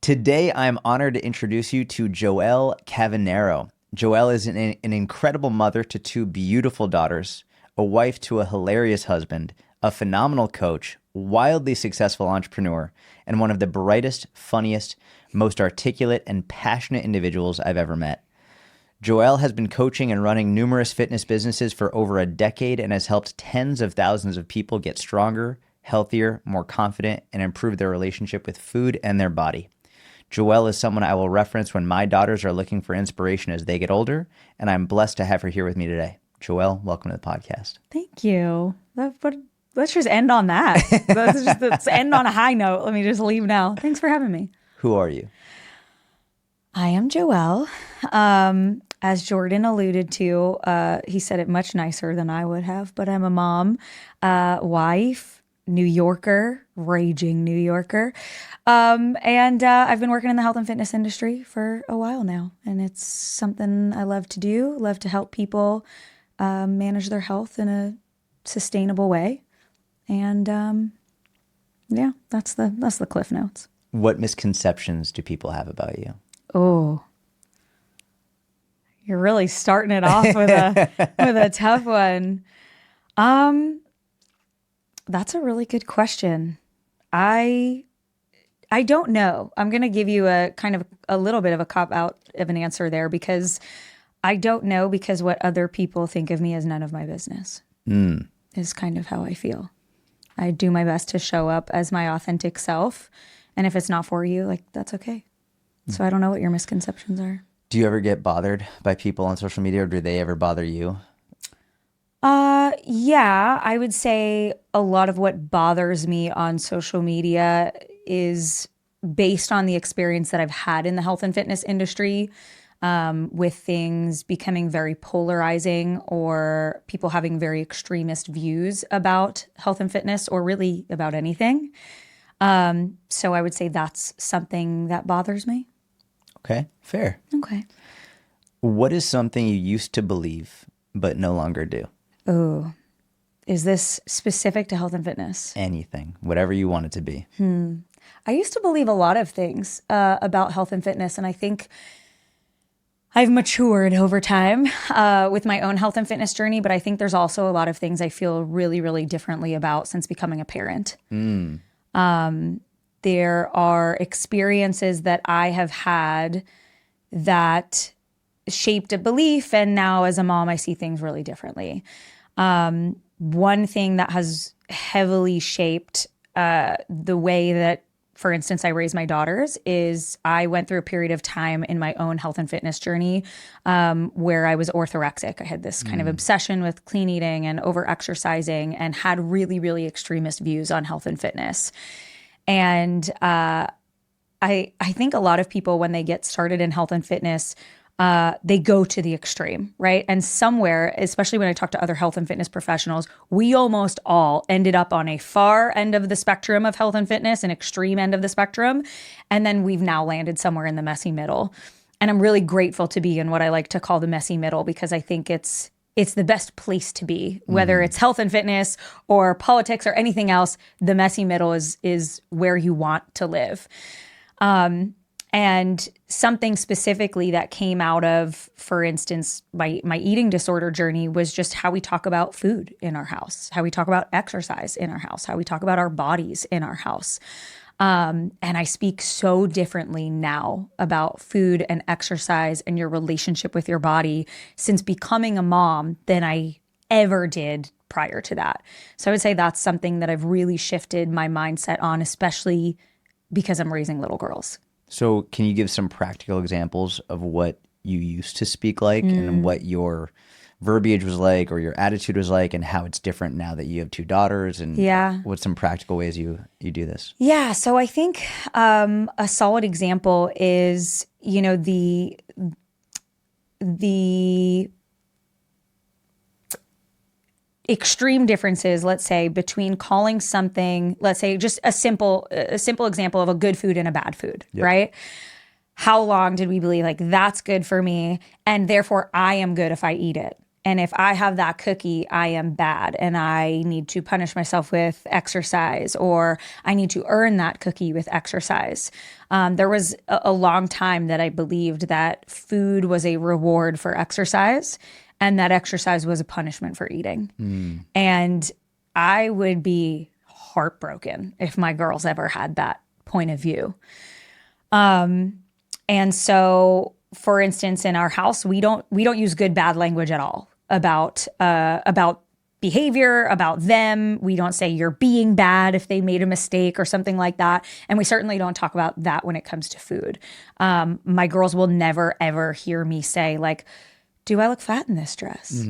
Today, I'm honored to introduce you to Joelle Cavagnaro. Joelle is an incredible mother to two beautiful daughters, a wife to a hilarious husband, a phenomenal coach, wildly successful entrepreneur, and one of the brightest, funniest, most articulate, and passionate individuals I've ever met. Joelle has been coaching and running numerous fitness businesses for over a decade and has helped tens of thousands of people get stronger, healthier, more confident, and improve their relationship with food and their body. Joelle is someone I will reference when my daughters are looking for inspiration as they get older, and I'm blessed to have her here with me today. Joelle, welcome to the podcast. Thank you. Let's just end on that. Let's end on a high note. Let me just leave now. Thanks for having me. Who are you? I am Joelle. As Jordan alluded to, he said it much nicer than I would have, but I'm a mom, wife, New Yorker, raging New Yorker. And I've been working in the health and fitness industry for a while now. And it's something I love to do, love to help people manage their health in a sustainable way. And yeah, that's the cliff notes. What misconceptions do people have about you? Oh, you're really starting it off with a tough one. That's a really good question. I don't know. I'm going to give you a little bit of a cop out of an answer there because I don't know, because what other people think of me is none of my business. Is kind of how I feel. I do my best to show up as my authentic self. And if it's not for you, like, that's okay. So I don't know what your misconceptions are. Do you ever get bothered by people on social media, or do they ever bother you? Yeah, I would say a lot of what bothers me on social media is based on the experience that I've had in the health and fitness industry, with things becoming very polarizing or people having very extremist views about health and fitness or really about anything. So I would say that's something that bothers me. Okay, fair. Okay. What is something you used to believe but no longer do? Oh, is this specific to health and fitness? Anything, whatever you want it to be. I used to believe a lot of things about health and fitness, and I think I've matured over time with my own health and fitness journey, but I think there's also a lot of things I feel really, really differently about since becoming a parent. There are experiences that I have had that shaped a belief, and now as a mom, I see things really differently. One thing that has heavily shaped the way that, for instance, I raise my daughters is I went through a period of time in my own health and fitness journey where I was orthorexic. I had this kind of obsession with clean eating and over-exercising and had really, really extremist views on health and fitness. And I think a lot of people, when they get started in health and fitness, they go to the extreme, right? And somewhere, especially when I talk to other health and fitness professionals, we almost all ended up on a far end of the spectrum of health and fitness, an extreme end of the spectrum. And then we've now landed somewhere in the messy middle. And I'm really grateful to be in what I like to call the messy middle, because I think it's the best place to be, whether it's health and fitness or politics or anything else. The messy middle is where you want to live. And something specifically that came out of, for instance, my eating disorder journey was just how we talk about food in our house, how we talk about exercise in our house, how we talk about our bodies in our house. And I speak so differently now about food and exercise and your relationship with your body since becoming a mom than I ever did prior to that. So I would say that's something that I've really shifted my mindset on, especially because I'm raising little girls. So can you give some practical examples of what you used to speak like and what your verbiage was like or your attitude was like and how it's different now that you have two daughters, and what's some practical ways you do this? Yeah. So I think a solid example is, the extreme differences, let's say, between calling something, let's say just a simple example of a good food and a bad food, right? How long did we believe like that's good for me and therefore I am good if I eat it? And if I have that cookie, I am bad and I need to punish myself with exercise, or I need to earn that cookie with exercise. There was a long time that I believed that food was a reward for exercise and that exercise was a punishment for eating. And I would be heartbroken if my girls ever had that point of view. And so, for instance, in our house, we don't use good, bad language at all about behavior, about them. We don't say you're being bad if they made a mistake or something like that. And we certainly don't talk about that when it comes to food. My girls will never, ever hear me say, like, do I look fat in this dress?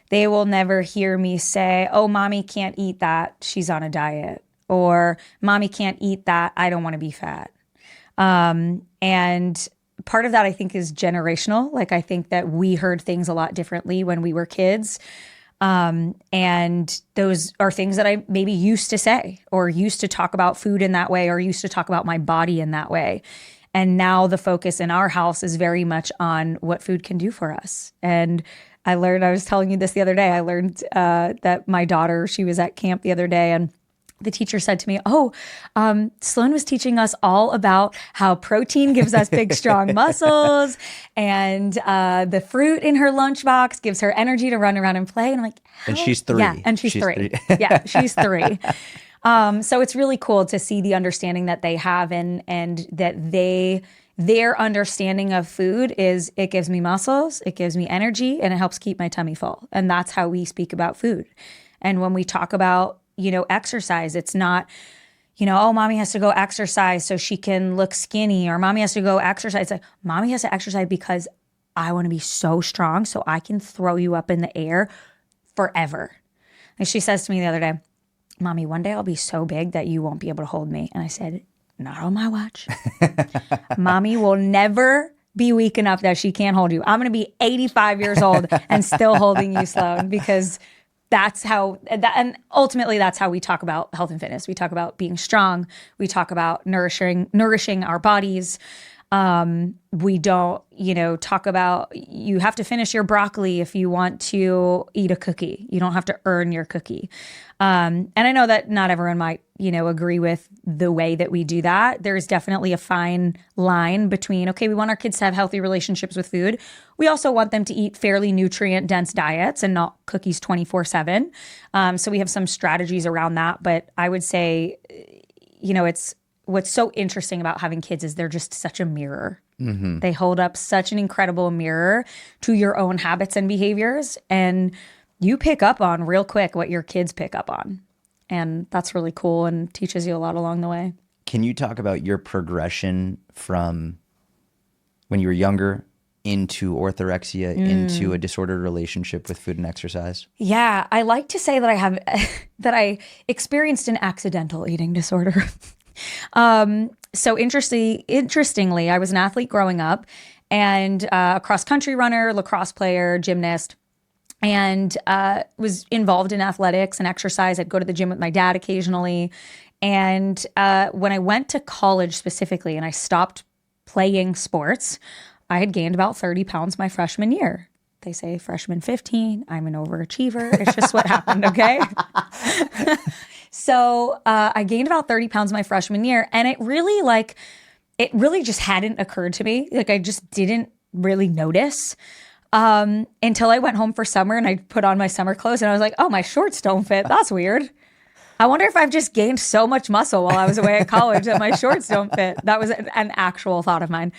They will never hear me say, oh, mommy can't eat that, she's on a diet. Or mommy can't eat that, I don't want to be fat. And part of that, I think, is generational. Like, I think that we heard things a lot differently when we were kids. And those are things that I maybe used to say, or used to talk about food in that way, or used to talk about my body in that way. And now the focus in our house is very much on what food can do for us. And I was telling you this the other day, I learned that my daughter, she was at camp the other day, and the teacher said to me, Sloan was teaching us all about how protein gives us big, strong muscles, and the fruit in her lunchbox gives her energy to run around and play. And I'm like, and she's 3. Yeah, and she's 3. Yeah, she's 3. So it's really cool to see the understanding that they have, and that their understanding of food is, it gives me muscles, it gives me energy, and it helps keep my tummy full. And that's how we speak about food. And when we talk about, exercise, it's not, oh, mommy has to go exercise so she can look skinny, or mommy has to go exercise. It's like, mommy has to exercise because I want to be so strong so I can throw you up in the air forever. And she says to me the other day, mommy, one day I'll be so big that you won't be able to hold me. And I said, not on my watch. Mommy will never be weak enough that she can't hold you. I'm going to be 85 years old and still holding you, Sloan, because that's how, and ultimately that's how we talk about health and fitness. We talk about being strong. We talk about nourishing our bodies. We don't, talk about, you have to finish your broccoli if you want to eat a cookie. You don't have to earn your cookie. And I know that not everyone might, agree with the way that we do that. There's definitely a fine line between, okay, we want our kids to have healthy relationships with food. We also want them to eat fairly nutrient dense diets and not cookies 24/7. So we have some strategies around that. But I would say, it's, what's so interesting about having kids is they're just such a mirror. Mm-hmm. They hold up such an incredible mirror to your own habits and behaviors. And you pick up on real quick what your kids pick up on. And that's really cool and teaches you a lot along the way. Can you talk about your progression from when you were younger into orthorexia, into a disordered relationship with food and exercise? Yeah, I like to say that I experienced an accidental eating disorder. So interestingly, I was an athlete growing up, and a cross-country runner, lacrosse player, gymnast, and was involved in athletics and exercise. I'd go to the gym with my dad occasionally. And when I went to college specifically and I stopped playing sports, I had gained about 30 pounds my freshman year. They say freshman 15, I'm an overachiever. It's just what happened, okay? So I gained about 30 pounds my freshman year, and it really just hadn't occurred to me. Like, I just didn't really notice until I went home for summer and I put on my summer clothes and I was like, oh, my shorts don't fit. That's weird. I wonder if I've just gained so much muscle while I was away at college that my shorts don't fit. That was an actual thought of mine.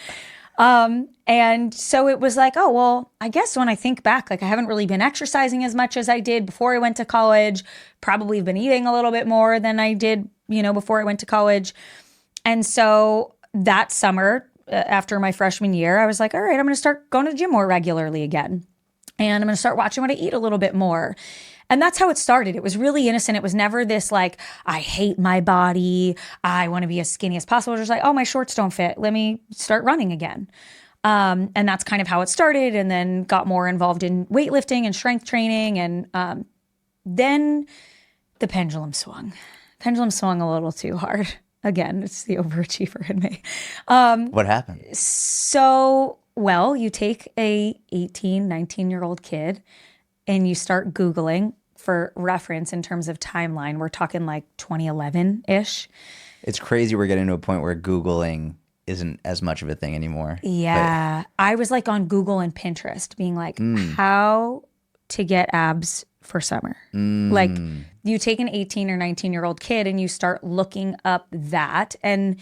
And so it was like, oh, well, I guess when I think back, like, I haven't really been exercising as much as I did before I went to college, probably been eating a little bit more than I did, before I went to college. And so that summer, after my freshman year, I was like, all right, I'm going to start going to the gym more regularly again. And I'm going to start watching what I eat a little bit more. And that's how it started. It was really innocent. It was never this like, I hate my body, I want to be as skinny as possible. It was just like, oh, my shorts don't fit, let me start running again. And that's kind of how it started, and then got more involved in weightlifting and strength training. And then the pendulum swung. Pendulum swung a little too hard. Again, it's the overachiever in me. What happened? So, well, you take a 18, 19-year-old kid and you start Googling, for reference in terms of timeline, we're talking like 2011-ish. It's crazy we're getting to a point where Googling isn't as much of a thing anymore. Yeah. I was like on Google and Pinterest being like, how to get abs for summer. Like you take an 18 or 19-year-old kid and you start looking up that. And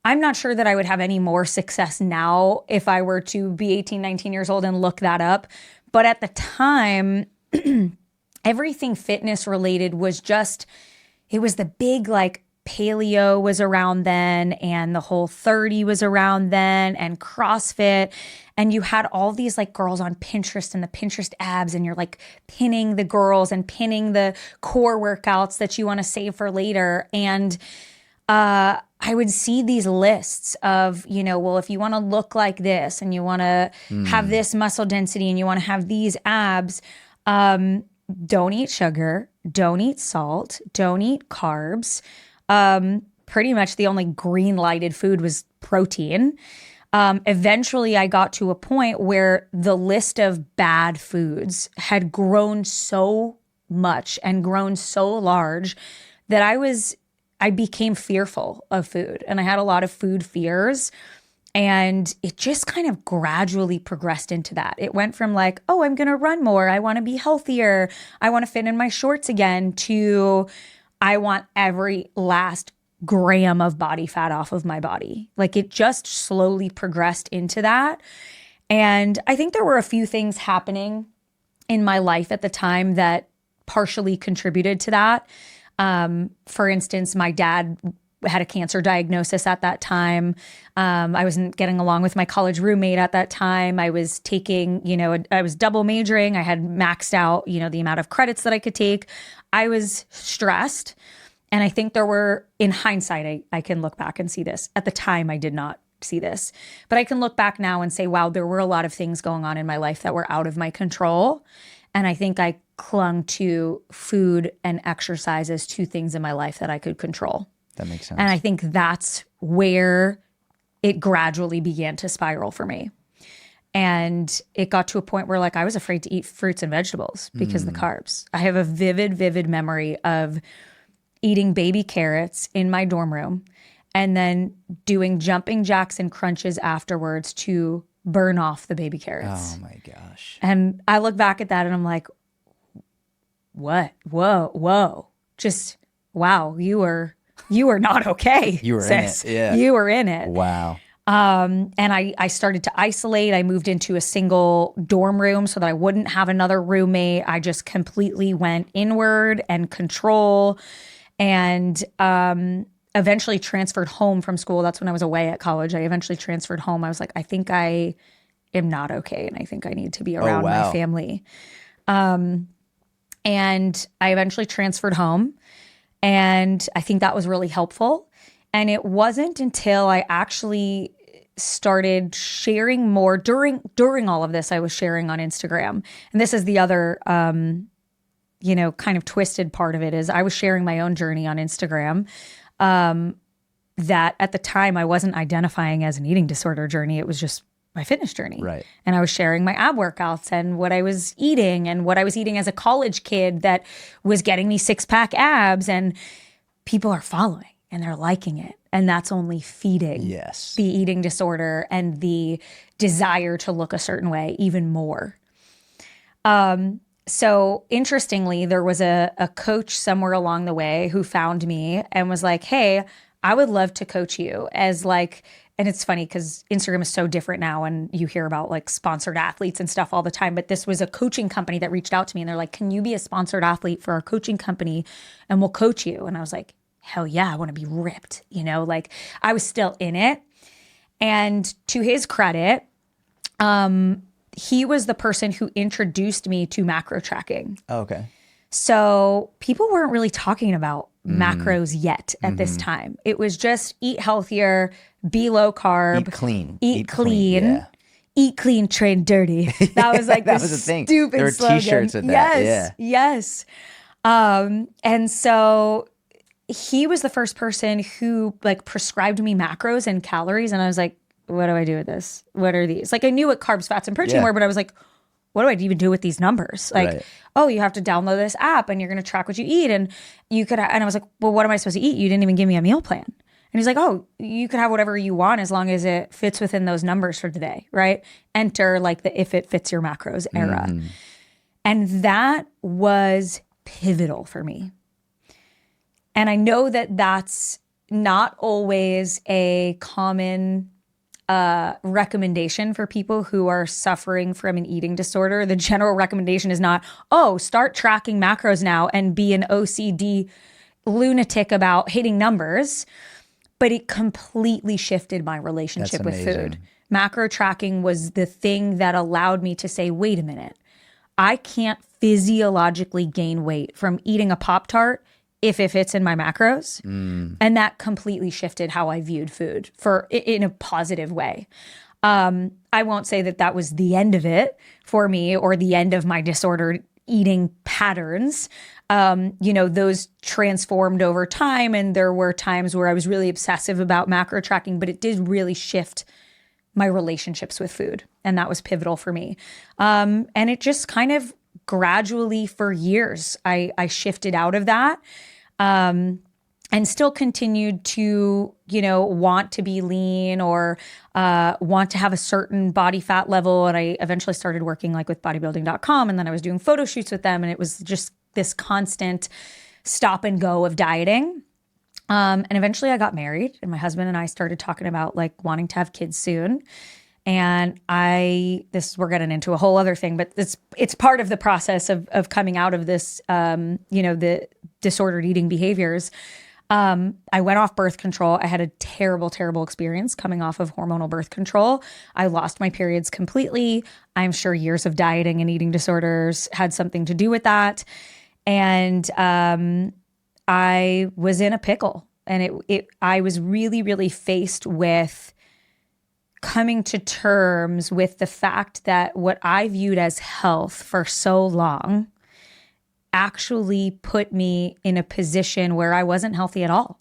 I'm not sure that I would have any more success now if I were to be 18, 19 years old and look that up. But at the time, everything fitness related was just, it was the big like paleo was around then and the Whole30 was around then and CrossFit. And you had all these like girls on Pinterest and the Pinterest abs and you're like pinning the girls and pinning the core workouts that you want to save for later. And I would see these lists of, you know, well, if you want to look like this and you want to have this muscle density and you want to have these abs, don't eat sugar, don't eat salt, don't eat carbs. Pretty much the only green lighted food was protein. Eventually I got to a point where the list of bad foods had grown so much and grown so large that I became fearful of food and I had a lot of food fears. And it just kind of gradually progressed into that. It went from like, oh, I'm going to run more. I want to be healthier. I want to fit in my shorts again to I want every last gram of body fat off of my body. Like it just slowly progressed into that. And I think there were a few things happening in my life at the time that partially contributed to that. For instance, my dad had a cancer diagnosis at that time. I wasn't getting along with my college roommate at that time. I was taking, I was double majoring. I had maxed out, the amount of credits that I could take. I was stressed. And I think there were, in hindsight, I can look back and see this. At the time, I did not see this. But I can look back now and say, wow, there were a lot of things going on in my life that were out of my control. And I think I clung to food and exercise as two things in my life that I could control. That makes sense. And I think that's where it gradually began to spiral for me. And it got to a point where like I was afraid to eat fruits and vegetables because of the carbs. I have a vivid memory of eating baby carrots in my dorm room and then doing jumping jacks and crunches afterwards to burn off the baby carrots. Oh my gosh. And I look back at that and I'm like, what? Whoa. Just, wow, you were not okay. You were sis. in it. Yeah. You were in it. Wow. And I started to isolate. I moved into a single dorm room so that I wouldn't have another roommate. I just completely went inward and control and eventually transferred home from school. That's when I was away at college. I eventually transferred home. I was like, I think I am not okay. And I think I need to be around my family. And I eventually transferred home. And I think that was really helpful. And it wasn't until I actually started sharing more during all of this, I was sharing on Instagram. And this is the other, kind of twisted part of it is I was sharing my own journey on Instagram. That at the time I wasn't identifying as an eating disorder journey. It was just my fitness journey. Right. And I was sharing my ab workouts and what I was eating and what I was eating as a college kid that was getting me 6-pack abs, and people are following and they're liking it. And that's only feeding the eating disorder and the desire to look a certain way even more. So interestingly, there was a coach somewhere along the way who found me and was like, hey, I would love to coach you as like, and it's funny because Instagram is so different now and you hear about like sponsored athletes and stuff all the time. But this was a coaching company that reached out to me and they're like, can you be a sponsored athlete for our coaching company and we'll coach you? And I was like, hell yeah, I want to be ripped. Like I was still in it. And to his credit, he was the person who introduced me to macro tracking. Oh, okay. So people weren't really talking about macros yet at this time. It was just eat healthier, be low carb, eat clean, eat clean, train dirty. That was like that was a thing. Stupid there were slogan. T-shirts with that. Yes. And so he was the first person who like prescribed me macros and calories, and I was like, what do I do with this? What are these? Like I knew what carbs, fats, and protein were, but I was like, what do I even do with these numbers? Like, Right. oh, you have to download this app and you're going to track what you eat. And and I was like, well, what am I supposed to eat? You didn't even give me a meal plan. And he's like, oh, you could have whatever you want as long as it fits within those numbers for the day, right? Enter like the if it fits your macros era. Mm-hmm. And that was pivotal for me. And I know that that's not always a common recommendation for people who are suffering from an eating disorder. The general recommendation is not, oh, start tracking macros now and be an OCD lunatic about hitting numbers. But it completely shifted my relationship with food. Macro tracking was the thing that allowed me to say, wait a minute, I can't physiologically gain weight from eating a Pop-Tart if it fits in my macros. And that completely shifted how I viewed food in a positive way. I won't say that that was the end of it for me or the end of my disordered eating patterns. Those transformed over time, and there were times where I was really obsessive about macro tracking, but it did really shift my relationships with food, and that was pivotal for me. And it just kind of gradually for years, I shifted out of that, and still continued to, want to be lean or want to have a certain body fat level. And I eventually started working like with bodybuilding.com, and then I was doing photo shoots with them, and it was just this constant stop and go of dieting. And eventually I got married, and my husband and I started talking about like wanting to have kids soon. And we're getting into a whole other thing, but it's part of the process of coming out of this, the disordered eating behaviors. I went off birth control. I had a terrible, terrible experience coming off of hormonal birth control. I lost my periods completely. I'm sure years of dieting and eating disorders had something to do with that. And I was in a pickle, and I was really, really faced with coming to terms with the fact that what I viewed as health for so long actually put me in a position where I wasn't healthy at all.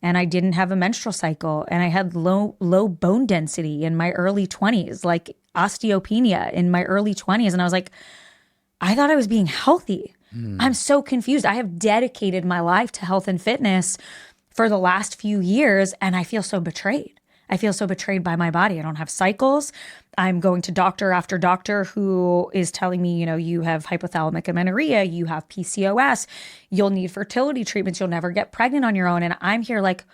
And I didn't have a menstrual cycle, and I had low bone density in my early 20s, like osteopenia in my early 20s. And I was like, I thought I was being healthy. I'm so confused. I have dedicated my life to health and fitness for the last few years, and I feel so betrayed. I feel so betrayed by my body. I don't have cycles. I'm going to doctor after doctor who is telling me, you have hypothalamic amenorrhea, you have PCOS, you'll need fertility treatments, you'll never get pregnant on your own. And I'm here like,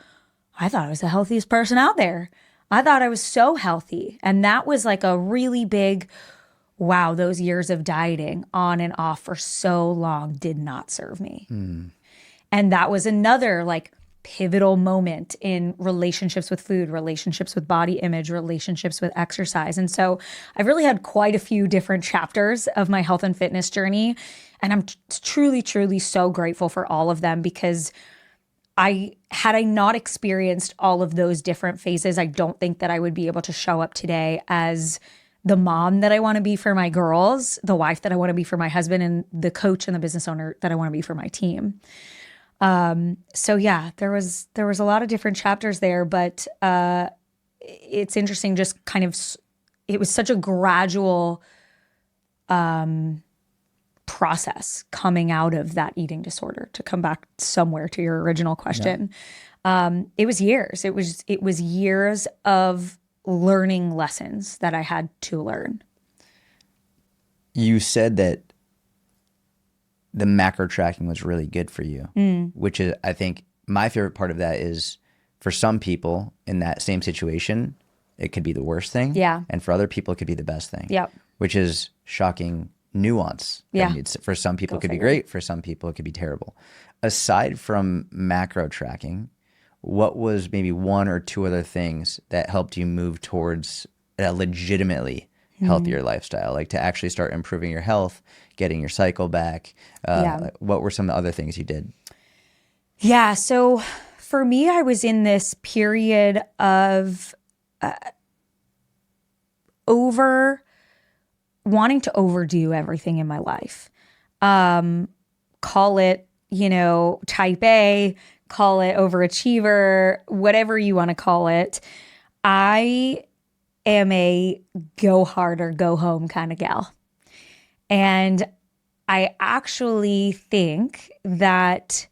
I thought I was the healthiest person out there. I thought I was so healthy. And that was like a really big, wow, those years of dieting on and off for so long did not serve me. And that was another like pivotal moment in relationships with food, relationships with body image, relationships with exercise. And so I've really had quite a few different chapters of my health and fitness journey. And I'm truly, truly so grateful for all of them, because had I not experienced all of those different phases, I don't think that I would be able to show up today as the mom that I want to be for my girls, the wife that I want to be for my husband, and the coach and the business owner that I want to be for my team. So yeah, there was a lot of different chapters there, but it's interesting, just kind of, it was such a gradual process coming out of that eating disorder, to come back somewhere to your original question. Yeah. It was years. It was years of learning lessons that I had to learn. You said that the macro tracking was really good for you, which is, I think my favorite part of that is, for some people in that same situation, it could be the worst thing. Yeah. And for other people, it could be the best thing. Yep. Which is shocking nuance. Yeah. For some people, it could be great. For some people, it could be terrible. Aside from macro tracking, what was maybe one or two other things that helped you move towards a legitimately healthier lifestyle, like to actually start improving your health, getting your cycle back? What were some of the other things you did? Yeah. So for me, I was in this period of wanting to overdo everything in my life. Call it, type A, call it overachiever, whatever you want to call it. I am a go hard or go home kind of gal. And I actually think that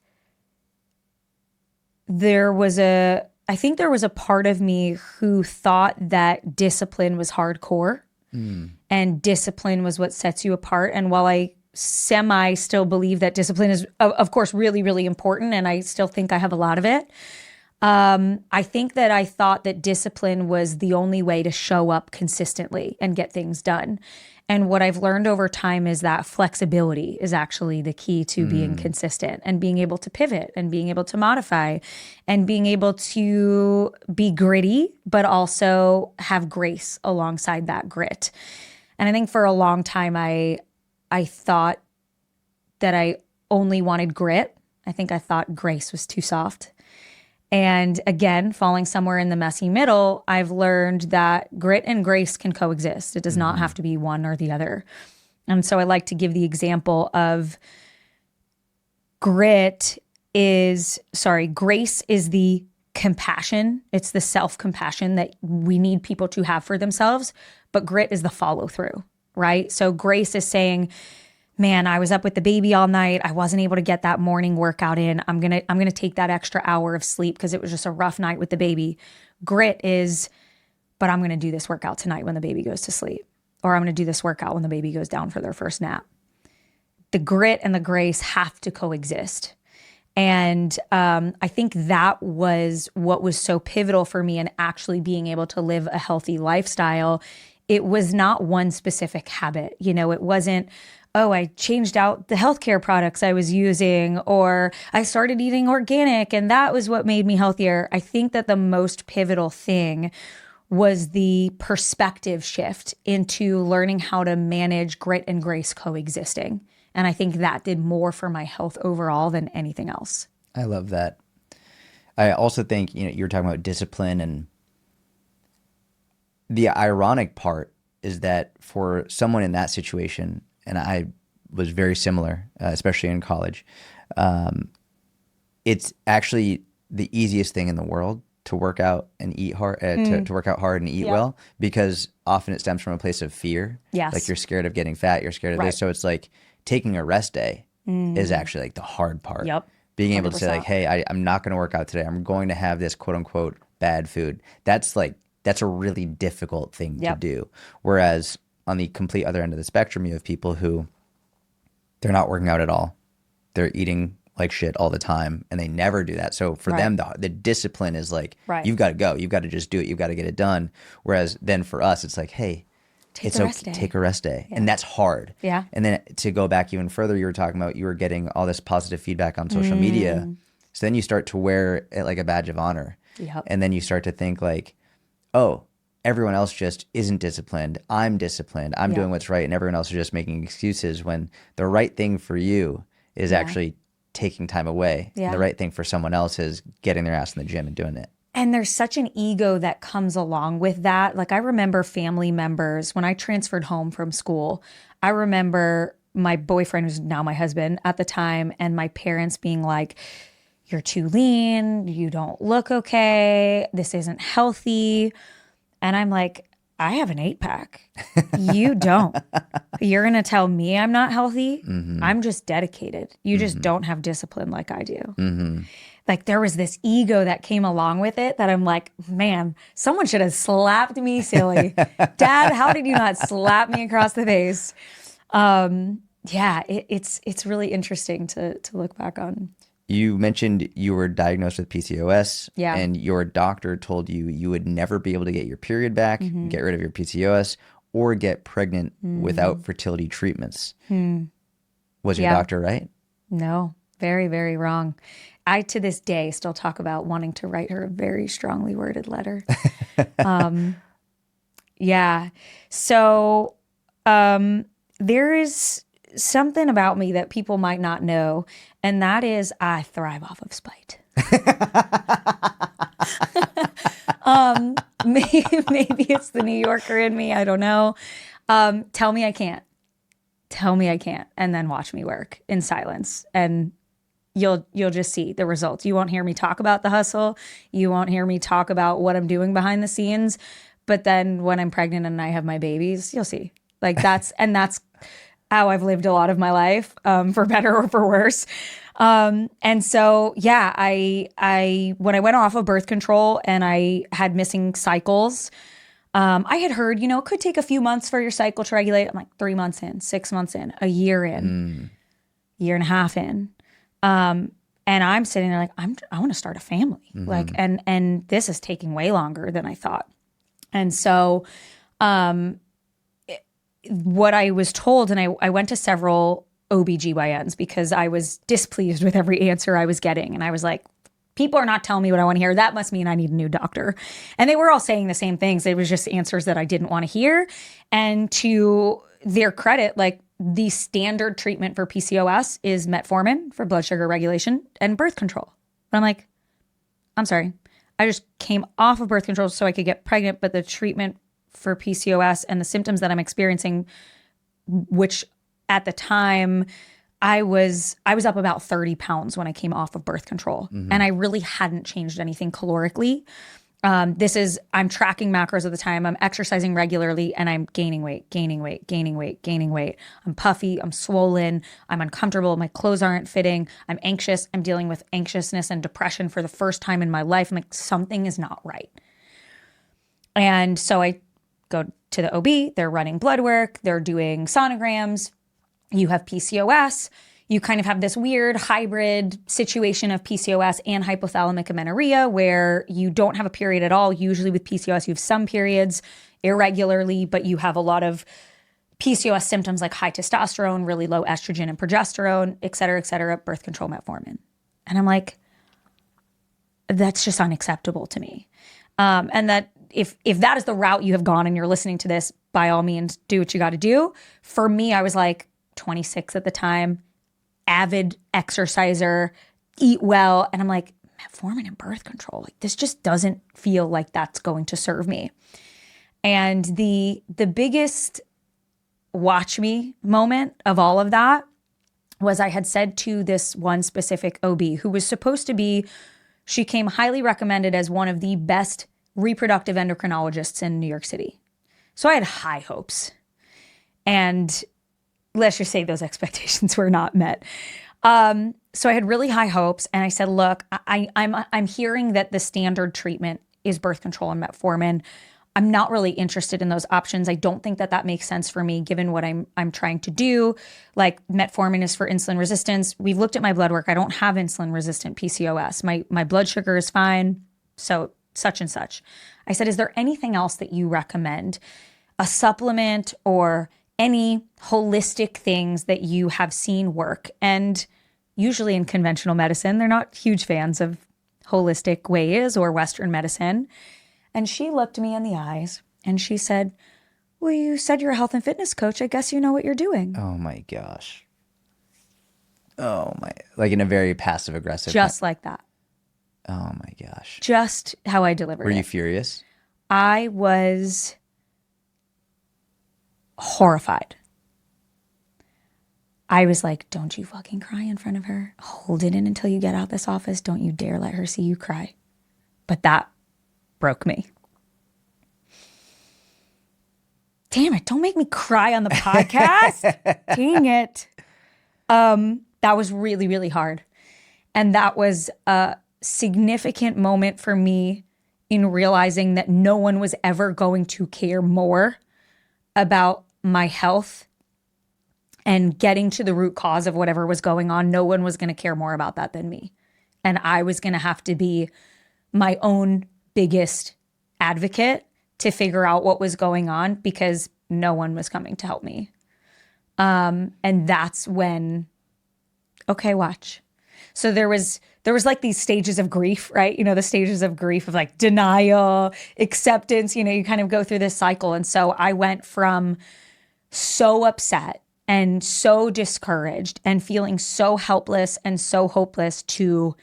I think there was a part of me who thought that discipline was hardcore and discipline was what sets you apart. And while I semi still believe that discipline is, of course, really, really important, and I still think I have a lot of it, I think that I thought that discipline was the only way to show up consistently and get things done. And what I've learned over time is that flexibility is actually the key to being consistent and being able to pivot and being able to modify and being able to be gritty, but also have grace alongside that grit. And I think for a long time, I thought that I only wanted grit. I think I thought grace was too soft. And again, falling somewhere in the messy middle, I've learned that grit and grace can coexist. It does not have to be one or the other. And so I like to give the example of grace is the compassion. It's the self-compassion that we need people to have for themselves, but grit is the follow through, right? So grace is saying, man, I was up with the baby all night. I wasn't able to get that morning workout in. I'm going to take that extra hour of sleep because it was just a rough night with the baby. Grit is, but I'm going to do this workout tonight when the baby goes to sleep, or I'm going to do this workout when the baby goes down for their first nap. The grit and the grace have to coexist. And I think that was what was so pivotal for me in actually being able to live a healthy lifestyle. It was not one specific habit. It wasn't, oh, I changed out the healthcare products I was using, or I started eating organic and that was what made me healthier. I think that the most pivotal thing was the perspective shift into learning how to manage grit and grace coexisting. And I think that did more for my health overall than anything else. I love that. I also think, you're talking about discipline, and the ironic part is that for someone in that situation, and I was very similar, especially in college, it's actually the easiest thing in the world to work out and eat hard, to work out hard and eat well, because often it stems from a place of fear. Yes. Like you're scared of getting fat, you're scared of this. So it's like taking a rest day is actually like the hard part. Yep. Being able to say like, hey, I'm not going to work out today. I'm going to have this quote unquote bad food. That's a really difficult thing to do. Whereas on the complete other end of the spectrum, you have people who they're not working out at all. They're eating like shit all the time, and they never do that. So for them, the discipline is like, you've got to go. You've got to just do it. You've got to get it done. Whereas then for us, it's like, hey, take a rest day. And that's hard. Yeah. And then to go back even further, you were talking about you were getting all this positive feedback on social media. So then you start to wear it like a badge of honor. Yep. And then you start to think like, oh, everyone else just isn't disciplined. I'm disciplined. I'm doing what's right. And everyone else is just making excuses, when the right thing for you is actually taking time away. Yeah. And the right thing for someone else is getting their ass in the gym and doing it. And there's such an ego that comes along with that. Like I remember family members, when I transferred home from school, I remember my boyfriend, who's now my husband at the time, and my parents being like, you're too lean, you don't look okay, this isn't healthy. And I'm like, I have an 8-pack. You don't. You're going to tell me I'm not healthy? I'm just dedicated. You just don't have discipline like I do. Like there was this ego that came along with it that I'm like, man, someone should have slapped me silly. Dad, how did you not slap me across the face? It's really interesting to look back on. You mentioned you were diagnosed with PCOS, and your doctor told you you would never be able to get your period back, get rid of your PCOS, or get pregnant without fertility treatments. Was your doctor right? No, very, very wrong. I, to this day, still talk about wanting to write her a very strongly worded letter. So there is something about me that people might not know, and that is I thrive off of spite. Maybe it's the New Yorker in me. I don't know. Tell me I can't. And then watch me work in silence, and you'll just see the results. You won't hear me talk about the hustle. You won't hear me talk about what I'm doing behind the scenes. But then when I'm pregnant and I have my babies, you'll see. Like that's how I've lived a lot of my life, for better or for worse. And so, yeah, when I went off of birth control and I had missing cycles, I had heard, it could take a few months for your cycle to regulate. I'm like 3 months in, 6 months in, a year in, year and a half in. And I'm sitting there like, I want to start a family. Like, and this is taking way longer than I thought. And so, what I was told, and I went to several OBGYNs because I was displeased with every answer I was getting. And I was like, people are not telling me what I want to hear. That must mean I need a new doctor. And they were all saying the same things. It was just answers that I didn't want to hear. And to their credit, like the standard treatment for PCOS is metformin for blood sugar regulation and birth control. But I'm like, I'm sorry. I just came off of birth control so I could get pregnant, but the treatment for PCOS and the symptoms that I'm experiencing, which at the time I was up about 30 pounds when I came off of birth control. And I really hadn't changed anything calorically. I'm tracking macros at the time. I'm exercising regularly and I'm gaining weight. I'm puffy. I'm swollen. I'm uncomfortable. My clothes aren't fitting. I'm anxious. I'm dealing with anxiousness and depression for the first time in my life. I'm like, something is not right. And so I go to the OB. They're running blood work. They're doing sonograms. You have PCOS. You kind of have this weird hybrid situation of PCOS and hypothalamic amenorrhea where you don't have a period at all. Usually with PCOS, you have some periods irregularly, but you have a lot of PCOS symptoms like high testosterone, really low estrogen and progesterone, et cetera, birth control, metformin. And I'm like, that's just unacceptable to me. And that if that is the route you have gone and you're listening to this, by all means, do what you got to do. For me, I was like 26 at the time, avid exerciser, eat well. And I'm like, metformin and birth control, like this just doesn't feel like that's going to serve me. And the biggest watch me moment of all of that was I had said to this one specific OB who was supposed to be, she came highly recommended as one of the best reproductive endocrinologists in New York City. So I had high hopes. And let's just say those expectations were not met. So I had really high hopes. And I said, look, I'm hearing that the standard treatment is birth control and metformin. I'm not really interested in those options. I don't think that makes sense for me given what I'm trying to do. Like metformin is for insulin resistance. We've looked at my blood work. I don't have insulin resistant PCOS. My blood sugar is fine. So such and such. I said, is there anything else that you recommend? A supplement or any holistic things that you have seen work? And usually in conventional medicine, they're not huge fans of holistic ways or Western medicine. And she looked me in the eyes and she said, well, you said you're a health and fitness coach. I guess you know what you're doing. Oh my gosh. Oh my, like in a very passive aggressive. Just like that. Oh my gosh. Just how I delivered it. Were you furious? I was horrified. I was like, don't you fucking cry in front of her. Hold it in until you get out this office. Don't you dare let her see you cry. But that broke me. Damn it, don't make me cry on the podcast. Dang it. That was really, really hard. And that was a significant moment for me in realizing that no one was ever going to care more about my health and getting to the root cause of whatever was going on. No one was going to care more about that than me. And I was going to have to be my own biggest advocate to figure out what was going on because no one was coming to help me. And that's when, okay, watch. So there was like these stages of grief, right? You know, the stages of grief of like denial, acceptance, you kind of go through this cycle. And so I went from so upset and so discouraged and feeling so helpless and so hopeless to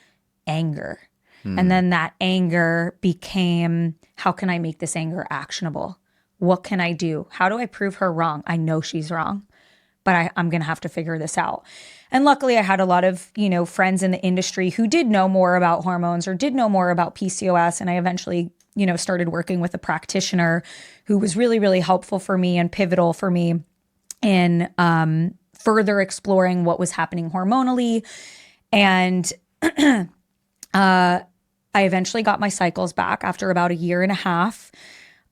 anger. And then that anger became, how can I make this anger actionable? What can I do? How do I prove her wrong? I know she's wrong, but I'm going to have to figure this out. And luckily I had a lot of, friends in the industry who did know more about hormones or did know more about PCOS. And I eventually, started working with a practitioner who was really, really helpful for me and pivotal for me in further exploring what was happening hormonally. And I eventually got my cycles back after about a year and a half.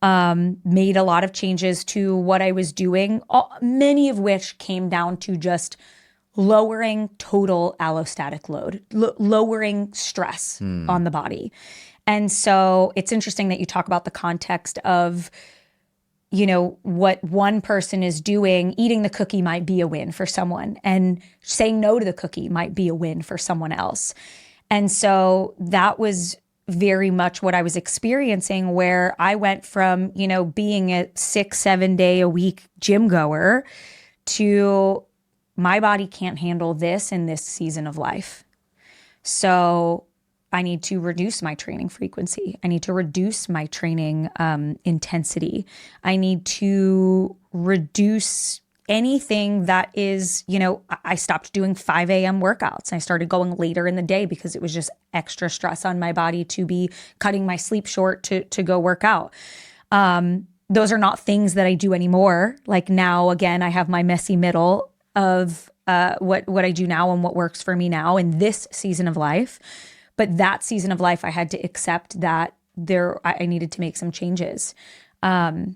Made a lot of changes to what I was doing, many of which came down to just lowering total allostatic load, lowering stress on the body. And so it's interesting that you talk about the context of, you know, what one person is doing. Eating the cookie might be a win for someone, and saying no to the cookie might be a win for someone else. And so that was very much what I was experiencing, where I went from, you know, being a 6-7 day a week gym goer to my body can't handle this in this season of life. So I need to reduce my training frequency. I need to reduce my training intensity. I need to reduce anything that is, you know, I stopped doing 5 a.m. workouts. I started going later in the day because it was just extra stress on my body to be cutting my sleep short to go work out. Those are not things that I do anymore. Like now, again, I have my messy middle of what I do now and what works for me now in this season of life. But that season of life, I had to accept that I needed to make some changes. And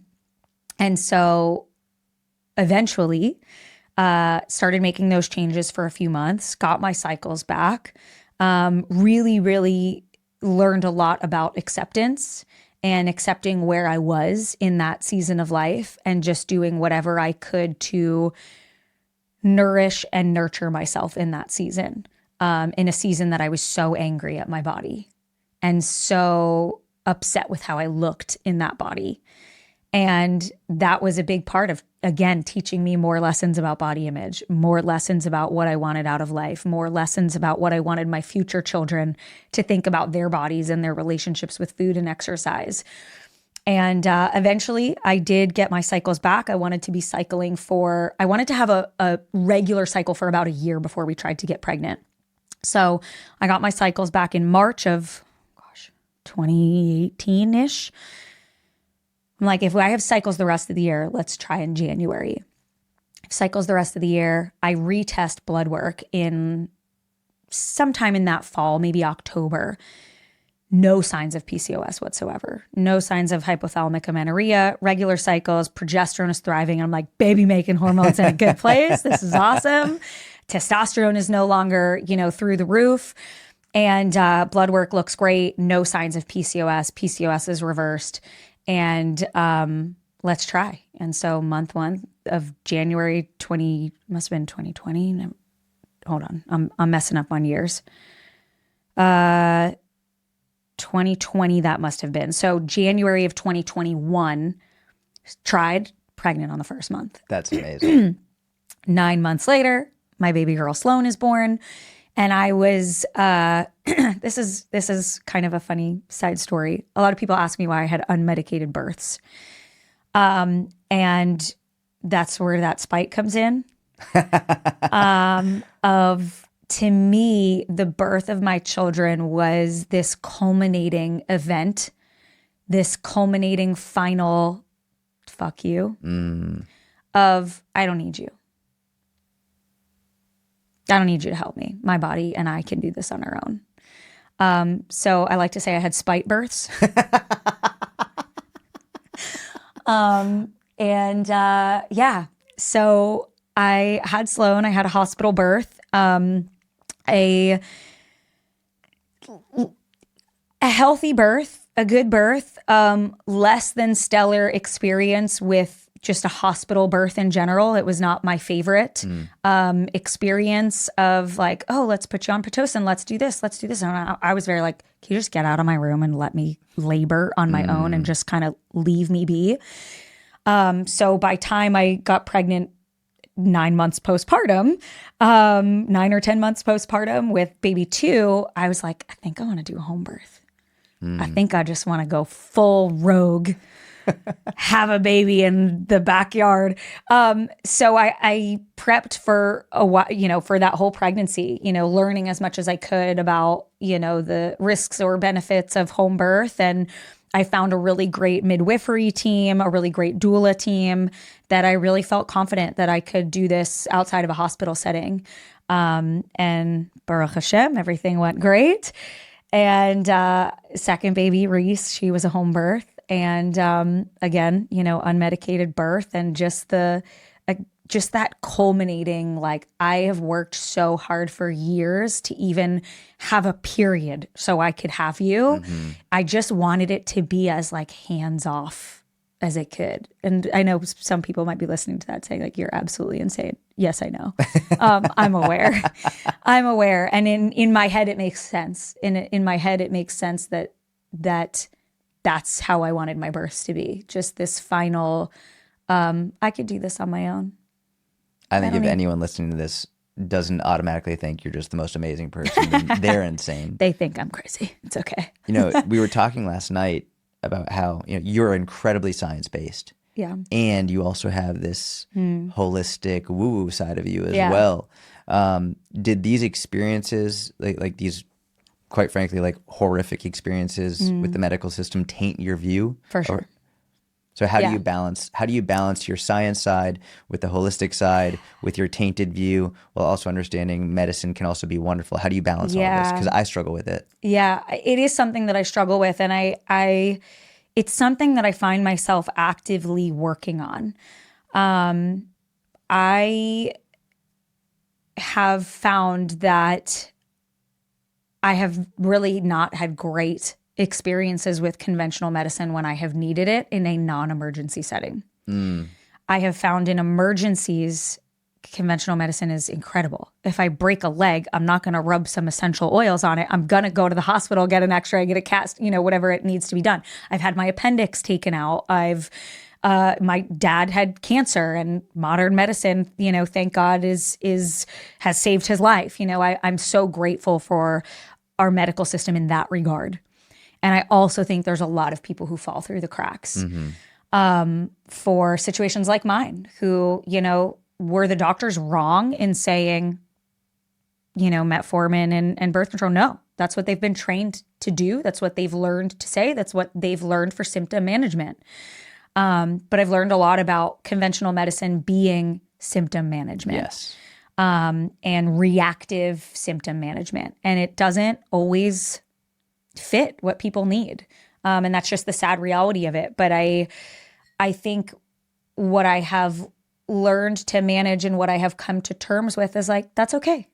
so eventually started making those changes for a few months, got my cycles back, really, really learned a lot about acceptance and accepting where I was in that season of life and just doing whatever I could to nourish and nurture myself in that season. In a season that I was so angry at my body and so upset with how I looked in that body. And that was a big part of, again, teaching me more lessons about body image, more lessons about what I wanted out of life, more lessons about what I wanted my future children to think about their bodies and their relationships with food and exercise. And eventually I did get my cycles back. I wanted to be cycling I wanted to have a regular cycle for about a year before we tried to get pregnant. So I got my cycles back in March of, 2018-ish. I'm like, if I have cycles the rest of the year, let's try in January. If cycles the rest of the year, I retest blood work in sometime in that fall, maybe October. No signs of PCOS whatsoever. No signs of hypothalamic amenorrhea, regular cycles, progesterone is thriving. I'm like, baby making hormones in a good place. This is awesome. Testosterone is no longer, you know, through the roof, and blood work looks great. No signs of PCOS. PCOS is reversed, and let's try. And so month 1 of January 2020. No, hold on, I'm messing up on years. 2020 that must have been. So January of 2021, tried, pregnant on the first month. That's amazing. 9 months later, my baby girl Sloan is born. And I was, this is kind of a funny side story. A lot of people ask me why I had unmedicated births. And that's where that spike comes in. To me, the birth of my children was this culminating event, this culminating final fuck you of, I don't need you. I don't need you to help me. My body and I can do this on our own. So I like to say I had spite births. Yeah, so I had Sloan. I had a hospital birth, a healthy birth, a good birth, less than stellar experience with just a hospital birth in general. It was not my favorite experience of like, oh, let's put you on Pitocin. Let's do this. Let's do this. And I was very like, can you just get out of my room and let me labor on my own and just kind of leave me be? So by time I got pregnant 9 months postpartum, 9 or 10 months postpartum with baby 2, I was like, I think I want to do a home birth. I think I just want to go full rogue, have a baby in the backyard. So I prepped for a while, for that whole pregnancy, learning as much as I could about, the risks or benefits of home birth. And I found a really great midwifery team, a really great doula team that I really felt confident that I could do this outside of a hospital setting. And Baruch Hashem, everything went great. And second baby, Reese, she was a home birth. And again, unmedicated birth, and just that culminating, like, I have worked so hard for years to even have a period so I could have you. Mm-hmm. I just wanted it to be as like hands off as it could. And I know some people might be listening to that saying like, you're absolutely insane. Yes, I know. I'm aware. I'm aware. And in my head, it makes sense. In my head, it makes sense that that's how I wanted my births to be. Just this final, I could do this on my own. I think if anyone listening to this doesn't automatically think you're just the most amazing person, then they're insane. They think I'm crazy. It's okay. We were talking last night about how you're incredibly science-based. Yeah. And you also have this holistic woo-woo side of you as Yeah. well. Did these experiences, like these, quite frankly, like horrific experiences with the medical system, taint your view? For sure. So how do you balance your science side with the holistic side, with your tainted view, while also understanding medicine can also be wonderful? How do you balance all this? Because I struggle with it. Yeah, it is something that I struggle with, and it's something that I find myself actively working on. I have found that I have really not had great experiences with conventional medicine when I have needed it in a non-emergency setting. I have found in emergencies, conventional medicine is incredible. If I break a leg, I'm not going to rub some essential oils on it. I'm going to go to the hospital, get an x-ray, get a cast, whatever it needs to be done. I've had my appendix taken out. My dad had cancer, and modern medicine, thank God has saved his life. I'm so grateful for our medical system in that regard. And I also think there's a lot of people who fall through the cracks for situations like mine, who, were the doctors wrong in saying, metformin and birth control? No, that's what they've been trained to do. That's what they've learned to say. That's what they've learned for symptom management. But I've learned a lot about conventional medicine being symptom management. Yes. And reactive symptom management. And it doesn't always fit what people need. And that's just the sad reality of it. But I think what I have learned to manage and what I have come to terms with is like, that's okay.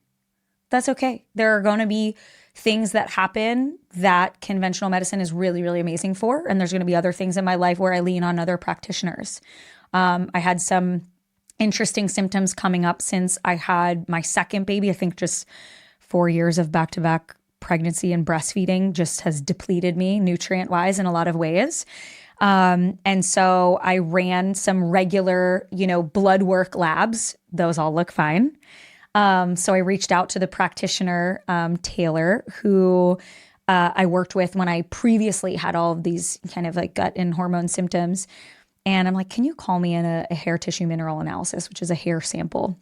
That's okay. There are going to be things that happen that conventional medicine is really, really amazing for. And there's going to be other things in my life where I lean on other practitioners. I had some interesting symptoms coming up since I had my second baby. I think just 4 years of back-to-back pregnancy and breastfeeding just has depleted me nutrient-wise in a lot of ways. And so I ran some regular, blood work labs. Those all look fine. So I reached out to the practitioner, Taylor, who I worked with when I previously had all of these kind of like gut and hormone symptoms. And I'm like, can you call me in a hair tissue mineral analysis, which is a hair sample?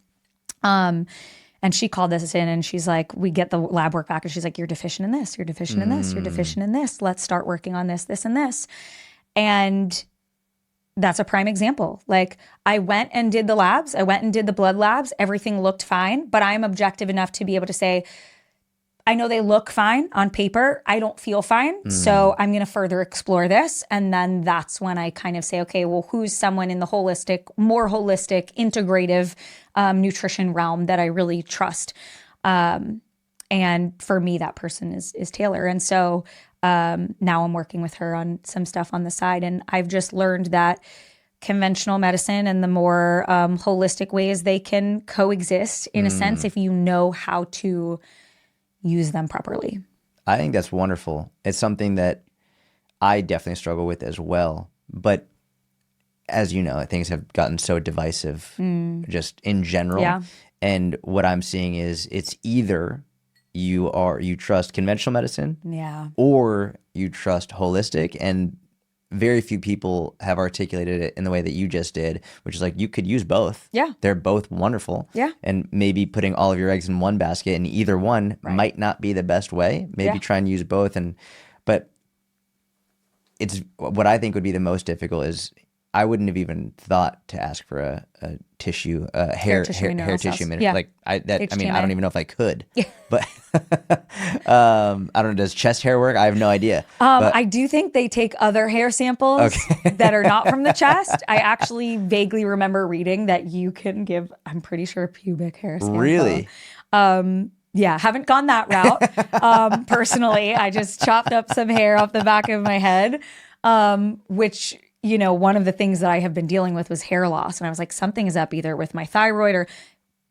And she called this in, and she's like, we get the lab work back, and she's like, you're deficient in this, you're deficient in this, you're deficient in this. Let's start working on this, this, and this. And that's a prime example. Like, I went and did the labs. I went and did the blood labs. Everything looked fine, but I'm objective enough to be able to say, I know they look fine on paper. I don't feel fine. So I'm going to further explore this. And then that's when I kind of say, okay, well, who's someone in the more holistic, integrative nutrition realm that I really trust? And for me, that person is Taylor. And so now I'm working with her on some stuff on the side. And I've just learned that conventional medicine and the more holistic ways they can coexist in a sense, if you know how to use them properly. I think that's wonderful. It's something that I definitely struggle with as well. But as you know, things have gotten so divisive just in general. Yeah. And what I'm seeing is it's either you trust conventional medicine, or you trust holistic, and very few people have articulated it in the way that you just did, which is like, you could use both. Yeah. They're both wonderful. Yeah. And maybe putting all of your eggs in one basket, and either one might not be the best way. Maybe try and use both. But it's what I think would be the most difficult is I wouldn't have even thought to ask for a tissue, hair tissue Yeah. like I mean, I HTMA. don't even know if I could, but I don't know. Does chest hair work? I have no idea. But I do think they take other hair samples Okay. that are not from the chest. I actually vaguely remember reading that you can give, I'm pretty sure, a pubic hair sample. Really? Yeah, haven't gone that route. Personally, I just chopped up some hair off the back of my head, which, one of the things that I have been dealing with was hair loss. And I was like, something is up either with my thyroid or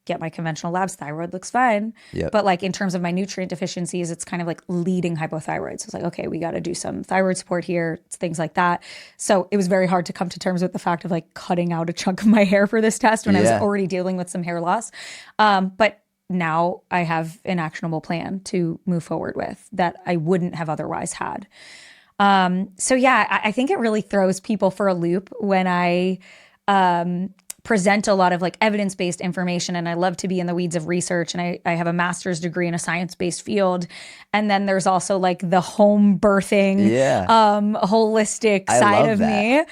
get my conventional labs. Thyroid looks fine. Yep. But like in terms of my nutrient deficiencies, it's kind of like leading hypothyroid. So it's like, okay, we got to do some thyroid support here, things like that. So it was very hard to come to terms with the fact of like cutting out a chunk of my hair for this test when I was already dealing with some hair loss. But now I have an actionable plan to move forward with that I wouldn't have otherwise had. So yeah, I think it really throws people for a loop when I present a lot of like evidence-based information, and I love to be in the weeds of research, and I have a master's degree in a science-based field. And then there's also like the home birthing, holistic side of me.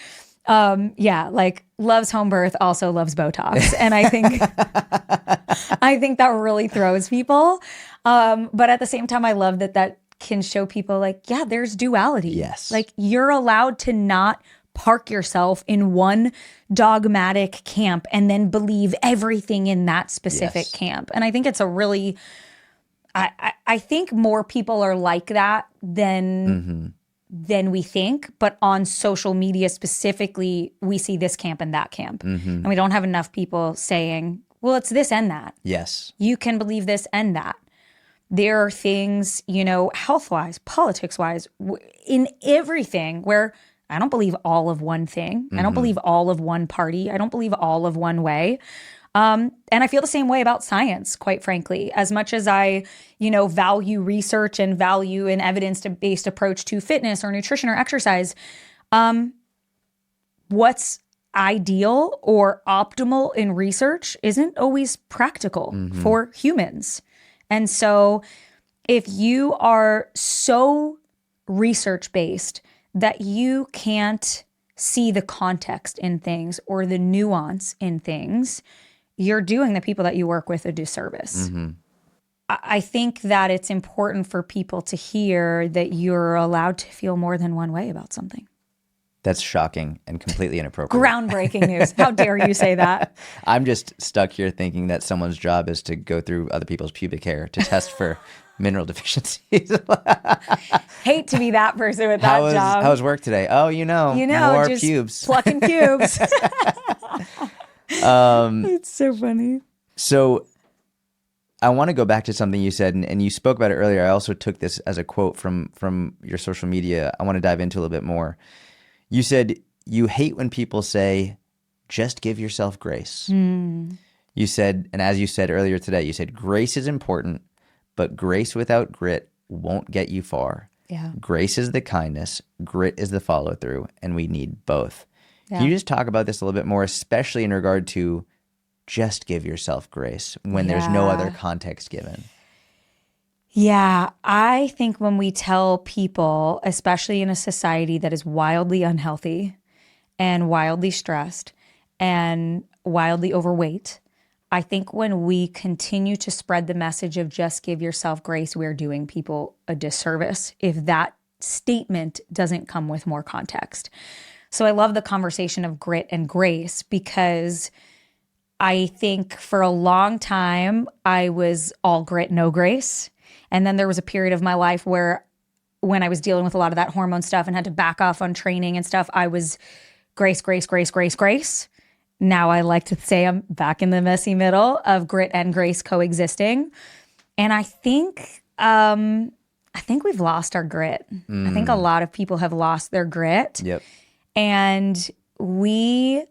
Like loves home birth, also loves Botox. And I think that really throws people. But at the same time, I love that can show people like, yeah, there's duality. Yes. Like you're allowed to not park yourself in one dogmatic camp and then believe everything in that specific camp. And I think it's a really, I think more people are like that than we think, but on social media specifically, we see this camp and that camp. And we don't have enough people saying, well, it's this and that. Yes. You can believe this and that. There are things, health-wise, politics-wise, in everything where I don't believe all of one thing. I don't believe all of one party. I don't believe all of one way. And I feel the same way about science, quite frankly. As much as I, value research and value an evidence-based approach to fitness or nutrition or exercise, what's ideal or optimal in research isn't always practical for humans. And so if you are so research-based that you can't see the context in things or the nuance in things, you're doing the people that you work with a disservice. I think that it's important for people to hear that you're allowed to feel more than one way about something. That's shocking and completely inappropriate. Groundbreaking news. How dare you say that? I'm just stuck here thinking that someone's job is to go through other people's pubic hair to test for mineral deficiencies. Hate to be that person with that job. How was work today? Oh, more just pubes. Plucking pubes. It's so funny. So I want to go back to something you said, and you spoke about it earlier. I also took this as a quote from your social media. I want to dive into a little bit more. You said you hate when people say, just give yourself grace. You said, and as you said earlier today, you said grace is important, but grace without grit won't get you far. Yeah. Grace is the kindness, grit is the follow through, and we need both. Yeah. Can you just talk about this a little bit more, especially in regard to just give yourself grace when there's no other context given? Yeah, I think when we tell people, especially in a society that is wildly unhealthy and wildly stressed and wildly overweight, I think when we continue to spread the message of just give yourself grace, we're doing people a disservice if that statement doesn't come with more context. So I love the conversation of grit and grace because I think for a long time I was all grit, no grace. And then there was a period of my life where when I was dealing with a lot of that hormone stuff and had to back off on training and stuff, I was grace, grace, grace, grace, grace. Now I like to say I'm back in the messy middle of grit and grace coexisting. And I think we've lost our grit. I think a lot of people have lost their grit. Yep. And we,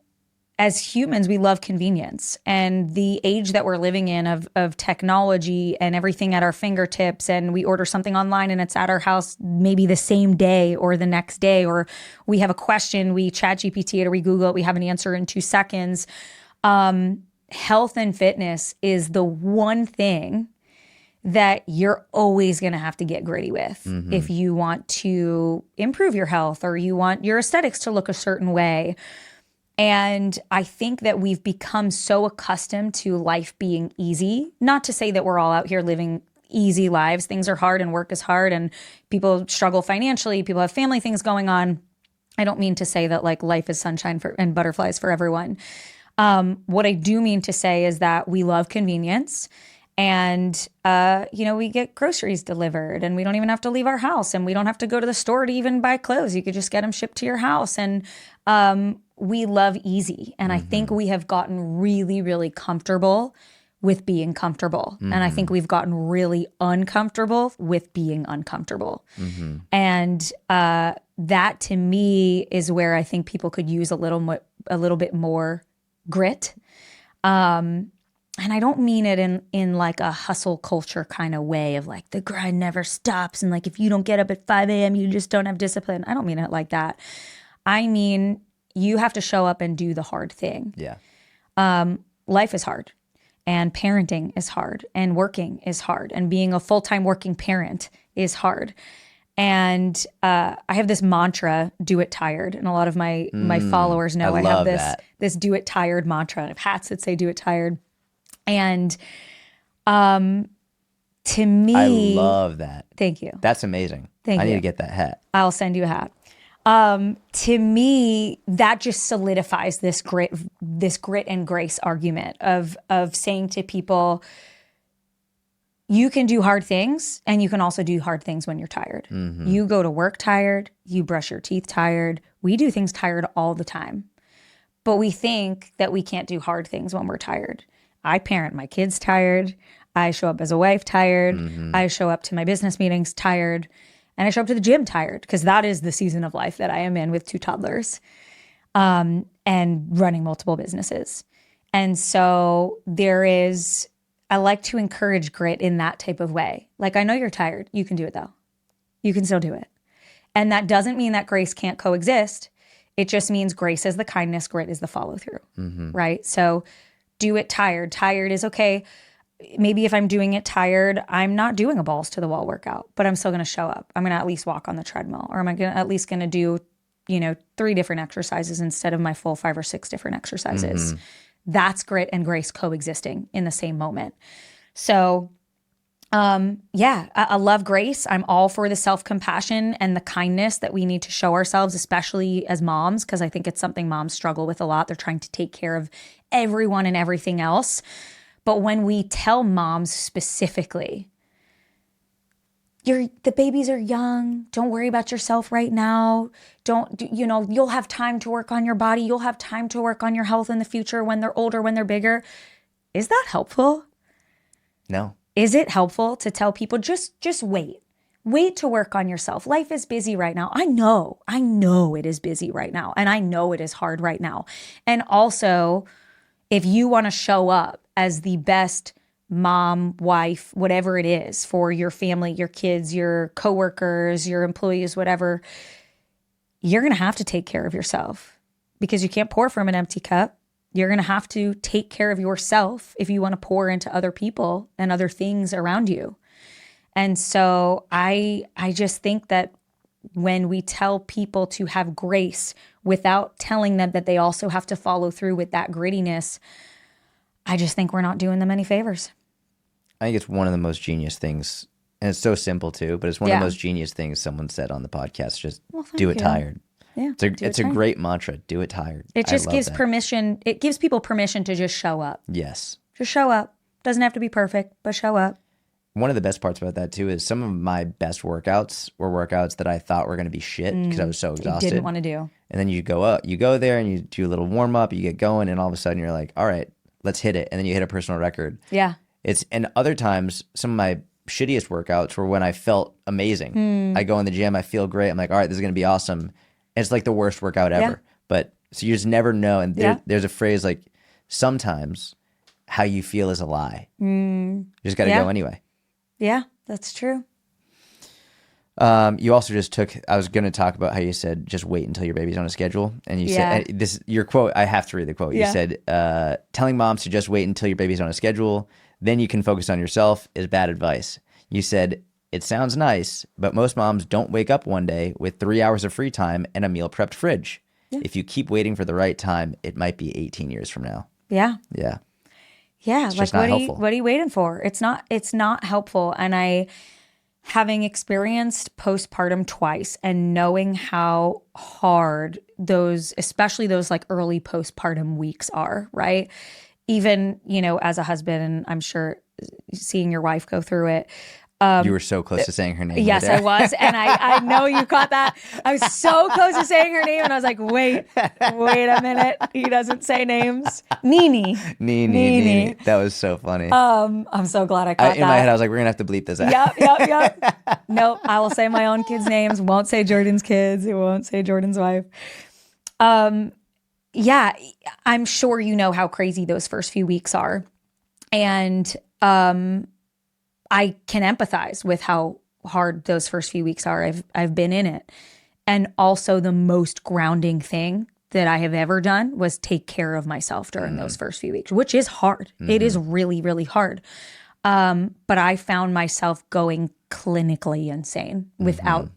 as humans, we love convenience. And the age that we're living in of technology and everything at our fingertips, and we order something online and it's at our house maybe the same day or the next day, or we have a question, we chat GPT it or we Google it, we have an answer in 2 seconds. Health and fitness is the one thing that you're always going to have to get gritty with if you want to improve your health or you want your aesthetics to look a certain way. And I think that we've become so accustomed to life being easy. Not to say that we're all out here living easy lives. Things are hard and work is hard and people struggle financially. People have family things going on. I don't mean to say that like life is sunshine and butterflies for everyone. What I do mean to say is that we love convenience and, we get groceries delivered and we don't even have to leave our house and we don't have to go to the store to even buy clothes. You could just get them shipped to your house. And we love easy. And I think we have gotten really, really comfortable with being comfortable. And I think we've gotten really uncomfortable with being uncomfortable. And that to me is where I think people could use a little bit more grit. And I don't mean it in like a hustle culture kind of way of like the grind never stops. And like, if you don't get up at 5 a.m., you just don't have discipline. I don't mean it like that. I mean, you have to show up and do the hard thing. Yeah. Life is hard and parenting is hard and working is hard and being a full-time working parent is hard. And I have this mantra, do it tired. And a lot of my followers know I have this do it tired mantra. I have hats that say do it tired. And to me, I love that. Thank you. That's amazing. Thank I you. need to get that hat. I'll send you a hat. To me, that just solidifies this grit and grace argument of saying to people, you can do hard things and you can also do hard things when you're tired. You go to work tired, you brush your teeth tired. We do things tired all the time. But we think that we can't do hard things when we're tired. I parent my kids tired. I show up as a wife tired. I show up to my business meetings tired. And I show up to the gym tired because that is the season of life that I am in with 2 toddlers and running multiple businesses. And so I like to encourage grit in that type of way. Like, I know you're tired. You can do it though. You can still do it. And that doesn't mean that grace can't coexist. It just means grace is the kindness, grit is the follow through, right? So do it tired. Tired is okay. Maybe if I'm doing it tired, I'm not doing a balls to the wall workout, but I'm still going to show up. I'm going to at least walk on the treadmill, or am I at least going to do, 3 different exercises instead of my full 5 or 6 different exercises. That's grit and grace coexisting in the same moment. So, I love grace. I'm all for the self-compassion and the kindness that we need to show ourselves, especially as moms, because I think it's something moms struggle with a lot. They're trying to take care of everyone and everything else. But when we tell moms specifically, the babies are young, don't worry about yourself right now. You'll have time to work on your body. You'll have time to work on your health in the future when they're older, when they're bigger. Is that helpful? No. Is it helpful to tell people just wait? Wait to work on yourself. Life is busy right now. I know it is busy right now. And I know it is hard right now. And also, if you want to show up as the best mom, wife, whatever it is for your family, your kids, your coworkers, your employees, whatever, you're going to have to take care of yourself because you can't pour from an empty cup. You're going to have to take care of yourself if you want to pour into other people and other things around you. And so I just think that when we tell people to have grace without telling them that they also have to follow through with that grittiness, I just think we're not doing them any favors. I think it's one of the most genius things, and it's so simple too, but it's one of the most genius things someone said on the podcast. Just do it tired. Yeah, it's a great mantra. Do it tired. It just gives permission. It gives people permission to just show up. Yes. Just show up. Doesn't have to be perfect, but show up. One of the best parts about that too is some of my best workouts were workouts that I thought were going to be shit because I was so exhausted. Didn't want to do. And then you go there and you do a little warm up, you get going, and all of a sudden you're like, all right, let's hit it. And then you hit a personal record. Yeah. And other times, some of my shittiest workouts were when I felt amazing. I go in the gym, I feel great. I'm like, all right, this is going to be awesome. And it's like the worst workout ever. Yeah. But so you just never know. And there's a phrase like, sometimes how you feel is a lie. You just got to go anyway. Yeah, that's true. You also I was going to talk about how you said, just wait until your baby's on a schedule. And you said, your quote, I have to read the quote. You said, telling moms to just wait until your baby's on a schedule. Then you can focus on yourself is bad advice. You said, it sounds nice, but most moms don't wake up one day with 3 hours of free time and a meal prepped fridge. Yeah. If you keep waiting for the right time, it might be 18 years from now. Yeah. Yeah. Yeah. It's Like, just not helpful. what are you waiting for? It's not helpful. And having experienced postpartum twice and knowing how hard especially those like early postpartum weeks are, right? Even, as a husband, and I'm sure seeing your wife go through it. You were so close to saying her name. Yes, right there. I was. And I know you caught that. I was so close to saying her name. And I was like, wait a minute. He doesn't say names. Nini. Nini. That was so funny. I'm so glad I caught that. In my head, I was like, we're going to have to bleep this out. Yep. Nope. I will say my own kids' names. Won't say Jordan's kids. It won't say Jordan's wife. Yeah, I'm sure you know how crazy those first few weeks are. And I can empathize with how hard those first few weeks are. I've been in it. And also the most grounding thing that I have ever done was take care of myself during those first few weeks, which is hard. It is really, really hard. But I found myself going clinically insane without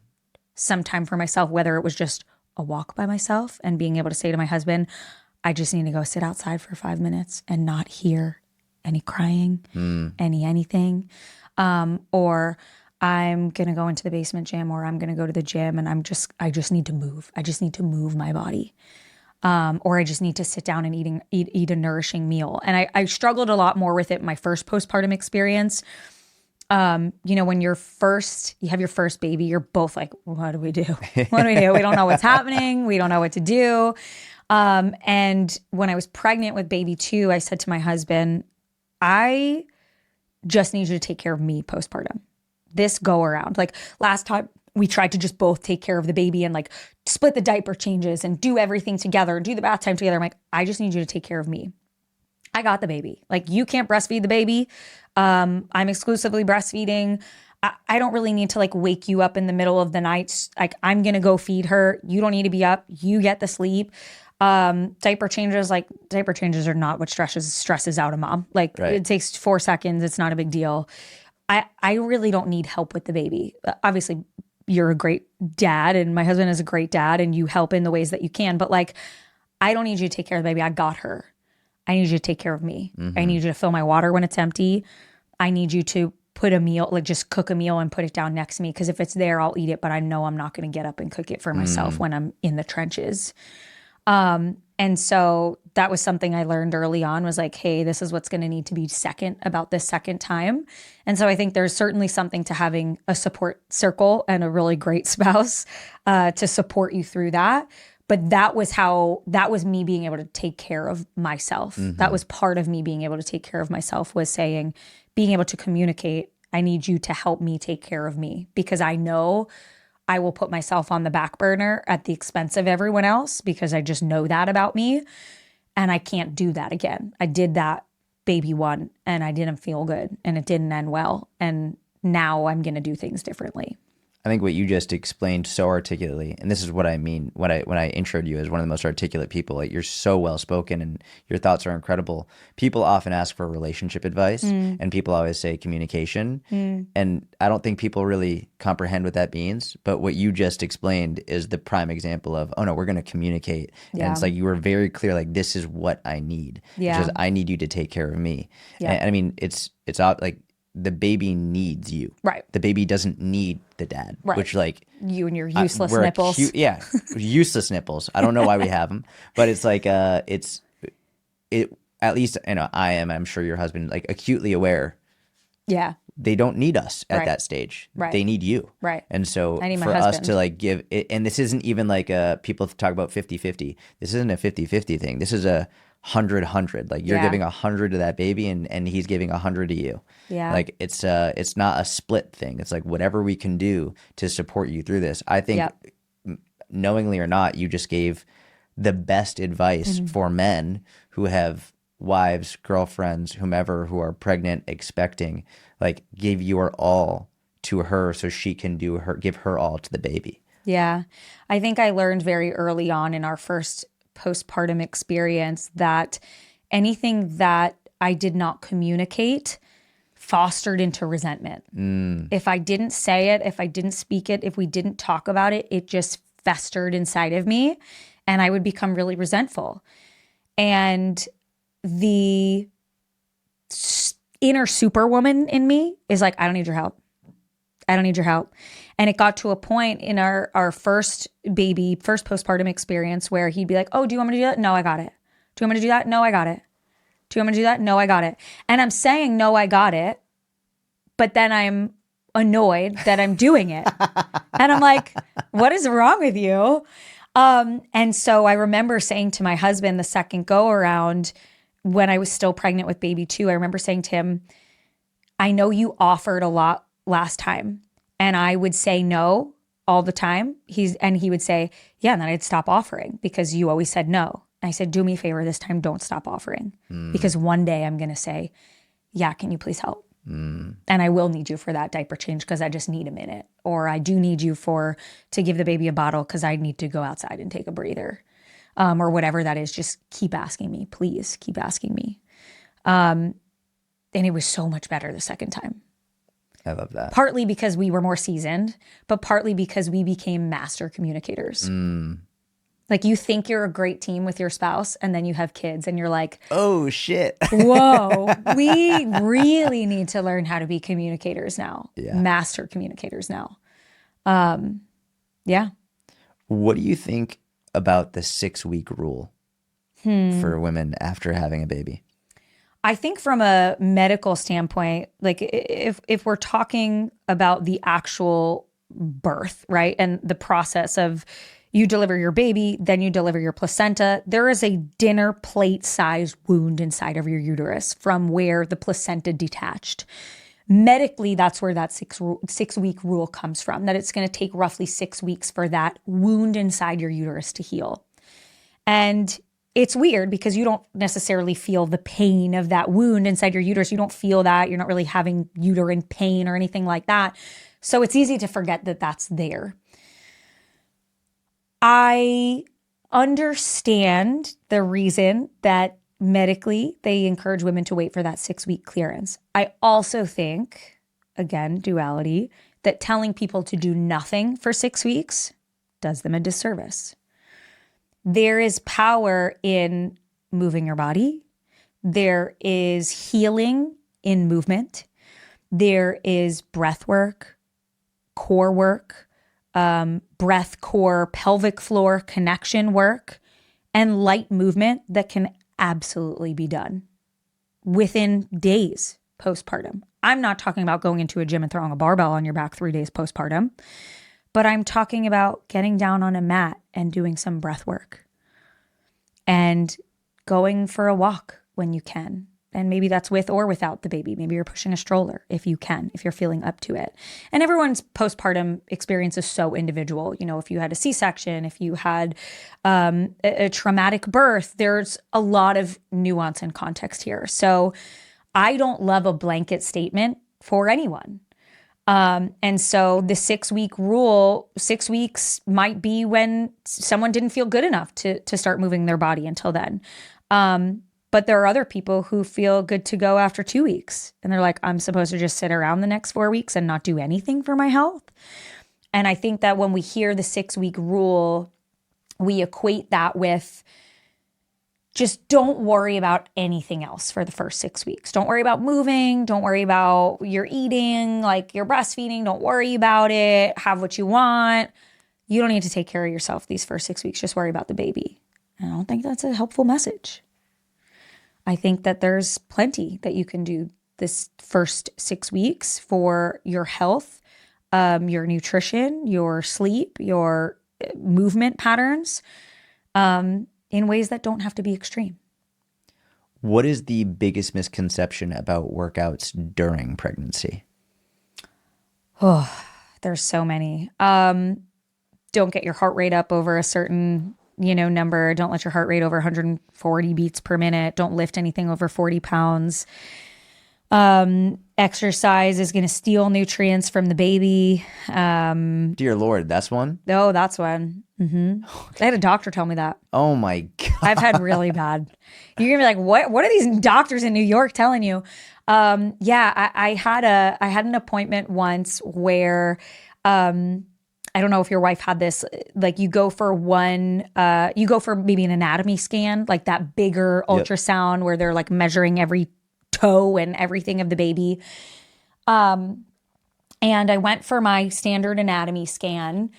some time for myself, whether it was just a walk by myself and being able to say to my husband, I just need to go sit outside for 5 minutes and not hear any crying, anything. Or I'm going to go into the basement gym, or I'm going to go to the gym and I just need to move. I just need to move my body. Or I just need to sit down and eat a nourishing meal. And I struggled a lot more with it in my first postpartum experience. When you have your first baby, you're both like, what do we do? What do we do? We don't know what's happening. We don't know what to do. And when I was pregnant with baby 2, I said to my husband, I just need you to take care of me postpartum. This go around. Like last time we tried to just both take care of the baby and like split the diaper changes and do everything together, do the bath time together. I'm like, I just need you to take care of me. I got the baby. Like you can't breastfeed the baby. I'm exclusively breastfeeding. I don't really need to like wake you up in the middle of the night. Like I'm going to go feed her. You don't need to be up. You get the sleep. Diaper changes are not what stresses out a mom. Like It takes 4 seconds. It's not a big deal. I really don't need help with the baby. Obviously you're a great dad and my husband is a great dad and you help in the ways that you can, but like, I don't need you to take care of the baby. I got her. I need you to take care of me. I need you to fill my water when it's empty. I need you to put a meal, like just cook a meal and put it down next to me. Cause if it's there, I'll eat it, but I know I'm not going to get up and cook it for myself when I'm in the trenches. And so that was something I learned early on was like, hey, this is what's going to need to be second about this second time. And so I think there's certainly something to having a support circle and a really great spouse to support you through that. But that was me being able to take care of myself. That was part of me being able to take care of myself was being able to communicate, I need you to help me take care of me because I know I will put myself on the back burner at the expense of everyone else because I just know that about me and I can't do that again. I did that baby 1 and I didn't feel good and it didn't end well. And now I'm going to do things differently. I think what you just explained so articulately, and this is what I mean when I introed you as one of the most articulate people. Like you're so well spoken and your thoughts are incredible. People often ask for relationship advice, and people always say communication, and I don't think people really comprehend what that means. But what you just explained is the prime example of, oh no, we're going to communicate, and it's like you were very clear. Like this is what I need. Yeah, which is I need you to take care of me. Yeah, and I mean it's like. The baby needs you. Right. The baby doesn't need the dad. Right. Which like you and your useless nipples. Useless nipples. I don't know why we have them, but it's like at least I'm sure your husband like acutely aware. Yeah. They don't need us at that stage. Right. They need you. Right. And so for us to like give it, and this isn't even like people talk about 50-50. This isn't a 50-50 thing. This is a 100-100. Like you're giving 100 to that baby and he's giving 100 to you. Yeah. Like it's not a split thing. It's like whatever we can do to support you through this. I think knowingly or not, you just gave the best advice for men who have wives, girlfriends, whomever who are pregnant, expecting, like give your all to her so she can give her all to the baby. Yeah. I think I learned very early on in our first postpartum experience that anything that I did not communicate fostered into resentment. If I didn't say it, if I didn't speak it, if we didn't talk about it, it just festered inside of me and I would become really resentful. And the inner superwoman in me is like, I don't need your help. I don't need your help. And it got to a point in our first postpartum experience where he'd be like, oh, do you want me to do that? No, I got it. Do you want me to do that? No, I got it. Do you want me to do that? No, I got it. And I'm saying, no, I got it. But then I'm annoyed that I'm doing it. And I'm like, what is wrong with you? And so I remember saying to my husband the second go around when I was still pregnant with baby 2, I remember saying to him, I know you offered a lot last time. And I would say no all the time. He would say, yeah, and then I'd stop offering because you always said no. And I said, do me a favor this time, don't stop offering. Because one day I'm going to say, yeah, can you please help? And I will need you for that diaper change because I just need a minute. Or I do need you to give the baby a bottle because I need to go outside and take a breather. Or whatever that is, just keep asking me. Please keep asking me. And it was so much better the second time. I love that. Partly because we were more seasoned, but partly because we became master communicators. Like you think you're a great team with your spouse and then you have kids and you're like, oh shit. whoa, we really need to learn how to be communicators now. Yeah. Master communicators now. Yeah. What do you think about the 6-week rule for women after having a baby? I think from a medical standpoint, like if we're talking about the actual birth, right? And the process of you deliver your baby, then you deliver your placenta, there is a dinner plate sized wound inside of your uterus from where the placenta detached. Medically, that's where that 6-week rule comes from, that it's going to take roughly 6 weeks for that wound inside your uterus to heal. And it's weird because you don't necessarily feel the pain of that wound inside your uterus. You don't feel that. You're not really having uterine pain or anything like that. So it's easy to forget that that's there. I understand the reason that medically they encourage women to wait for that 6-week clearance. I also think, again, duality, that telling people to do nothing for 6 weeks does them a disservice. There is power in moving your body. There is healing in movement. There is breath work, core work, breath, core, pelvic floor connection work, and light movement that can absolutely be done within days postpartum. I'm not talking about going into a gym and throwing a barbell on your back 3 days postpartum, but I'm talking about getting down on a mat and doing some breath work and going for a walk when you can. And maybe that's with or without the baby. Maybe you're pushing a stroller if you can, if you're feeling up to it. And everyone's postpartum experience is so individual. You know, if you had a C-section, if you had a traumatic birth, there's a lot of nuance and context here. So I don't love a blanket statement for anyone. And so the 6-week rule, 6 weeks might be when someone didn't feel good enough to start moving their body until then. But there are other people who feel good to go after 2 weeks. And they're like, I'm supposed to just sit around the next 4 weeks and not do anything for my health. And I think that when we hear the 6-week rule, we equate that with just don't worry about anything else for the first 6 weeks. Don't worry about moving. Don't worry about your eating, like your breastfeeding. Don't worry about it. Have what you want. You don't need to take care of yourself these first 6 weeks. Just worry about the baby. And I don't think that's a helpful message. I think that there's plenty that you can do this first 6 weeks for your health, your nutrition, your sleep, your movement patterns, in ways that don't have to be extreme. What is the biggest misconception about workouts during pregnancy? Oh, there's so many. Don't get your heart rate up over a certain number. Don't let your heart rate over 140 beats per minute. Don't lift anything over 40 pounds. Exercise is going to steal nutrients from the baby. Dear Lord, that's one? Oh, that's one. Mm-hmm. I had a doctor tell me that. Oh my God. I've had really bad. You're going to be like, what are these doctors in New York telling you? Yeah, I had an appointment once where I don't know if your wife had this, like you go for maybe an anatomy scan, like that bigger Yep. ultrasound where they're like measuring every toe and everything of the baby. And I went for my standard anatomy scan,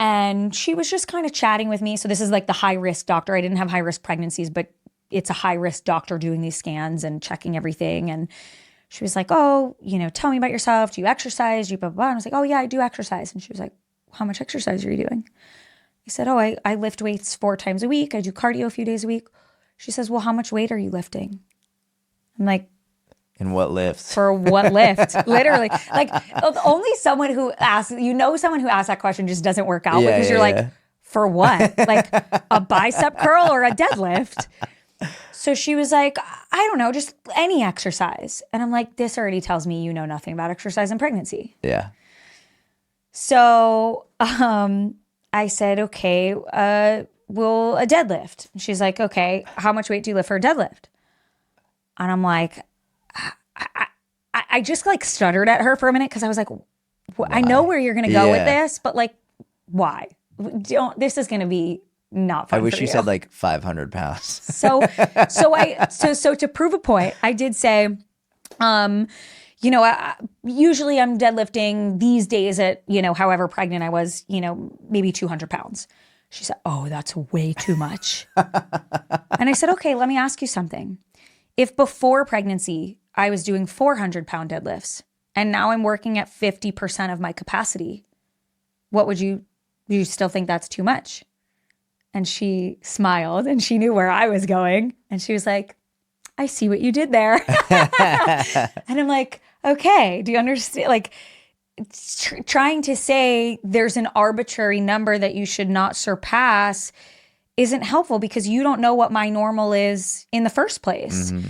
and she was just kind of chatting with me. So this is like the high risk doctor. I didn't have high risk pregnancies, but it's a high risk doctor doing these scans and checking everything. And she was like, "Oh, tell me about yourself. Do you exercise? Do you blah, blah, blah?" And I was like, "Oh yeah, I do exercise." And she was like, "How much exercise are you doing?" I said, "Oh, I lift weights 4 times a week. I do cardio a few days a week." She says, "Well, how much weight are you lifting?" I'm like, And what lifts? "For what lift?" Literally. Like only someone who asks, someone who asks that question just doesn't work out because you're like, "For what?" Like a bicep curl or a deadlift? So she was like, "I don't know, just any exercise." And I'm like, this already tells me you know nothing about exercise and pregnancy. Yeah. So I said, "Okay, well, a deadlift." And she's like, "Okay, how much weight do you lift for a deadlift?" And I'm like, I just like stuttered at her for a minute because I was like, I know where you're going to go with this, but like, why? This is going to be not fun. I wish for you said like 500 pounds. So to prove a point, I did say, usually I'm deadlifting these days at, however pregnant I was, maybe 200 pounds. She said, "Oh, that's way too much." And I said, "Okay, let me ask you something. If before pregnancy, I was doing 400-pound deadlifts and now I'm working at 50% of my capacity, do you still think that's too much?" And she smiled and she knew where I was going. And she was like, "I see what you did there." And I'm like, okay, do you understand? Like trying to say there's an arbitrary number that you should not surpass isn't helpful because you don't know what my normal is in the first place. Mm-hmm.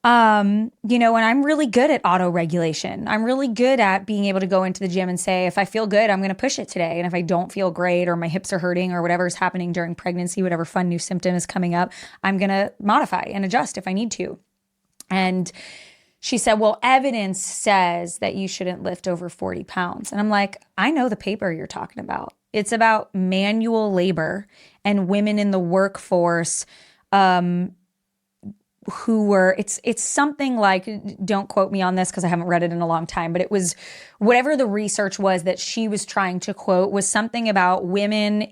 And I'm really good at auto regulation. I'm really good at being able to go into the gym and say, if I feel good, I'm going to push it today. And if I don't feel great or my hips are hurting or whatever's happening during pregnancy, whatever fun new symptom is coming up, I'm going to modify and adjust if I need to. And she said, "Well, evidence says that you shouldn't lift over 40 pounds. And I'm like, I know the paper you're talking about. It's about manual labor and women in the workforce who were, it's something like, don't quote me on this because I haven't read it in a long time, but it was whatever the research was that she was trying to quote was something about women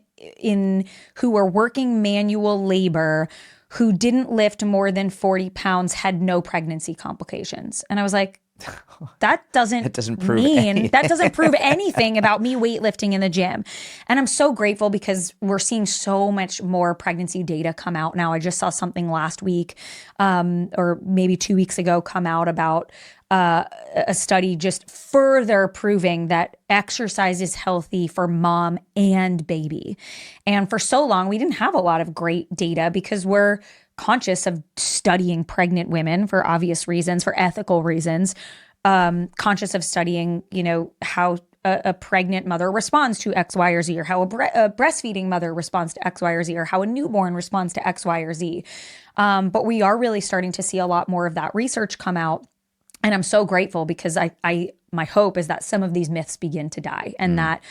who were working manual labor who didn't lift more than 40 pounds had no pregnancy complications." And I was like, that doesn't prove anything about me weightlifting in the gym. And I'm so grateful because we're seeing so much more pregnancy data come out now. I just saw something last week, or maybe 2 weeks ago, come out about a study just further proving that exercise is healthy for mom and baby. And for so long, we didn't have a lot of great data because we're conscious of studying pregnant women for obvious reasons, for ethical reasons, conscious of studying, how a pregnant mother responds to X, Y, or Z, or how a breastfeeding mother responds to X, Y, or Z, or how a newborn responds to X, Y, or Z. But we are really starting to see a lot more of that research come out. And I'm so grateful because my hope is that some of these myths begin to die and that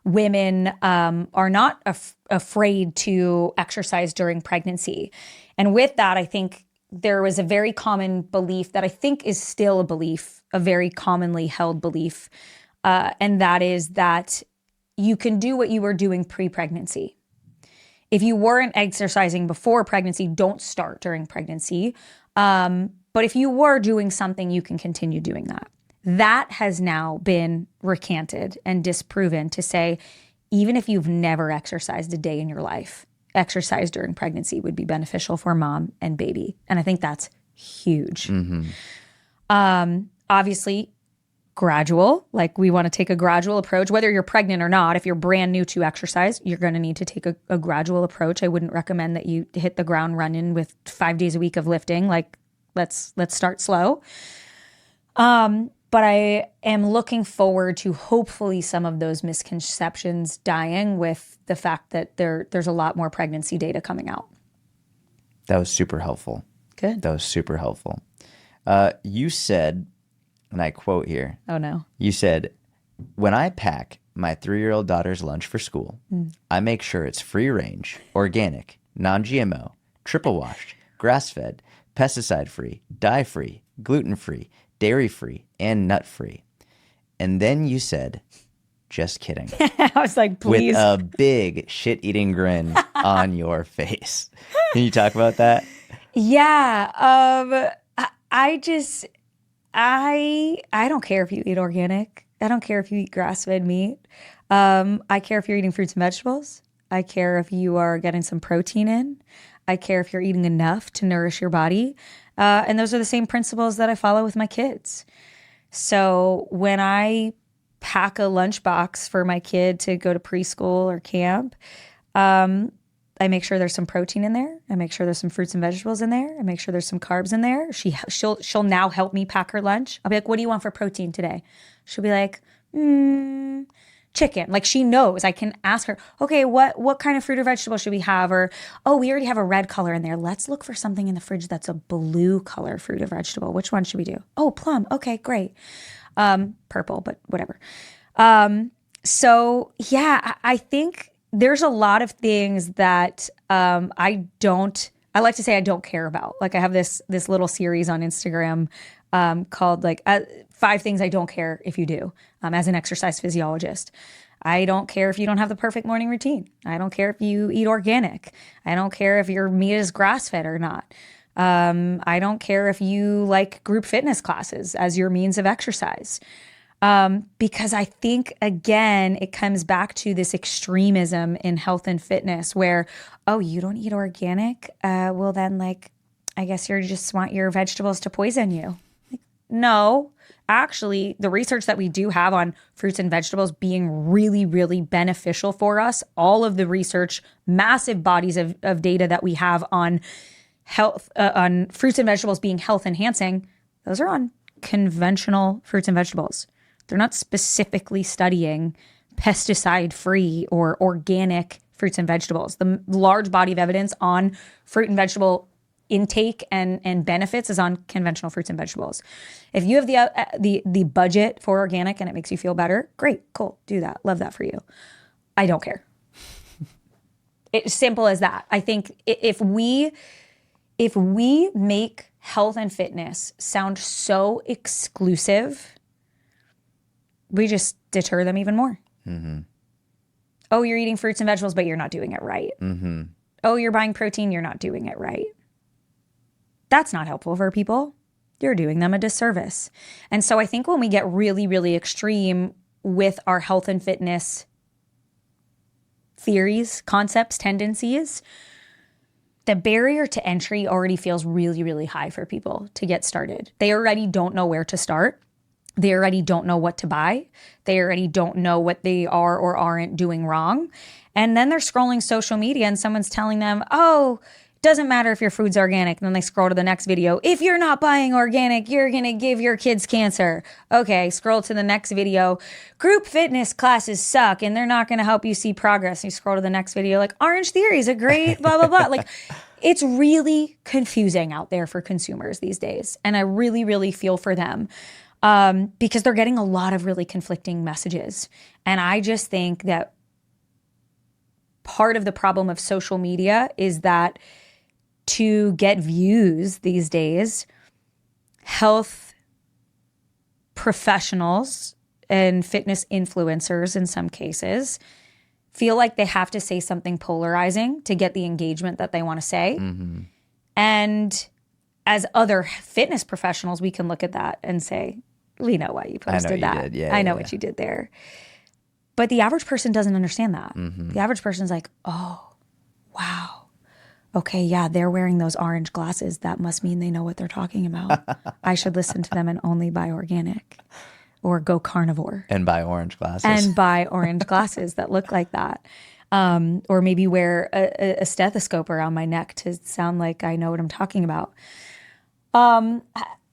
women are not afraid to exercise during pregnancy. And with that, I think there was a very common belief that I think is still a belief, a very commonly held belief, and that is that you can do what you were doing pre-pregnancy. If you weren't exercising before pregnancy, don't start during pregnancy. But if you were doing something, you can continue doing that. That has now been recanted and disproven to say, even if you've never exercised a day in your life, exercise during pregnancy would be beneficial for mom and baby. And I think that's huge. Obviously, gradual, like we want to take a gradual approach, whether you're pregnant or not. If you're brand new to exercise, you're going to need to take a gradual approach. I wouldn't recommend that you hit the ground running with 5 days a week of lifting. Like, let's start slow. But I am looking forward to hopefully some of those misconceptions dying with the fact that there's a lot more pregnancy data coming out. That was super helpful. Good. That was super helpful. You said, and I quote here, Oh, no. you said, when I pack my 3-year-old daughter's lunch for school, I make sure it's free range, organic, non-GMO, triple washed, grass-fed, pesticide-free, dye-free, gluten-free, dairy-free, and nut-free. And then you said, just kidding, I was like, with please. a big shit-eating grin on your face. Can you talk about that? Yeah. I just, I don't care if you eat organic. I don't care if you eat grass-fed meat. I care if you're eating fruits and vegetables. I care if you are getting some protein in. I care if you're eating enough to nourish your body. And those are the same principles that I follow with my kids. So when I pack a lunchbox for my kid to go to preschool or camp, I make sure there's some protein in there. I make sure there's some fruits and vegetables in there. I make sure there's some carbs in there. She'll now help me pack her lunch. I'll be like, what do you want for protein today? She'll be like, chicken. Like, she knows. I can ask her, okay, what kind of fruit or vegetable should we have? Or, oh, we already have a red color in there. Let's look for something in the fridge that's a blue color fruit or vegetable. Which one should we do? Oh, plum. Okay, great. Purple, but whatever. So yeah, I think there's a lot of things that I like to say I don't care about. Like, I have this little series on Instagram called like 5 things I don't care if you do as an exercise physiologist. I don't care if you don't have the perfect morning routine. I don't care if you eat organic. I don't care if your meat is grass-fed or not. I don't care if you like group fitness classes as your means of exercise. Because I think, again, it comes back to this extremism in health and fitness where, oh, you don't eat organic? Well, then, like, I guess you just want your vegetables to poison you. Like, no, actually, the research that we do have on fruits and vegetables being really, really beneficial for us, all of the research, massive bodies of data that we have on health, on fruits and vegetables being health enhancing, those are on conventional fruits and vegetables. They're not specifically studying pesticide-free or organic fruits and vegetables. The large body of evidence on fruit and vegetable intake and benefits is on conventional fruits and vegetables. If you have the budget for organic and it makes you feel better, great, cool, do that. Love that for you. I don't care. It's simple as that. I think if we make health and fitness sound so exclusive, we just deter them even more. Mm-hmm. Oh, you're eating fruits and vegetables, but you're not doing it right. Mm-hmm. Oh, you're buying protein, you're not doing it right. That's not helpful for people. You're doing them a disservice. And so I think when we get really, really extreme with our health and fitness theories, concepts, tendencies, the barrier to entry already feels really, really high for people to get started. They already don't know where to start. They already don't know what to buy. They already don't know what they are or aren't doing wrong. And then they're scrolling social media and someone's telling them, oh, it doesn't matter if your food's organic. And then they scroll to the next video. If you're not buying organic, you're going to give your kids cancer. Okay, scroll to the next video. Group fitness classes suck and they're not going to help you see progress. And you scroll to the next video like Orange Theory is a great blah, blah, blah. Like, it's really confusing out there for consumers these days. And I really, really feel for them. Because they're getting a lot of really conflicting messages. And I just think that part of the problem of social media is that to get views these days, health professionals and fitness influencers in some cases feel like they have to say something polarizing to get the engagement that they want to say. Mm-hmm. And as other fitness professionals, we can look at that and say, we know why you posted that. I know what you did there. But the average person doesn't understand that. Mm-hmm. The average person's like, oh, wow. Okay, yeah, they're wearing those orange glasses. That must mean they know what they're talking about. I should listen to them and only buy organic or go carnivore. And buy orange glasses. And buy orange glasses that look like that. Or maybe wear a stethoscope around my neck to sound like I know what I'm talking about.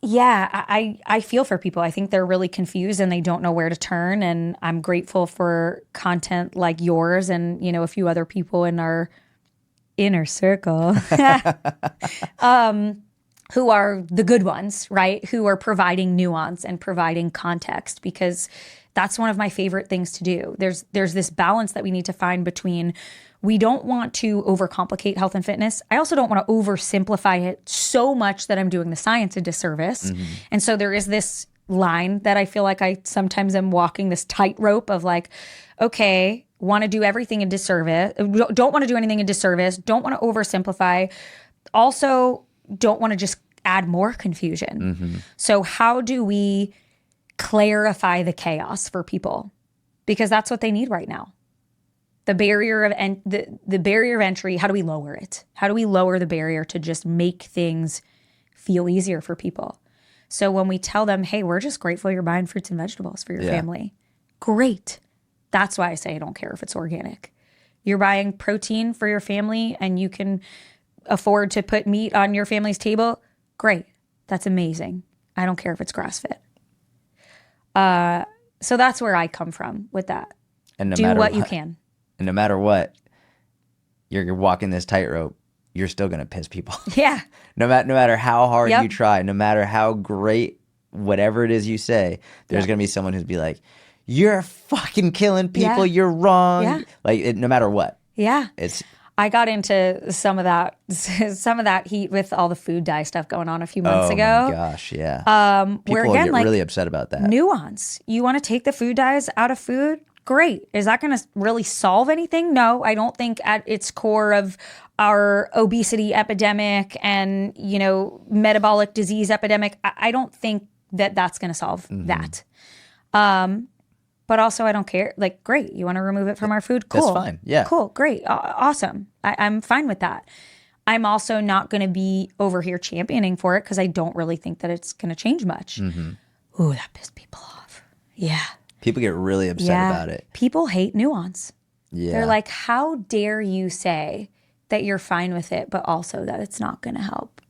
Yeah, I feel for people. I think they're really confused and they don't know where to turn. And I'm grateful for content like yours and, you know, a few other people in our inner circle who are the good ones, right? Who are providing nuance and providing context, because that's one of my favorite things to do. There's this balance that we need to find between, we don't want to overcomplicate health and fitness. I also don't want to oversimplify it so much that I'm doing the science a disservice. And so there is this line that I feel like I sometimes am walking, this tightrope of like, okay, want to do everything in disservice, don't want to do anything in disservice, don't want to oversimplify, also don't want to just add more confusion. So how do we clarify the chaos for people? Because that's what they need right now. The barrier of the barrier of entry, how do we lower it? How do we lower the barrier to just make things feel easier for people? So when we tell them, hey, we're just grateful you're buying fruits and vegetables for your family. Great. That's why I say I don't care if it's organic. You're buying protein for your family and you can afford to put meat on your family's table. Great. That's amazing. I don't care if it's grass-fed. So that's where I come from with that. And do what you can. And no matter what, you're walking this tightrope, you're still going to piss people off. Yeah. No matter how hard you try, no matter how great whatever it is you say, there's going to be someone who's be like, you're fucking killing people, you're wrong. Yeah. Like no matter what. Yeah. It's I got into some of that heat with all the food dye stuff going on a few months ago. Oh my gosh, yeah. People where again, get like, really upset about that. Nuance. You want to take the food dyes out of food? Great. Is that going to really solve anything? No, I don't think at its core of our obesity epidemic and, metabolic disease epidemic, I don't think that that's going to solve that. But also I don't care. Like, great. You want to remove it from our food? Cool. That's fine. Yeah. Cool. Great. Awesome. I'm fine with that. I'm also not going to be over here championing for it because I don't really think that it's going to change much. Ooh, that pissed people off. Yeah. People get really upset about it. People hate nuance. Yeah. They're like, how dare you say that you're fine with it, but also that it's not going to help?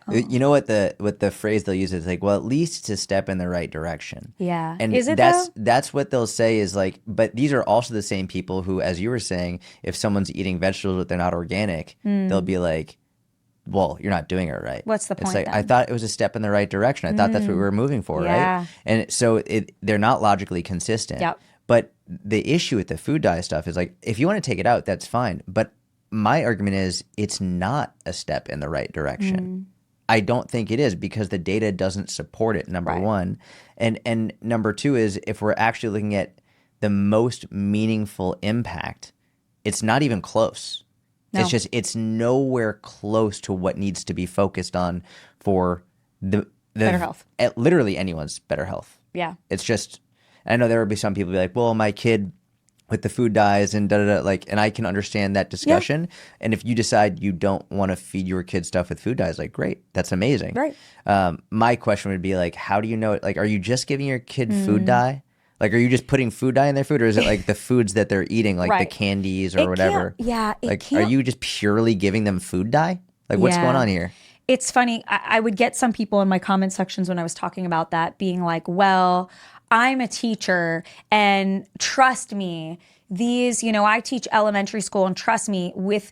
You know what the phrase they'll use is like, well, at least it's a step in the right direction. Yeah. And is it that's what they'll say is like, but these are also the same people who, as you were saying, if someone's eating vegetables but they're not organic, they'll be like, well, you're not doing it right. What's the point? It's like, then? I thought it was a step in the right direction. I thought that's what we were moving for, right? And so they're not logically consistent. Yep. But the issue with the food dye stuff is like, if you want to take it out, that's fine. But my argument is it's not a step in the right direction. I don't think it is because the data doesn't support it, number one. And number two is if we're actually looking at the most meaningful impact, it's not even close. No. It's nowhere close to what needs to be focused on for the better health. Literally anyone's better health. Yeah. It's just, I know there would be some people be like, well, my kid with the food dyes and like, and I can understand that discussion. Yeah. And if you decide you don't want to feed your kid stuff with food dyes, like, great, that's amazing. Right. My question would be like, how do you know it? Like, are you just giving your kid food dye? Like, are you just putting food dye in their food, or is it like the foods that they're eating, like the candies or whatever? Are you just purely giving them food dye? Like, what's going on here? It's funny. I would get some people in my comment sections when I was talking about that being like, well, I'm a teacher and trust me, these, I teach elementary school and trust me, with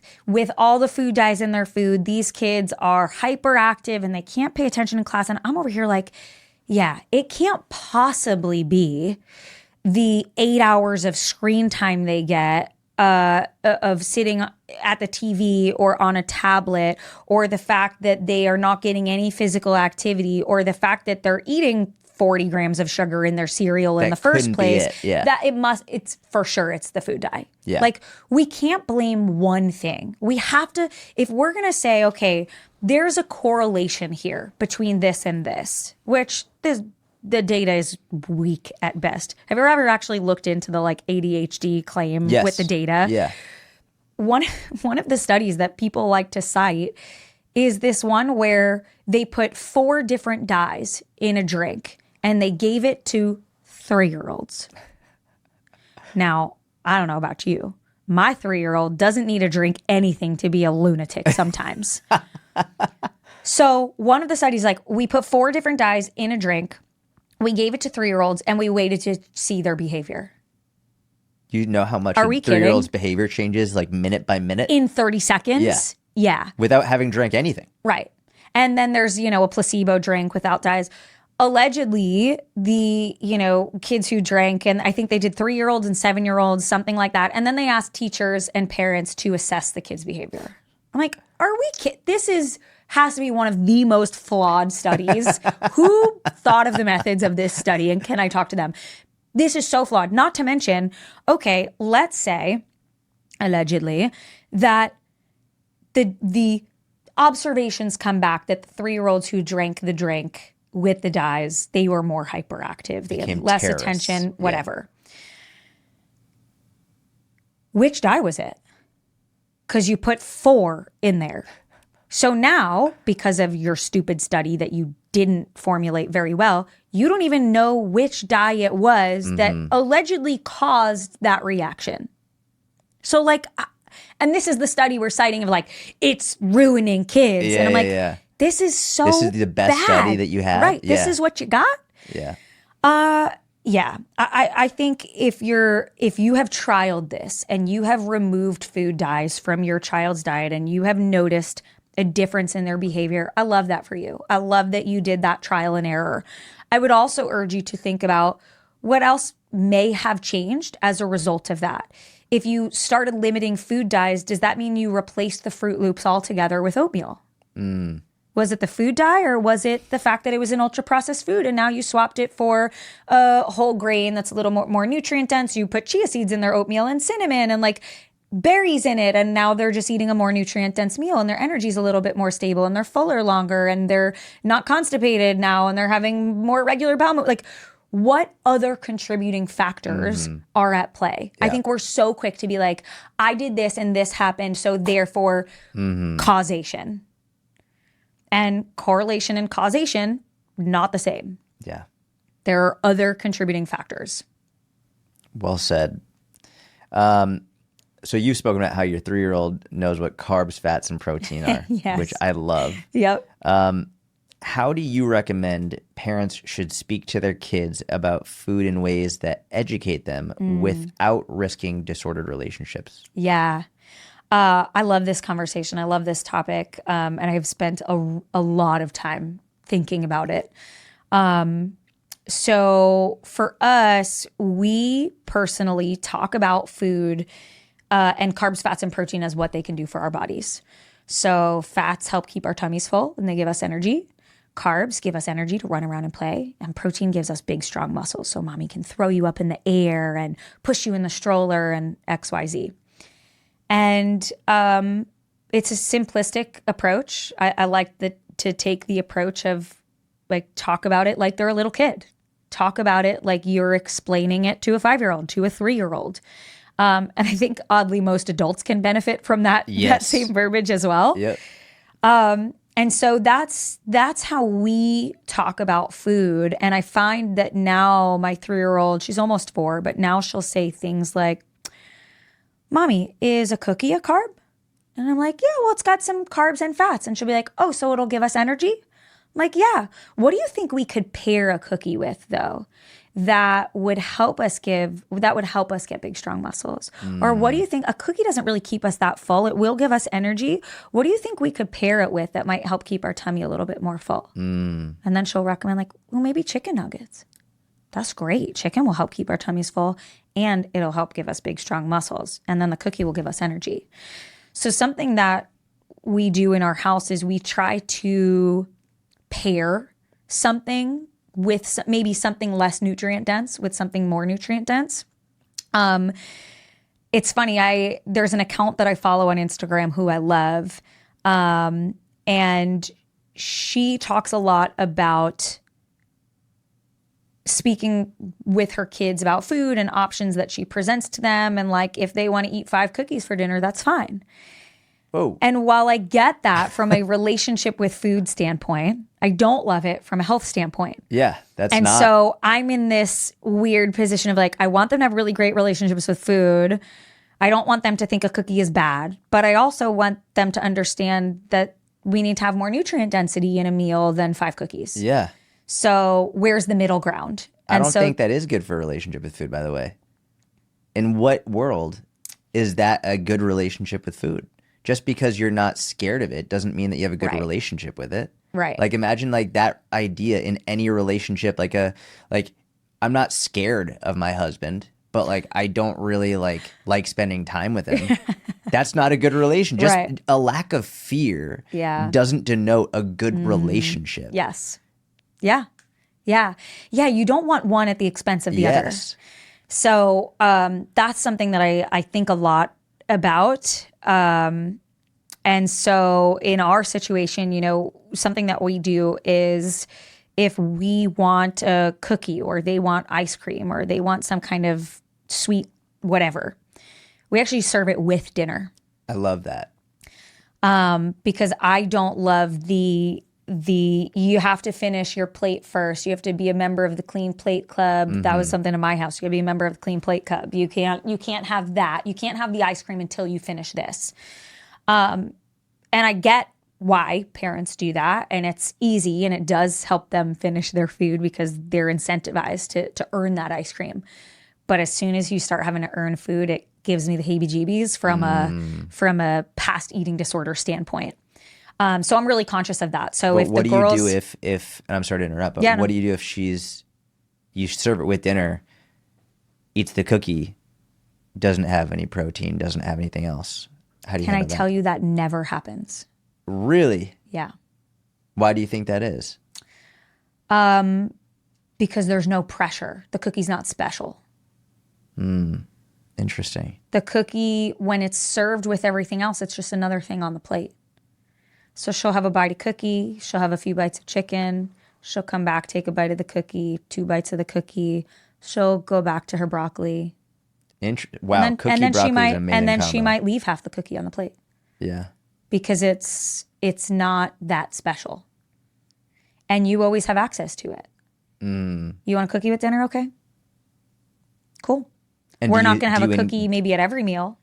all the food dyes in their food, these kids are hyperactive and they can't pay attention in class. And I'm over here like, yeah, it can't possibly be the 8 hours of screen time they get of sitting at the TV or on a tablet, or the fact that they are not getting any physical activity, or the fact that they're eating 40 grams of sugar in their cereal in the first place. That it's for sure, it's the food dye. Yeah. Like, we can't blame one thing. We have to, if we're going to say, okay, there's a correlation here between this and this, which the data is weak at best. Have you ever actually looked into the like ADHD claim with the data? Yeah. One of the studies that people like to cite is this one where they put 4 different dyes in a drink and they gave it to 3-year-olds. Now, I don't know about you. My 3-year-old doesn't need to drink anything to be a lunatic sometimes. So one of the studies, like, we put 4 different dyes in a drink. We gave it to 3-year-olds and we waited to see their behavior. You know how much a 3-year-old's behavior changes, like minute by minute? In 30 seconds? Yeah. Without having drank anything. Right. And then there's, a placebo drink without dyes. Allegedly, the, kids who drank, and I think they did 3-year-olds and 7-year-olds, something like that. And then they asked teachers and parents to assess the kids' behavior. I'm like, are we kidding? This has to be one of the most flawed studies. Who thought of the methods of this study? And can I talk to them? This is so flawed. Not to mention, okay, let's say, allegedly, that the observations come back that the 3-year-olds who drank the drink with the dyes, they were more hyperactive. They had less attention, whatever. Yeah. Which dye was it? Because you put 4 in there. So now, because of your stupid study that you didn't formulate very well, you don't even know which dye it was that allegedly caused that reaction. So like, and this is the study we're citing of like, it's ruining kids. Yeah, and I'm like, yeah. This is so This is the best bad. study that you have? Right. Yeah. This is what you got? Yeah. Yeah. I think if you have trialed this and you have removed food dyes from your child's diet and you have noticed a difference in their behavior, I love that for you. I love that you did that trial and error. I would also urge you to think about what else may have changed as a result of that. If you started limiting food dyes, does that mean you replaced the Fruit Loops altogether with oatmeal? Was it the food dye, or was it the fact that it was an ultra processed food and now you swapped it for a whole grain that's a little more nutrient dense? You put chia seeds in their oatmeal and cinnamon and like berries in it, and now they're just eating a more nutrient dense meal and their energy's a little bit more stable and they're fuller longer and they're not constipated now and they're having more regular bowel movement. Like, what other contributing factors are at play? Yeah. I think we're so quick to be like, I did this and this happened, so therefore causation. And correlation and causation, not the same. Yeah. There are other contributing factors. Well said. So you've spoken about how your 3-year-old knows what carbs, fats, and protein are, yes. which I love. Yep. How do you recommend parents should speak to their kids about food in ways that educate them without risking disordered relationships? Yeah. I love this conversation. I love this topic. And I've spent a lot of time thinking about it. So for us, we personally talk about food and carbs, fats, and protein as what they can do for our bodies. So fats help keep our tummies full and they give us energy. Carbs give us energy to run around and play. And protein gives us big, strong muscles. So mommy can throw you up in the air and push you in the stroller and XYZ. And it's a simplistic approach. I like to take the approach of like talk about it like they're a little kid. Talk about it like you're explaining it to a 5-year-old, to a 3-year-old. And I think oddly most adults can benefit from that same verbiage as well. Yep. And so that's how we talk about food. And I find that now my 3-year-old, she's almost 4, but now she'll say things like, Mommy, is a cookie a carb? And I'm like, yeah, well, it's got some carbs and fats. And she'll be like, oh, so it'll give us energy? I'm like, yeah. What do you think we could pair a cookie with, though, that would help us get big, strong muscles? Or what do you think? A cookie doesn't really keep us that full. It will give us energy. What do you think we could pair it with that might help keep our tummy a little bit more full? And then she'll recommend like, well, maybe chicken nuggets. That's great. Chicken will help keep our tummies full and it'll help give us big, strong muscles. And then the cookie will give us energy. So something that we do in our house is we try to pair something with maybe something less nutrient dense with something more nutrient dense. It's funny. There's an account that I follow on Instagram who I love. And she talks a lot about speaking with her kids about food and options that she presents to them. And like, if they want to eat 5 cookies for dinner, that's fine. Whoa. And while I get that from a relationship with food standpoint, I don't love it from a health standpoint. Yeah, so I'm in this weird position of like, I want them to have really great relationships with food. I don't want them to think a cookie is bad, but I also want them to understand that we need to have more nutrient density in a meal than 5 cookies. Yeah. So where's the middle ground? I don't think that is good for a relationship with food, by the way. In what world is that a good relationship with food? Just because you're not scared of it doesn't mean that you have a good relationship with it. Right. Like imagine like that idea in any relationship, like I'm not scared of my husband, but like I don't really like spending time with him. That's not a good relation. Just Right. a lack of fear Yeah. doesn't denote a good relationship. Yes. Yeah. Yeah. Yeah. You don't want one at the expense of the other. Yes. So that's something that I think a lot about. And so in our situation, you know, something that we do is if we want a cookie or they want ice cream or they want some kind of sweet whatever, we actually serve it with dinner. I love that. Because I don't love the you have to finish your plate first. You have to be a member of the clean plate club. That was something in my house. You got to be a member of the clean plate club. You can't have that. You can't have the ice cream until you finish this. And I get why parents do that, and it's easy and it does help them finish their food because they're incentivized to earn that ice cream. But as soon as you start having to earn food, it gives me the heebie-jeebies from a past eating disorder standpoint. So I'm really conscious of that. So if what the do girls, you do if and I'm sorry to interrupt, but Yeah, no. what do you do if you serve it with dinner, eats the cookie, doesn't have any protein, doesn't have anything else? How do you can I handle tell you that never happens? that? Really? Yeah. Why do you think that is? Because there's no pressure. The cookie's not special. Interesting. The cookie, when it's served with everything else, it's just another thing on the plate. So she'll have a bite of cookie. She'll have a few bites of chicken. She'll come back, take a bite of the cookie, 2 bites of the cookie. She'll go back to her broccoli. Wow, cookie broccoli is an amazing and then combo. she might leave half the cookie on the plate Yeah. because it's not that special. And you always have access to it. You want a cookie with dinner? Okay. Cool. And We're do not you- going to do have a you cookie maybe at every meal.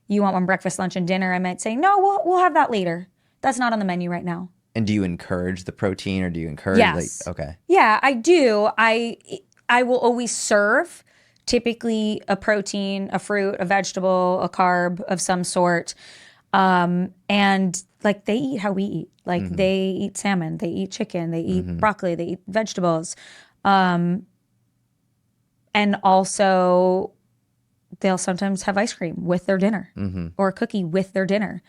You want one breakfast, lunch, and dinner. I might say, no, we'll have that later. That's not on the menu right now. And do you encourage the protein or do you encourage Yes. okay. Yeah, I do. I will always serve typically a protein, a fruit, a vegetable, a carb of some sort. And like they eat how we eat. Like they eat salmon, they eat chicken, they eat broccoli, they eat vegetables. And also they'll sometimes have ice cream with their dinner or a cookie with their dinner.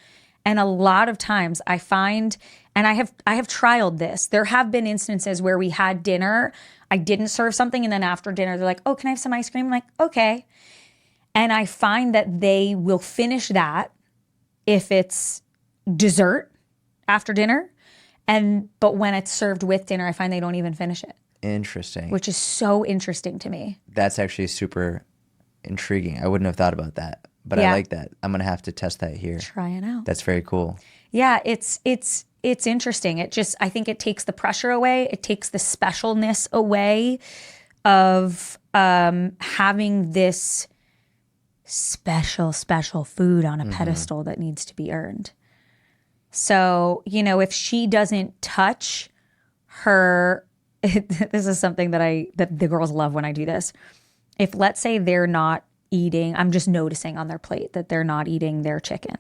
And a lot of times I find, and I have trialed this. There have been instances where we had dinner, I didn't serve something, and then after dinner they're like, "Oh, can I have some ice cream?" I'm like, "Okay." And I find that they will finish that if it's dessert after dinner, but when it's served with dinner, I find they don't even finish it, Interesting. which is so interesting to me. That's actually super intriguing. I wouldn't have thought about that, but I Yeah. like that. I'm going to have to test that here. Try it out. That's very cool. Yeah, it's interesting. I think it takes the pressure away. It takes the specialness away of having this special food on a pedestal that needs to be earned. So, you know, if she doesn't touch her, this is something that the girls love when I do this. If let's say they're not eating, I'm just noticing on their plate that they're not eating their chicken.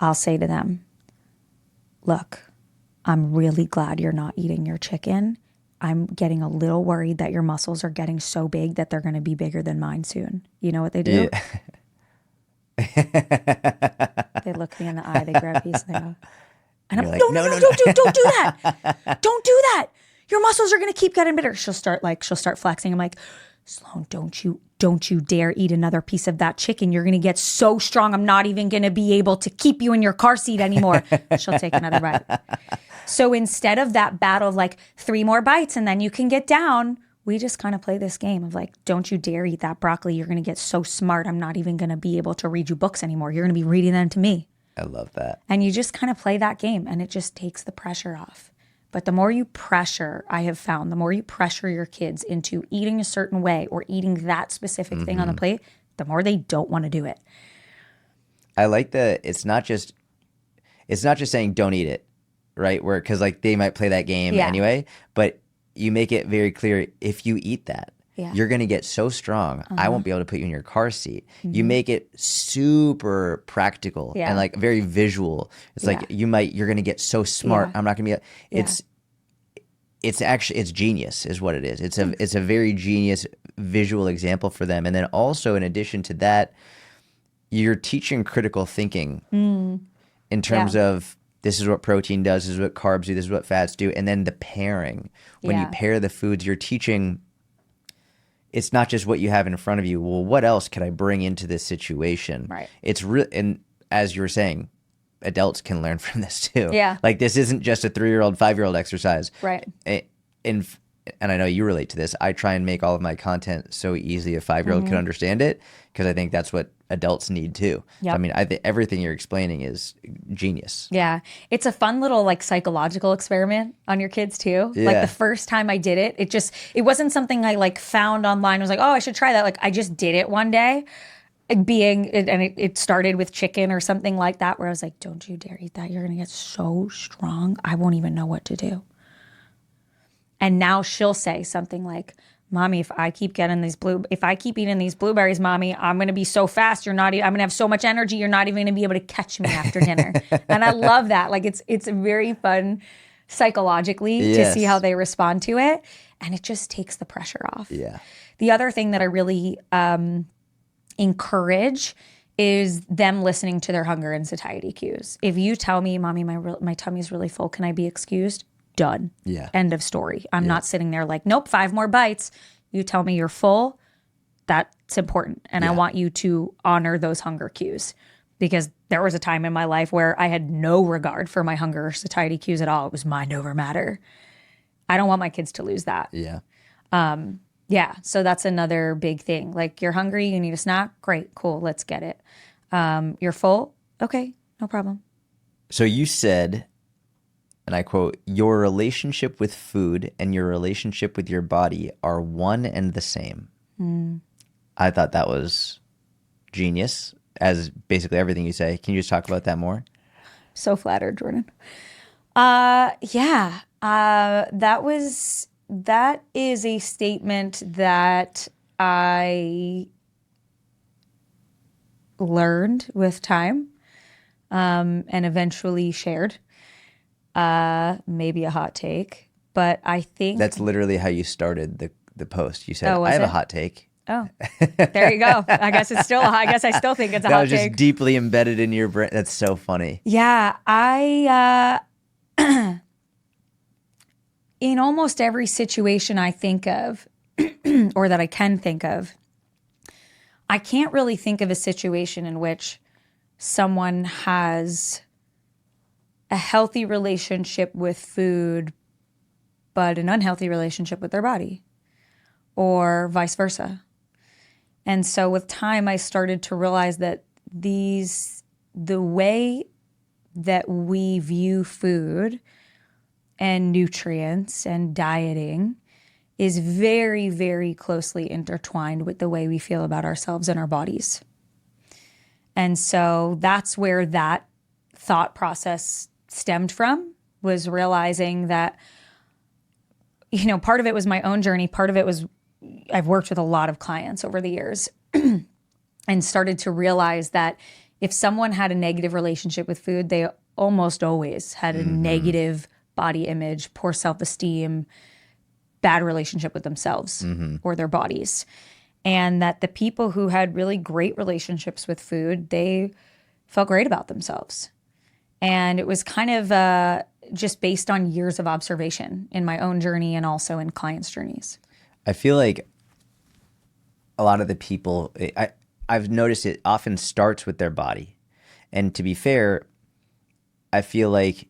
I'll say to them, "Look, I'm really glad you're not eating your chicken. I'm getting a little worried that your muscles are getting so big that they're going to be bigger than mine soon." You know what they do? Yeah. They look me in the eye, they grab a piece, and they go, and I'm You're like, like, no, "No, no, don't do that. Don't do that. Your muscles are going to keep getting bigger. She'll start flexing. I'm like, "Sloan, don't you dare eat another piece of that chicken. You're going to get so strong. I'm not even going to be able to keep you in your car seat anymore." She'll take another bite. So instead of that battle of like 3 more bites and then you can get down, we just kind of play this game of like, "Don't you dare eat that broccoli. You're going to get so smart. I'm not even going to be able to read you books anymore. You're going to be reading them to me." I love that. And you just kind of play that game and it just takes the pressure off. But the more you pressure, I have found, the more you pressure your kids into eating a certain way or eating that specific thing on the plate, the more they don't want to do it. I like that it's not just saying don't eat it, right? Cuz like they might play that game Yeah. anyway, but you make it very clear if you eat that, Yeah. You're going to get so strong. I won't be able to put you in your car seat. You make it super practical and like very visual. It's like you're going to get so smart. I'm not going to be, it's genius is what it is. It's a very genius visual example for them. And then also in addition to that, you're teaching critical thinking in terms of this is what protein does, this is what carbs do, this is what fats do. And then the pairing. When you pair the foods, you're teaching, it's not just what you have in front of you. Well, what else could I bring into this situation? Right. It's real. And as you were saying, adults can learn from this too. Yeah. Like this isn't just a 3-year-old, 5-year-old exercise. Right. And I know you relate to this. I try and make all of my content so easy a 5-year-old can understand it because I think that's what adults need too. Yep. So, I mean, everything you're explaining is genius. Yeah. It's a fun little like psychological experiment on your kids too. Yeah. Like the first time I did it, it wasn't something I like found online. I was like, oh, I should try that. Like I just did it one day and it started with chicken or something like that where I was like, don't you dare eat that. You're going to get so strong. I won't even know what to do. And now she'll say something like, Mommy, if I keep eating these blueberries, Mommy, I'm going to be so fast. I'm going to have so much energy. You're not even going to be able to catch me after dinner. And I love that. Like it's very fun psychologically to see how they respond to it. And it just takes the pressure off. Yeah. The other thing that I really encourage is them listening to their hunger and satiety cues. If you tell me, Mommy, my tummy's really full, can I be excused? Done. Yeah. End of story. I'm not sitting there like, nope, 5 more bites. You tell me you're full. That's important. And I want you to honor those hunger cues because there was a time in my life where I had no regard for my hunger or satiety cues at all. It was mind over matter. I don't want my kids to lose that. Yeah. Yeah. So that's another big thing. Like you're hungry, you need a snack. Great. Cool. Let's get it. You're full. Okay. No problem. So you said, and I quote, your relationship with food and your relationship with your body are one and the same. I thought that was genius, as basically everything you say. Can you just talk about that more? So flattered, Jordan. Yeah. That is a statement that I learned with time, and eventually shared. Maybe a hot take, but I think That's literally how you started the post. You said, Oh, was I have a it? hot take. Oh, there you go. I guess I still think it's a That hot was just take. deeply embedded in your brain. That's so funny. Yeah, in almost every situation I think of, or that I can think of, I can't really think of a situation in which someone has a healthy relationship with food, but an unhealthy relationship with their body, or vice versa. And so with time, I started to realize that the way that we view food and nutrients and dieting is very, very closely intertwined with the way we feel about ourselves and our bodies. And so that's where that thought process stemmed from, was realizing that, part of it was my own journey. Part of it was I've worked with a lot of clients over the years and started to realize that if someone had a negative relationship with food, they almost always had a negative body image, poor self-esteem, bad relationship with themselves or their bodies. And that the people who had really great relationships with food, they felt great about themselves. And it was kind of just based on years of observation in my own journey and also in clients' journeys. I feel like a lot of the people, I've noticed it often starts with their body. And to be fair, I feel like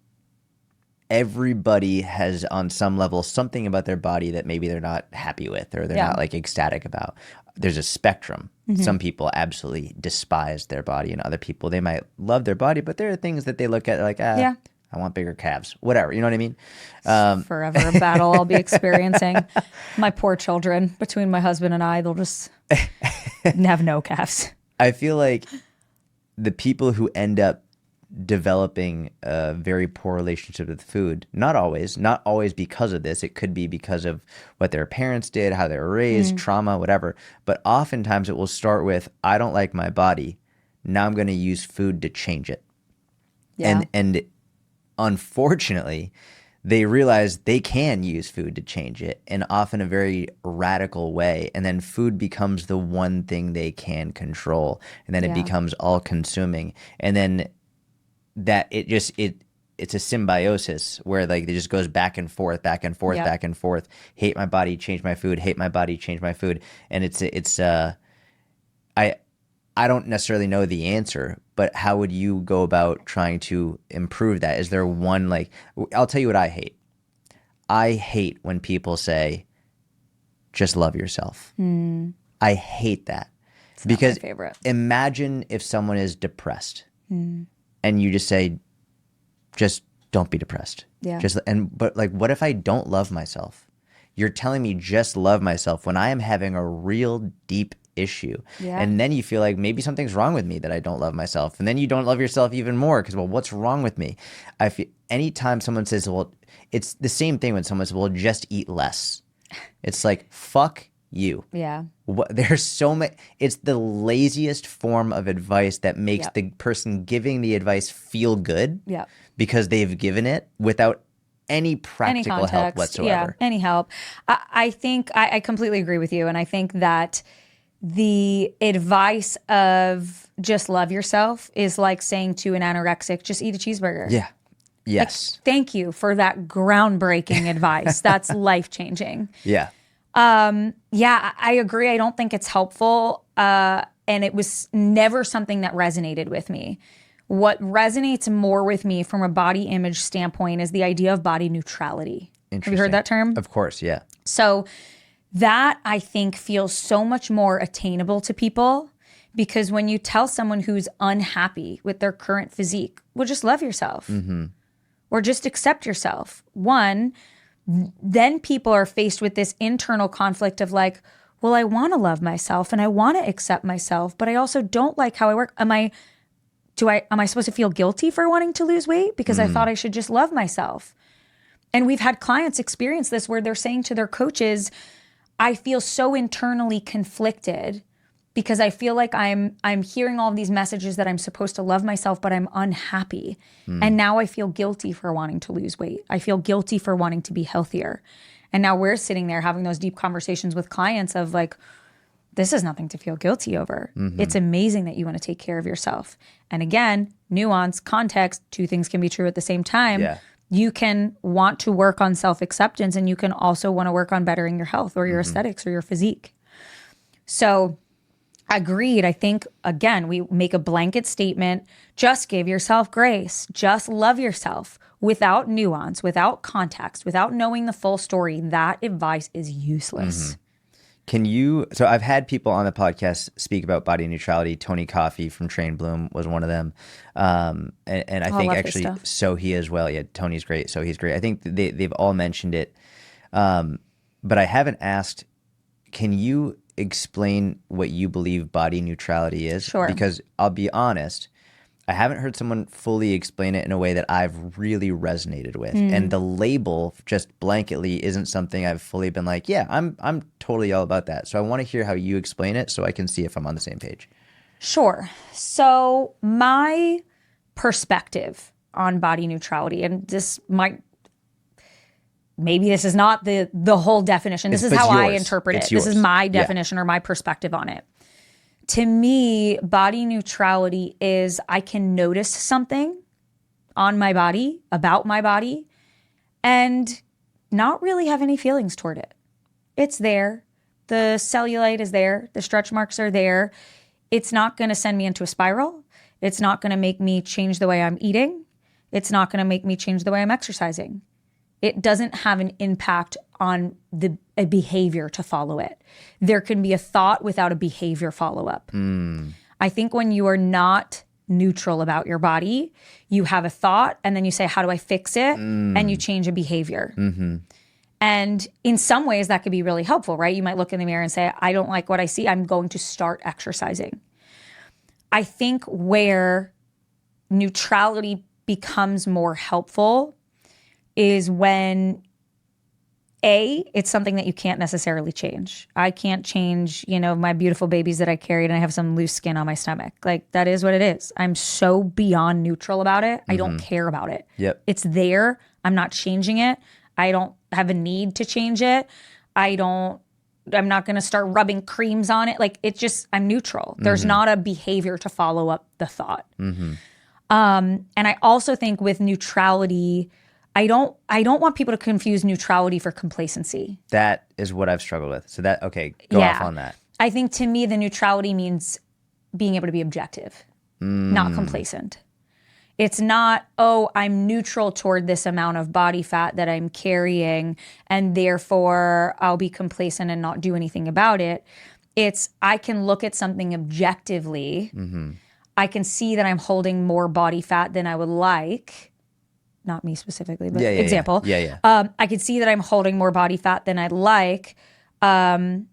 everybody has on some level something about their body that maybe they're not happy with or they're not like ecstatic about. There's a spectrum. Some people absolutely despise their body, and other people, they might love their body, but there are things that they look at like, I want bigger calves, whatever. You know what I mean? Forever a battle I'll be experiencing. My poor children, between my husband and I, they'll just have no calves. I feel like the people who end up developing a very poor relationship with food. Not always because of this. It could be because of what their parents did, how they were raised, trauma, whatever. But oftentimes it will start with, I don't like my body. Now I'm going to use food to change it. Yeah. And unfortunately, they realize they can use food to change it, and often a very radical way. And then food becomes the one thing they can control. And then it becomes all consuming. And then that it's a symbiosis where like it just goes back and forth, back and forth, back and forth. Hate my body, change my food. Hate my body, change my food. And I don't necessarily know the answer, but how would you go about trying to improve that? Is there one, like, I'll tell you what I hate. I hate when people say, just love yourself. I hate that. It's because not my favorite. Imagine if someone is depressed and you just say, just don't be depressed. Yeah. But like, what if I don't love myself? You're telling me just love myself when I am having a real deep issue. Yeah. And then you feel like maybe something's wrong with me that I don't love myself. And then you don't love yourself even more because, well, what's wrong with me? I feel anytime someone says, well, it's the same thing when someone says, well, just eat less. It's like, fuck you. Yeah. There's so many. It's the laziest form of advice that makes the person giving the advice feel good because they've given it without any practical help whatsoever. Yeah, any help. I think I completely agree with you. And I think that the advice of just love yourself is like saying to an anorexic, just eat a cheeseburger. Yeah. Yes. Like, thank you for that groundbreaking advice. That's life-changing. Yeah. Yeah, I agree. I don't think it's helpful. And it was never something that resonated with me. What resonates more with me from a body image standpoint is the idea of body neutrality. Have you heard that term? Of course, yeah. So that, I think, feels so much more attainable to people because when you tell someone who's unhappy with their current physique, well, just love yourself or just accept yourself. One, then people are faced with this internal conflict of like, well, I want to love myself and I want to accept myself, but I also don't like how I work. Am I supposed to feel guilty for wanting to lose weight because I thought I should just love myself? And we've had clients experience this where they're saying to their coaches, I feel so internally conflicted because I feel like I'm hearing all of these messages that I'm supposed to love myself, but I'm unhappy. And now I feel guilty for wanting to lose weight. I feel guilty for wanting to be healthier. And now we're sitting there having those deep conversations with clients of like, this is nothing to feel guilty over. It's amazing that you want to take care of yourself. And again, nuance, context, two things can be true at the same time. Yeah. You can want to work on self-acceptance and you can also want to work on bettering your health or your aesthetics or your physique. So agreed. I think, again, we make a blanket statement, just give yourself grace, just love yourself without nuance, without context, without knowing the full story. That advice is useless. So I've had people on the podcast speak about body neutrality. Tony Coffey from Train Bloom was one of them. And I think actually, so he as well. Yeah, Tony's great. So he's great. I think they've all mentioned it. But I haven't asked, can you explain what you believe body neutrality is? Sure. Because I'll be honest, I haven't heard someone fully explain it in a way that I've really resonated with. And the label just blanketly isn't something I've fully been like, yeah, I'm totally all about that. So I want to hear how you explain it so I can see if I'm on the same page. Sure. So my perspective on body neutrality, and this might, maybe this is not the whole definition. This is how I interpret it. This is my definition or my perspective on it. To me, body neutrality is I can notice something on my body, about my body, and not really have any feelings toward it. It's there. The cellulite is there. The stretch marks are there. It's not going to send me into a spiral. It's not going to make me change the way I'm eating. It's not going to make me change the way I'm exercising. It doesn't have an impact on a behavior to follow it. There can be a thought without a behavior follow-up. I think when you are not neutral about your body, you have a thought and then you say, how do I fix it? And you change a behavior. And in some ways that could be really helpful, right? You might look in the mirror and say, I don't like what I see. I'm going to start exercising. I think where neutrality becomes more helpful is when it's something that you can't necessarily change. I can't change, my beautiful babies that I carried and I have some loose skin on my stomach. Like, that is what it is. I'm so beyond neutral about it. I don't care about it. Yep. It's there. I'm not changing it. I don't have a need to change it. I'm not going to start rubbing creams on it. Like, it's just, I'm neutral. There's not a behavior to follow up the thought. And I also think with neutrality, I don't want people to confuse neutrality for complacency. That is what I've struggled with. So go off on that. I think to me, the neutrality means being able to be objective, not complacent. It's not, I'm neutral toward this amount of body fat that I'm carrying, and therefore I'll be complacent and not do anything about it. It's, I can look at something objectively. I can see that I'm holding more body fat than I would like. Not me specifically, but example. Yeah. I can see that I'm holding more body fat than I'd like. I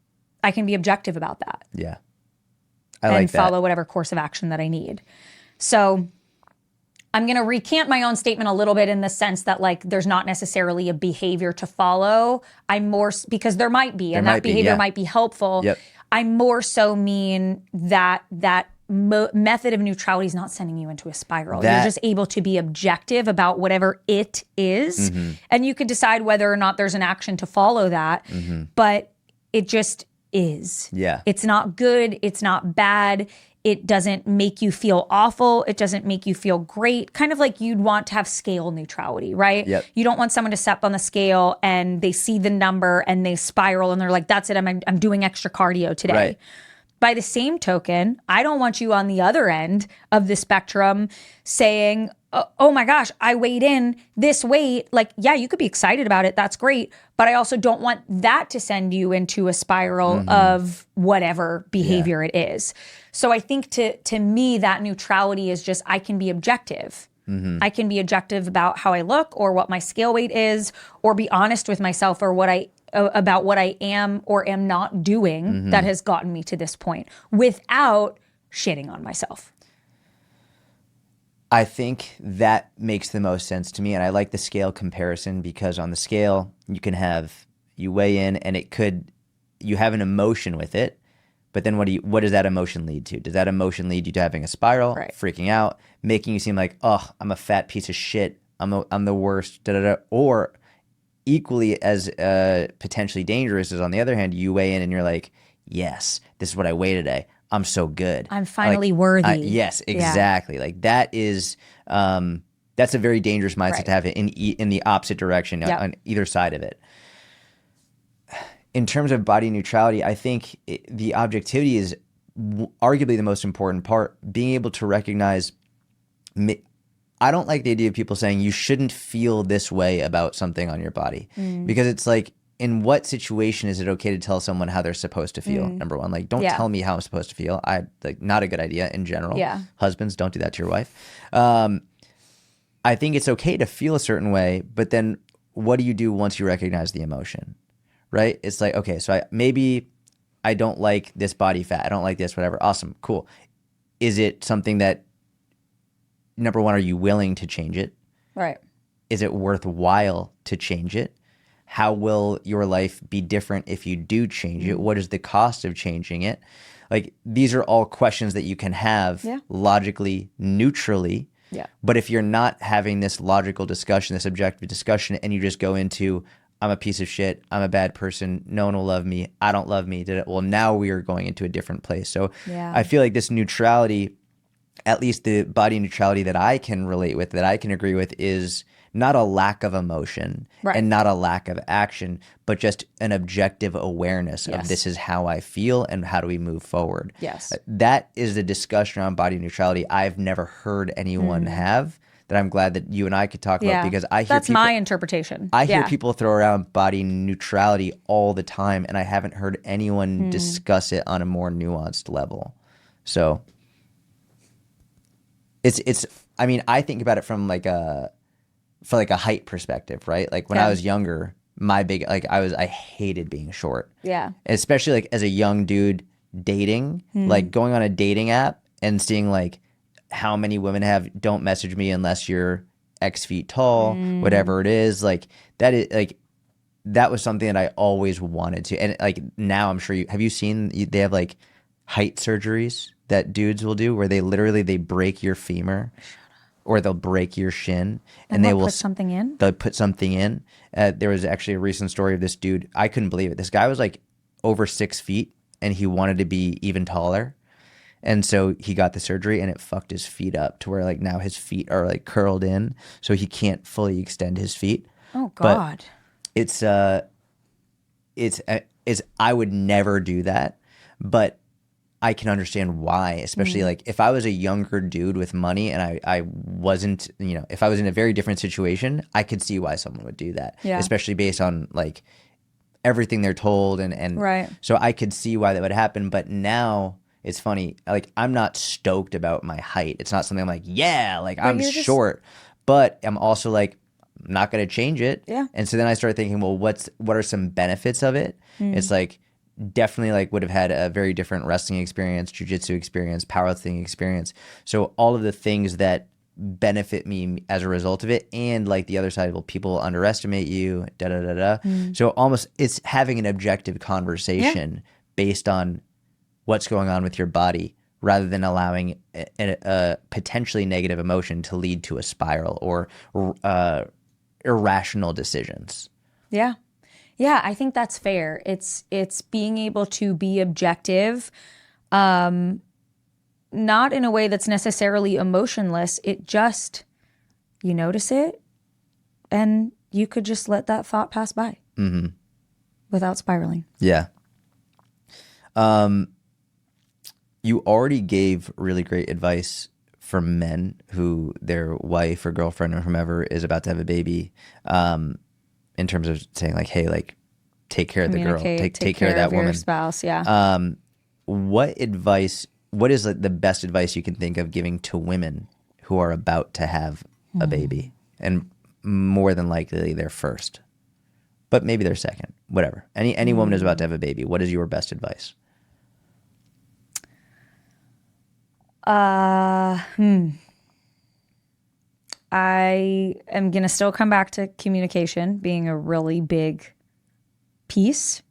can be objective about that. Yeah. And follow whatever course of action that I need. So I'm going to recant my own statement a little bit in the sense that, like, there's not necessarily a behavior to follow. I'm more, because there might be, and that behavior might be helpful. Yep. I more so mean that method of neutrality is not sending you into a spiral. You're just able to be objective about whatever it is, and you can decide whether or not there's an action to follow that, but it just is. Yeah. It's not good. It's not bad. It doesn't make you feel awful. It doesn't make you feel great. Kind of like you'd want to have scale neutrality, right? Yep. You don't want someone to step on the scale and they see the number and they spiral and they're like, that's it. I'm doing extra cardio today. Right. By the same token, I don't want you on the other end of the spectrum saying, oh my gosh, I weighed in this weight. Like, yeah, you could be excited about it. That's great. But I also don't want that to send you into a spiral of whatever behavior it is. So I think to me, that neutrality is just, I can be objective. I can be objective about how I look or what my scale weight is, or be honest with myself or about what I am or am not doing that has gotten me to this point without shitting on myself. I think that makes the most sense to me. And I like the scale comparison because on the scale, you weigh in and you have an emotion with it. But then what does that emotion lead to? Does that emotion lead you to having a spiral, freaking out, making you seem like, oh, I'm a fat piece of shit. I'm the worst, or equally as potentially dangerous is on the other hand, you weigh in and you're like, yes, this is what I weigh today. I'm so good. I'm finally worthy. Yes, exactly. Like that is, that's a very dangerous mindset to have it in the opposite direction on either side of it. In terms of body neutrality, I think the objectivity is arguably the most important part. Being able to recognize, I don't like the idea of people saying you shouldn't feel this way about something on your body because it's like, in what situation is it okay to tell someone how they're supposed to feel? Number one, like, don't tell me how I'm supposed to feel. Not a good idea in general. Yeah. Husbands, don't do that to your wife. I think it's okay to feel a certain way, but then what do you do once you recognize the emotion, right? It's like, okay, so maybe I don't like this body fat. I don't like this, whatever. Awesome, cool. Is it something that, number one, are you willing to change it? Right. Is it worthwhile to change it? How will your life be different if you do change it? What is the cost of changing it? Like, these are all questions that you can have logically, neutrally. Yeah. But if you're not having this logical discussion, this objective discussion, and you just go into, I'm a piece of shit, I'm a bad person, no one will love me, I don't love me, well, now we are going into a different place. So I feel like this neutrality, at least the body neutrality that I can relate with, that I can agree with, is not a lack of emotion and not a lack of action, but just an objective awareness of this is how I feel and how do we move forward. Yes. That is the discussion around body neutrality I've never heard anyone have, that I'm glad that you and I could talk about, because I hear that's my interpretation. I hear people throw around body neutrality all the time, and I haven't heard anyone discuss it on a more nuanced level. So it's I mean, I think about it from like a height perspective, right? Like when I was younger, I hated being short. Yeah. Especially like as a young dude dating, like going on a dating app and seeing like how many women have don't message me unless you're X feet tall, whatever it is. Like that is like that was something that I always wanted to. And like now I'm sure have you seen they have like height surgeries that dudes will do where they break your femur or they'll break your shin and they will put something in. They'll put something in. There was actually a recent story of this dude. I couldn't believe it. This guy was like over 6 feet and he wanted to be even taller. And so he got the surgery and it fucked his feet up to where like now his feet are like curled in so he can't fully extend his feet. Oh God. But it's I would never do that, but I can understand why, especially like if I was a younger dude with money and I wasn't, if I was in a very different situation, I could see why someone would do that, especially based on like everything they're told and right. So I could see why that would happen. But now it's funny, like I'm not stoked about my height. It's not something I'm like, yeah, like I'm short, but I'm also like, I'm not going to change it. Yeah. And so then I started thinking, well, what are some benefits of it? It's like definitely like would have had a very different wrestling experience, jiu-jitsu experience, powerlifting experience. So all of the things that benefit me as a result of it, and like the other side, well, people underestimate you, da da da da. So almost it's having an objective conversation based on what's going on with your body, rather than allowing a potentially negative emotion to lead to a spiral or irrational decisions. Yeah. Yeah, I think that's fair. It's being able to be objective, not in a way that's necessarily emotionless. It just, you notice it and you could just let that thought pass by without spiraling. Yeah. You already gave really great advice for men who their wife or girlfriend or whomever is about to have a baby, in terms of saying like, hey, like take care of the girl, take care of that woman. Your spouse, yeah. What is like the best advice you can think of giving to women who are about to have a baby and more than likely their first, but maybe their second, whatever. Any woman who's about to have a baby, what is your best advice? I am going to still come back to communication being a really big piece.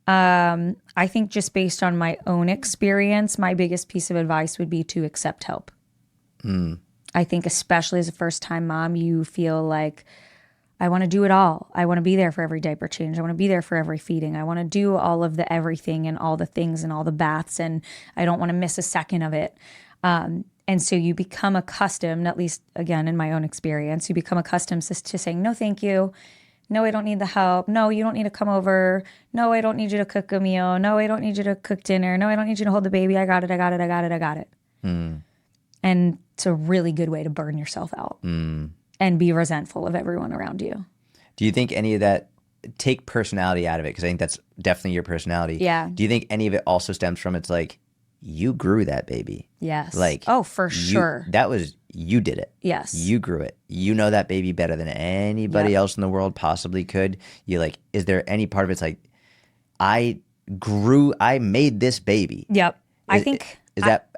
I think just based on my own experience, my biggest piece of advice would be to accept help. I think especially as a first-time mom, you feel like, I want to do it all. I want to be there for every diaper change. I want to be there for every feeding. I want to do all of the everything and all the things and all the baths, and I don't want to miss a second of it. And so you become accustomed, at least again in my own experience, you become accustomed to saying, no, thank you. No, I don't need the help. No, you don't need to come over. No, I don't need you to cook a meal. No, I don't need you to cook dinner. No, I don't need you to hold the baby. I got it. And it's a really good way to burn yourself out and be resentful of everyone around you. Do you think any of that, take personality out of it, because I think that's definitely your personality. Yeah. Do you think any of it also stems from, it's like, you grew that baby? Yes. Like, oh, for sure. You did it. Yes. You grew it. You know that baby better than anybody else in the world possibly could. You like, is there any part of it's like, I made this baby? Yep. I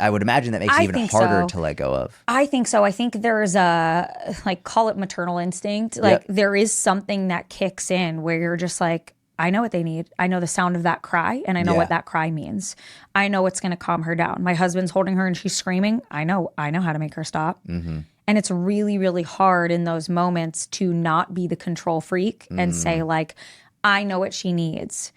would imagine that makes it even harder to let go of. I think so. I think there's a, like, call it maternal instinct. Like there is something that kicks in where you're just like, I know what they need. I know the sound of that cry, and I know what that cry means. I know what's going to calm her down. My husband's holding her and she's screaming. I know how to make her stop. And it's really, really hard in those moments to not be the control freak and say like, I know what she needs.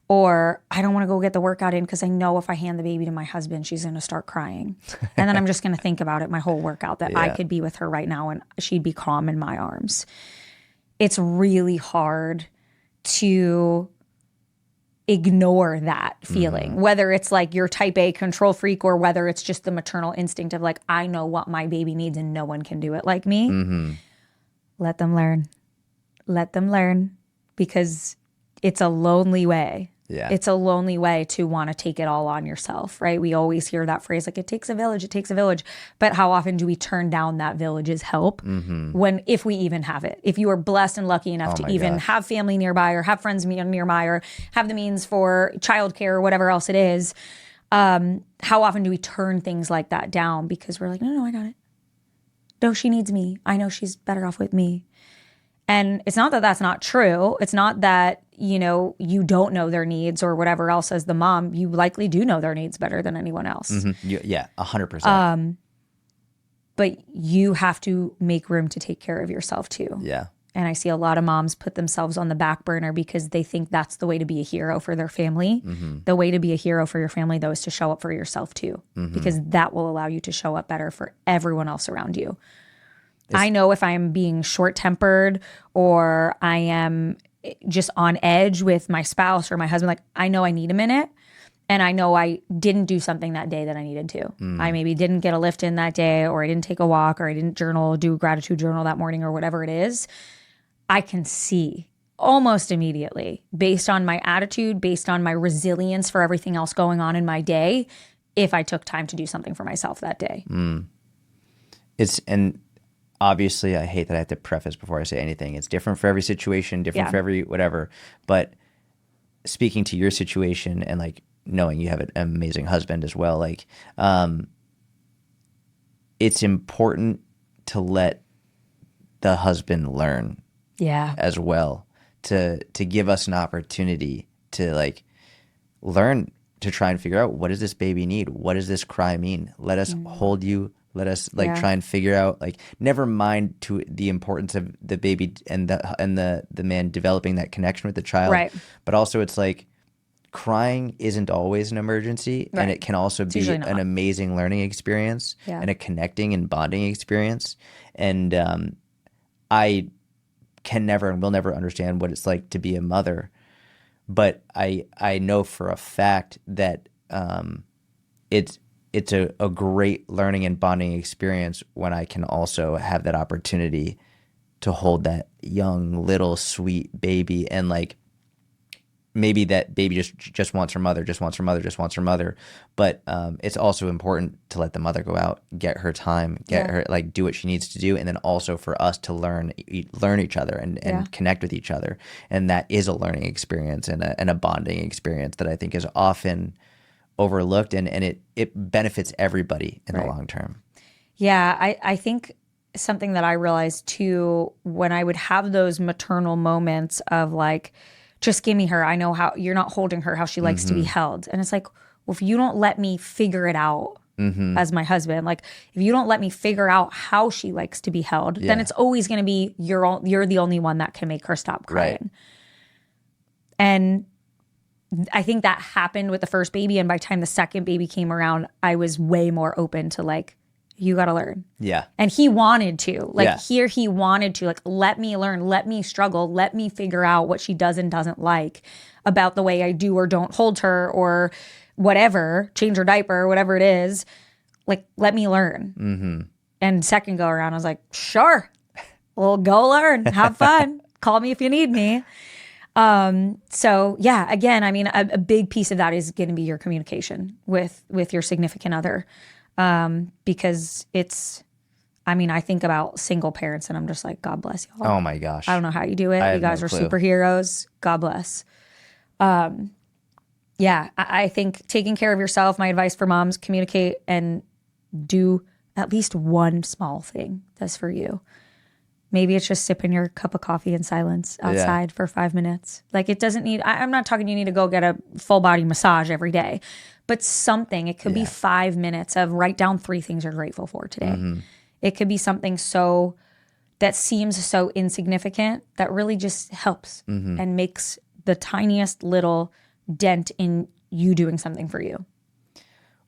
Or I don't want to go get the workout in because I know if I hand the baby to my husband, she's going to start crying. And then I'm just going to think about it my whole workout that I could be with her right now and she'd be calm in my arms. It's really hard to ignore that feeling, whether it's like you're type A control freak or whether it's just the maternal instinct of like, I know what my baby needs and no one can do it like me. Let them learn because it's a lonely way. Yeah. It's a lonely way to want to take it all on yourself, right? We always hear that phrase, like, it takes a village. But how often do we turn down that village's help if we even have it? If you are blessed and lucky enough to even have family nearby or have friends nearby or have the means for childcare or whatever else it is, How often do we turn things like that down because we're like, no, I got it. No, she needs me. I know she's better off with me. And it's not that that's not true. It's not that, you don't know their needs or whatever else as the mom. You likely do know their needs better than anyone else. Mm-hmm. Yeah, 100%. But you have to make room to take care of yourself too. Yeah. And I see a lot of moms put themselves on the back burner because they think that's the way to be a hero for their family. Mm-hmm. The way to be a hero for your family, though, is to show up for yourself too, because that will allow you to show up better for everyone else around you. I know if I'm being short-tempered or I am just on edge with my spouse or my husband, like I know I need a minute. And I know I didn't do something that day that I needed to. I maybe didn't get a lift in that day, or I didn't take a walk, or I didn't do a gratitude journal that morning, or whatever it is. I can see almost immediately, based on my attitude, based on my resilience for everything else going on in my day, if I took time to do something for myself that day. And obviously I hate that I have to preface before I say anything. It's different for every situation, different for every whatever. But speaking to your situation and like knowing you have an amazing husband as well, like it's important to let the husband learn as well, to give us an opportunity to like learn, to try and figure out, what does this baby need? What does this cry mean? Let us hold you. Let us try and figure out, like, never mind to the importance of the baby and the man developing that connection with the child. Right. But also it's like crying isn't always an emergency, and it can also be an amazing learning experience and a connecting and bonding experience. And I can never and will never understand what it's like to be a mother, but I know for a fact that it's a great learning and bonding experience when I can also have that opportunity to hold that young little sweet baby, and like maybe that baby just wants her mother, just wants her mother. But it's also important to let the mother go out, get her time, get her, like, do what she needs to do. And then also for us to learn each other and connect with each other. And that is a learning experience and a bonding experience that I think is often overlooked, and it benefits everybody in the long term. Yeah, I think something that I realized too, when I would have those maternal moments of like, just give me her. I know how you're not holding her how she likes to be held. And it's like, well, if you don't let me figure it out as my husband, like if you don't let me figure out how she likes to be held, then it's always going to be you're the only one that can make her stop crying. Right. And I think that happened with the first baby. And by the time the second baby came around, I was way more open to like, you got to learn. Yeah. And he wanted to, like he wanted to, like, let me learn, let me struggle, let me figure out what she does and doesn't like about the way I do or don't hold her or whatever, change her diaper, whatever it is. Like, let me learn. And second go around, I was like, sure, well, go learn, have fun, call me if you need me. So yeah, again, I mean, a big piece of that is going to be your communication with your significant other. Because I think about single parents and I'm just like, God bless y'all. Oh my gosh. I don't know how you do it. You guys are superheroes. God bless. I think taking care of yourself, my advice for moms, communicate and do at least one small thing that's for you. Maybe it's just sipping your cup of coffee in silence outside for 5 minutes. Like, it doesn't need, I'm not talking you need to go get a full body massage every day, but something. It could be 5 minutes of write down 3 things you're grateful for today. It could be something that seems so insignificant that really just helps and makes the tiniest little dent in you doing something for you.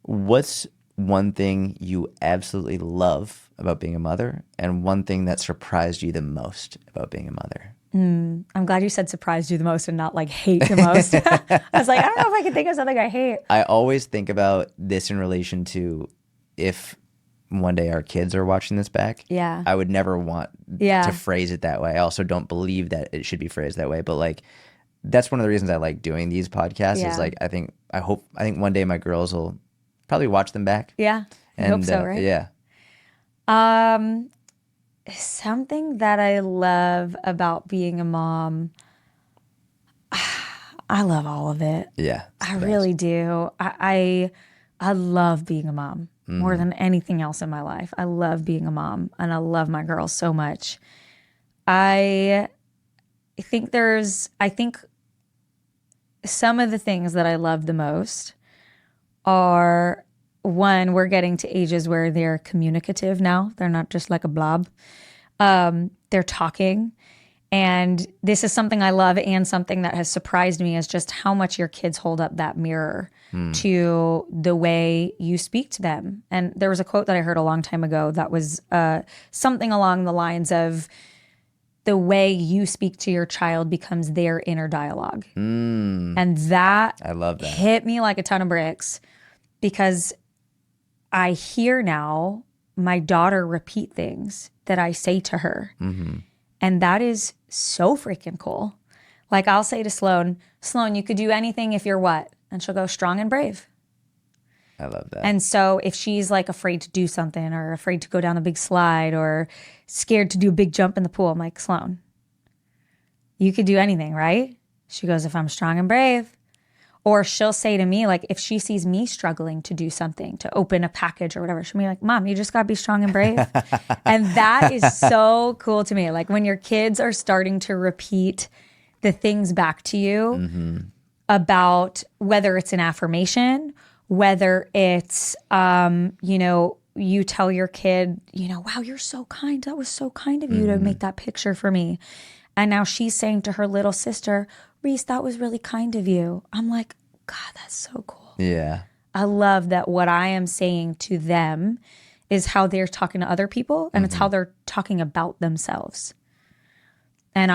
What's one thing you absolutely love about being a mother, and one thing that surprised you the most about being a mother? I'm glad you said surprised you the most and not like hate the most. I was like, I don't know if I can think of something I hate. I always think about this in relation to if one day our kids are watching this back. Yeah. I would never want to phrase it that way. I also don't believe that it should be phrased that way. But like, that's one of the reasons I like doing these podcasts is like, I think one day my girls will probably watch them back. Yeah. I hope so, right? Yeah. Something that I love about being a mom, I love all of it. Yeah. I really do. I I love being a mom more than anything else in my life. I love being a mom and I love my girls so much. I think some of the things that I love the most are, one, we're getting to ages where they're communicative now. They're not just like a blob. They're talking. And this is something I love, and something that has surprised me is just how much your kids hold up that mirror to the way you speak to them. And there was a quote that I heard a long time ago that was something along the lines of, the way you speak to your child becomes their inner dialogue. And that, I love that, hit me like a ton of bricks, because I hear now my daughter repeat things that I say to her. And that is so freaking cool. Like, I'll say to Sloan, you could do anything if you're what? And she'll go, strong and brave. I love that. And so if she's like afraid to do something, or afraid to go down a big slide, or scared to do a big jump in the pool, I'm like, Sloan, you could do anything, right? She goes, if I'm strong and brave. Or she'll say to me, like, if she sees me struggling to do something, to open a package or whatever, she'll be like, Mom, you just got to be strong and brave. And that is so cool to me. Like, when your kids are starting to repeat the things back to you about, whether it's an affirmation, whether it's, you tell your kid, wow, you're so kind. That was so kind of you to make that picture for me. And now she's saying to her little sister, Reese, that was really kind of you. I'm like, God, that's so cool. Yeah. I love that what I am saying to them is how they're talking to other people, and it's how they're talking about themselves. And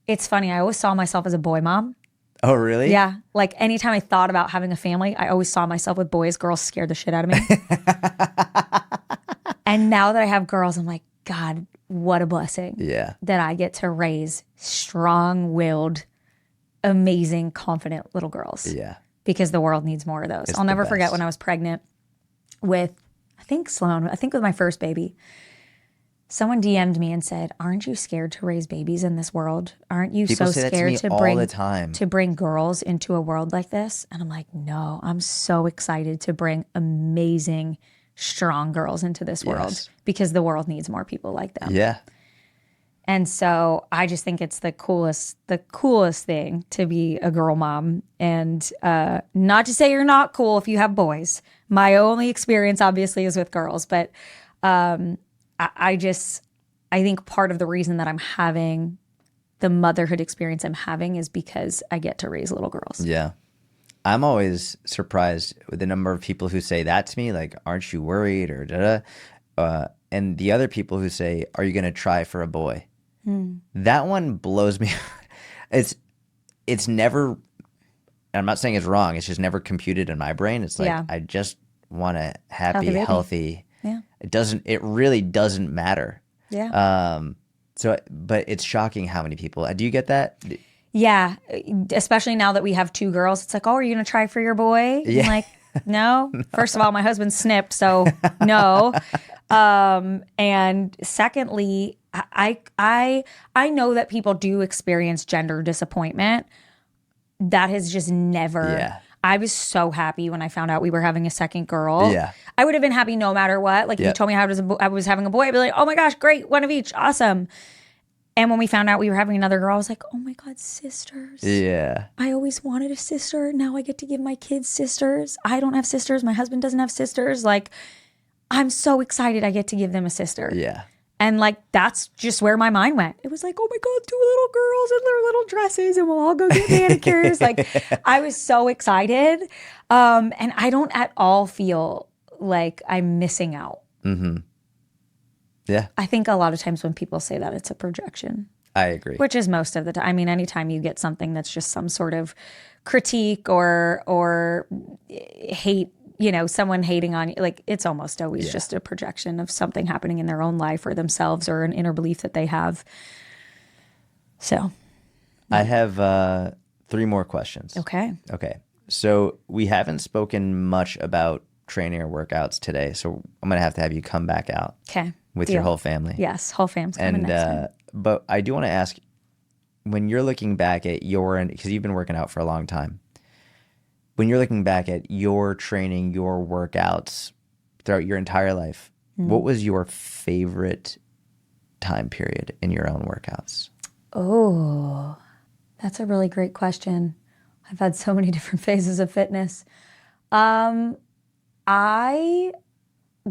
it's funny. I always saw myself as a boy mom. Oh, really? Yeah. Like, anytime I thought about having a family, I always saw myself with boys. Girls scared the shit out of me. And now that I have girls, I'm like, God, what a blessing. Yeah. That I get to raise strong-willed, amazing, confident little girls. Yeah. Because the world needs more of those. It's I'll never the forget best. when I was pregnant with, Sloan, with my first baby. Someone DM'd me and said, aren't you scared to raise babies in this world? Aren't you People so say that to scared me to all bring the time. to bring girls into a world like this? And I'm like, no, I'm so excited to bring amazing, strong girls into this world, Yes. because the world needs more people like them. Yeah. And so I just think it's the coolest thing to be a girl mom. And not to say you're not cool if you have boys. My only experience obviously is with girls, but I think part of the reason that I'm having the motherhood experience I'm having is because I get to raise little girls. Yeah. I'm always surprised with the number of people who say that to me, like, aren't you worried, or da-da? And the other people who say, are you going to try for a boy? That one blows me. It's never, I'm not saying it's wrong, it's just never computed in my brain. It's like, Yeah. I just want a happy, Healthy baby. healthy. Yeah. It really doesn't matter. Yeah. But it's shocking how many people, do you get that? Yeah. Especially now that we have two girls. It's like, oh, are you going to try for your boy? Yeah. I'm like, no. First of all, my husband snipped, so no. And secondly, I know that people do experience gender disappointment. That has just never. Yeah. I was so happy when I found out we were having a second girl. Yeah. I would have been happy no matter what. Like, if you Yep. told me I was having a boy, I'd be like, oh my gosh, great, one of each, awesome. And when we found out we were having another girl, I was like, oh my God, sisters. Yeah. I always wanted a sister. Now I get to give my kids sisters. I don't have sisters. My husband doesn't have sisters. Like, I'm so excited I get to give them a sister. Yeah. And like, that's just where my mind went. It was like, oh my God, two little girls in their little dresses, and we'll all go get manicures. Like, I was so excited. And I don't at all feel like I'm missing out. Mm-hmm. Yeah. I think a lot of times when people say that, it's a projection. I agree. Which is most of the time. I mean, anytime you get something that's just some sort of critique or hate, someone hating on you, like, it's almost always just a projection of something happening in their own life or themselves, or an inner belief that they have. So I have 3 more questions. Okay. So we haven't spoken much about training or workouts today, so I'm going to have you come back out. Okay. With your whole family. Yes, whole family's coming next time. But I do want to ask, when you're looking back at because you've been working out for a long time, when you're looking back at your training, your workouts throughout your entire life, what was your favorite time period in your own workouts? Oh, that's a really great question. I've had so many different phases of fitness. I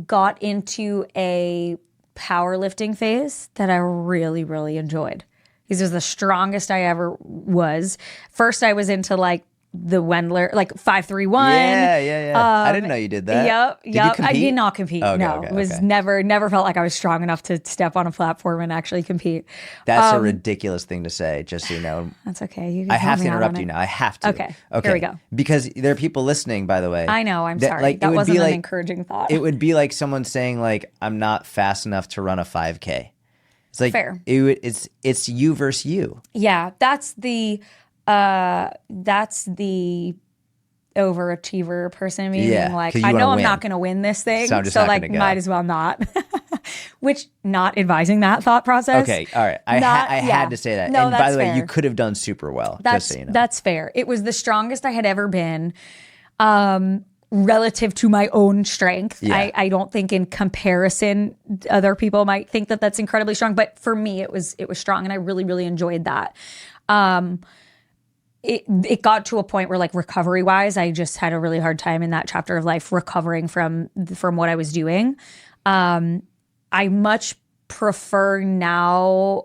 got into a powerlifting phase that I really, really enjoyed. This was the strongest I ever was. First, I was into like the Wendler, like 531. Yeah. I didn't know you did that. Yep. Did you I compete? did not compete. Okay, No, okay, it was okay. never felt like I was strong enough to step on a platform and actually compete. That's a ridiculous thing to say, just so you know. That's okay. You can I have call to me out interrupt on you it. now. I have to. Okay, here we go. Because there are people listening, by the way. I know. I'm that, sorry. Like, That it would wasn't be an like, encouraging thought. It would be like someone saying like, I'm not fast enough to run a 5K. It's like, Fair. It's you versus you. Yeah, that's the overachiever person in me. Yeah, being like, 'cause you I wanna know I'm win. not going to win this thing, So I'm just so not like gonna go. might as well not. Which, not advising that thought process. Okay, all right. I had to say that. No, and by that's the way, fair. you could have done super well. That's just so you know. that's fair. It was the strongest I had ever been. Relative to my own strength. Yeah. I don't think in comparison other people might think that that's incredibly strong, but for me it was strong and I really, really enjoyed that. It got to a point where like recovery wise, I just had a really hard time in that chapter of life recovering from what I was doing. I much prefer now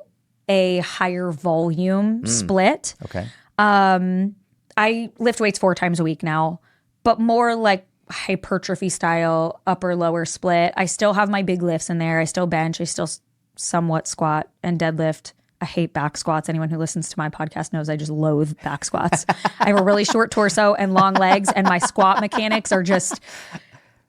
a higher volume split. Okay. I lift weights 4 times a week now, but more like hypertrophy style, upper lower split. I still have my big lifts in there. I still bench. I still somewhat squat and deadlift. I hate back squats. Anyone who listens to my podcast knows I just loathe back squats. I have a really short torso and long legs, and my squat mechanics are just,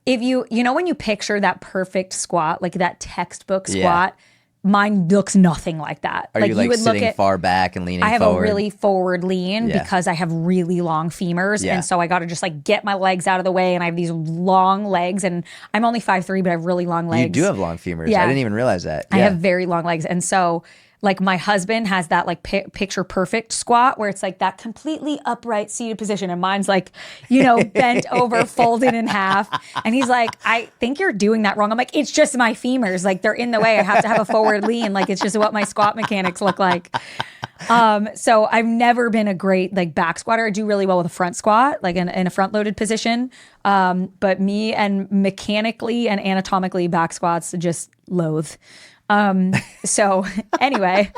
if you know when you picture that perfect squat, like that textbook squat, mine looks nothing like that. Are you like would sitting far back and leaning forward? I have a really forward lean because I have really long femurs. Yeah. And so I got to just like get my legs out of the way. And I have these long legs and I'm only 5'3", but I have really long legs. You do have long femurs. Yeah. I didn't even realize that. I have very long legs. And so like my husband has that like picture perfect squat where it's like that completely upright seated position. And mine's like, bent over, folded in half. And he's like, I think you're doing that wrong. I'm like, it's just my femurs. Like they're in the way. I have to have a forward lean. Like it's just what my squat mechanics look like. So I've never been a great like back squatter. I do really well with a front squat, like in a front loaded position. But me and mechanically and anatomically back squats just loathe. So anyway,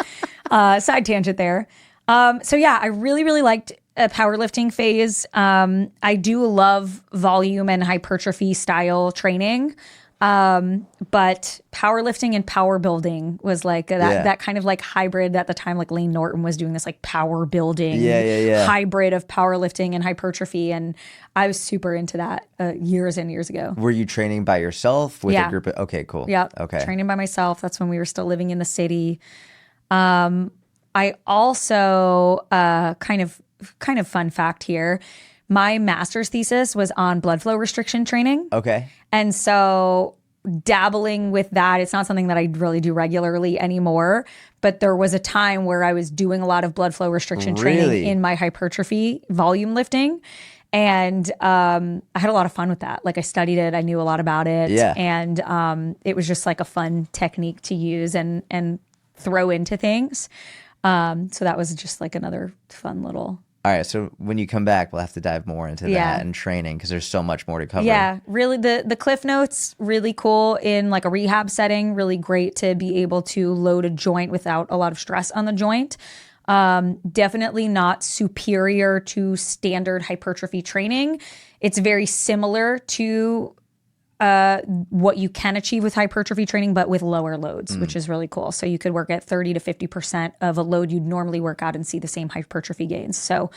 side tangent there. So yeah, I really, really liked a powerlifting phase. I do love volume and hypertrophy style training. But powerlifting and power building was like that kind of like hybrid at the time, like Lane Norton was doing this like power building hybrid of powerlifting and hypertrophy. And I was super into that years and years ago. Were you training by yourself with a group of, okay, cool. Yeah. Okay. Training by myself. That's when we were still living in the city. I also, kind of fun fact here, my master's thesis was on blood flow restriction training. Okay. And so dabbling with that, it's not something that I really do regularly anymore, but there was a time where I was doing a lot of blood flow restriction training in my hypertrophy volume lifting. And I had a lot of fun with that. Like I studied it, I knew a lot about it. Yeah. And it was just like a fun technique to use and throw into things. So that was just like another fun little. All right, so when you come back, we'll have to dive more into that and training because there's so much more to cover. Yeah, really the Cliff Notes, really cool in like a rehab setting, really great to be able to load a joint without a lot of stress on the joint. Definitely not superior to standard hypertrophy training. It's very similar to what you can achieve with hypertrophy training, but with lower loads, which is really cool. So you could work at 30 to 50% of a load you'd normally work out and see the same hypertrophy gains. So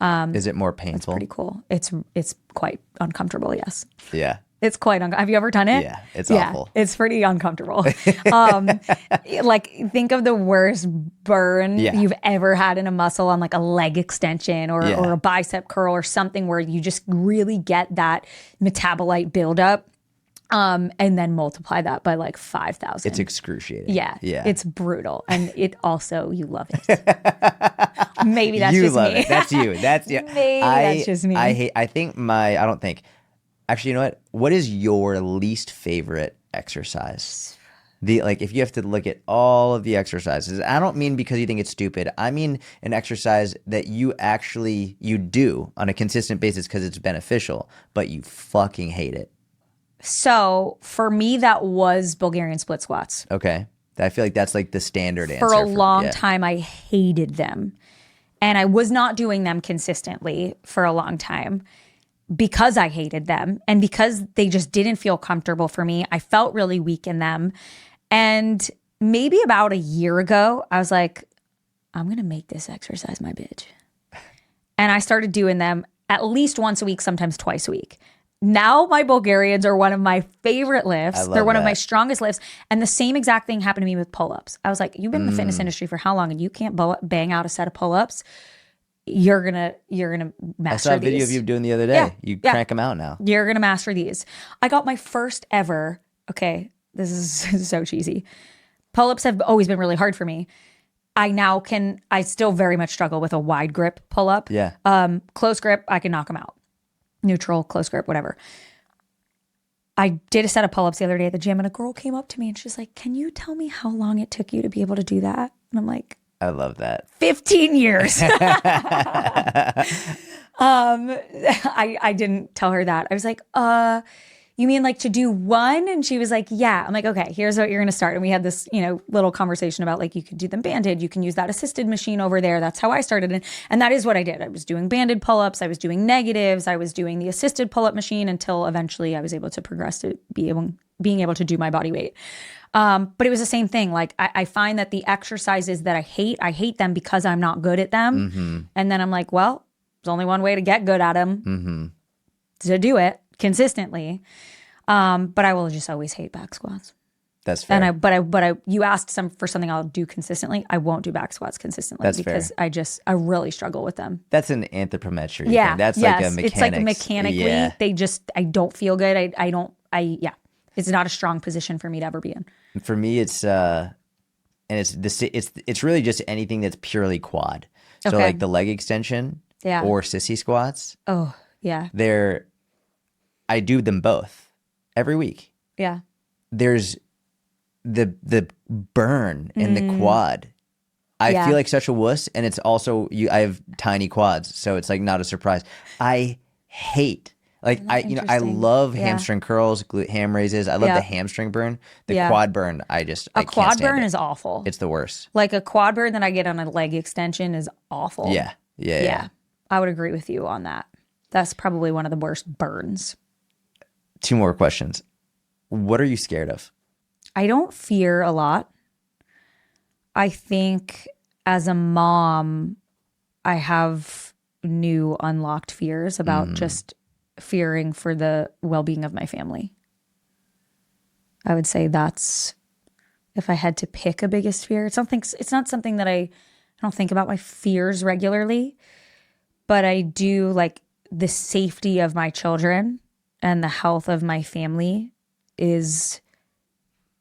is it more painful? It's pretty cool. It's quite uncomfortable. Yes. Yeah. It's quite have you ever done it? Yeah, it's awful. It's pretty uncomfortable. Like think of the worst burn you've ever had in a muscle on like a leg extension or a bicep curl or something where you just really get that metabolite buildup. And then multiply that by like 5,000. It's excruciating. Yeah. It's brutal. And it also, you love it. Maybe that's You just love me. it. That's you. That's you. Maybe that's just me. I don't think. Actually, you know what? What is your least favorite exercise? If you have to look at all of the exercises, I don't mean because you think it's stupid. I mean an exercise that you do on a consistent basis because it's beneficial, but you fucking hate it. So for me, that was Bulgarian split squats. Okay. I feel like that's like the standard answer. For a long time, I hated them. And I was not doing them consistently for a long time because I hated them and because they just didn't feel comfortable for me. I felt really weak in them. And maybe about a year ago, I was like, I'm going to make this exercise my bitch. And I started doing them at least once a week, sometimes twice a week. Now my Bulgarians are one of my favorite lifts. They're one of my strongest lifts. And the same exact thing happened to me with pull-ups. I was like, you've been in the fitness industry for how long and you can't bang out a set of pull-ups? You're gonna master these. I saw a video of you doing the other day. Yeah, you crank them out now. You're gonna master these. I got my first ever, okay, this is so cheesy. Pull-ups have always been really hard for me. I still very much struggle with a wide grip pull-up. Yeah. Close grip, I can knock them out. Neutral, close grip, whatever. I did a set of pull-ups the other day at the gym and a girl came up to me and she's like, can you tell me how long it took you to be able to do that? And I'm like, I love that. 15 years. I didn't tell her that. I was like, you mean like to do one? And she was like, yeah. I'm like, okay, here's what you're going to start. And we had this, little conversation about like, you could do them banded. You can use that assisted machine over there. That's how I started. And that is what I did. I was doing banded pull-ups. I was doing negatives. I was doing the assisted pull-up machine until eventually I was able to progress to being able to do my body weight. But it was the same thing. Like I find that the exercises that I hate them because I'm not good at them. Mm-hmm. And then I'm like, well, there's only one way to get good at them, to do it consistently. But I will just always hate back squats. That's fair. And you asked for something I'll do consistently. I won't do back squats consistently. That's because fair. I really struggle with them. That's an anthropometry thing. That's like a mechanics. It's like mechanically, I don't feel good. It's not a strong position for me to ever be in. For me, it's really just anything that's purely quad. So like the leg extension or sissy squats. Oh, yeah. I do them both every week. Yeah. There's the burn in the quad. I feel like such a wuss, and it's also I have tiny quads, so it's like not a surprise. I hate I love hamstring curls, glute ham raises. I love the hamstring burn. The quad burn, I can't quad stand burn it. is awful. It's the worst. Like a quad burn that I get on a leg extension is awful. Yeah. I would agree with you on that. That's probably one of the worst burns. 2 more questions. What are you scared of? I don't fear a lot. I think as a mom, I have new unlocked fears about just fearing for the well-being of my family. I would say that's, if I had to pick a biggest fear, it's not something that I don't think about my fears regularly, but I do like the safety of my children and the health of my family is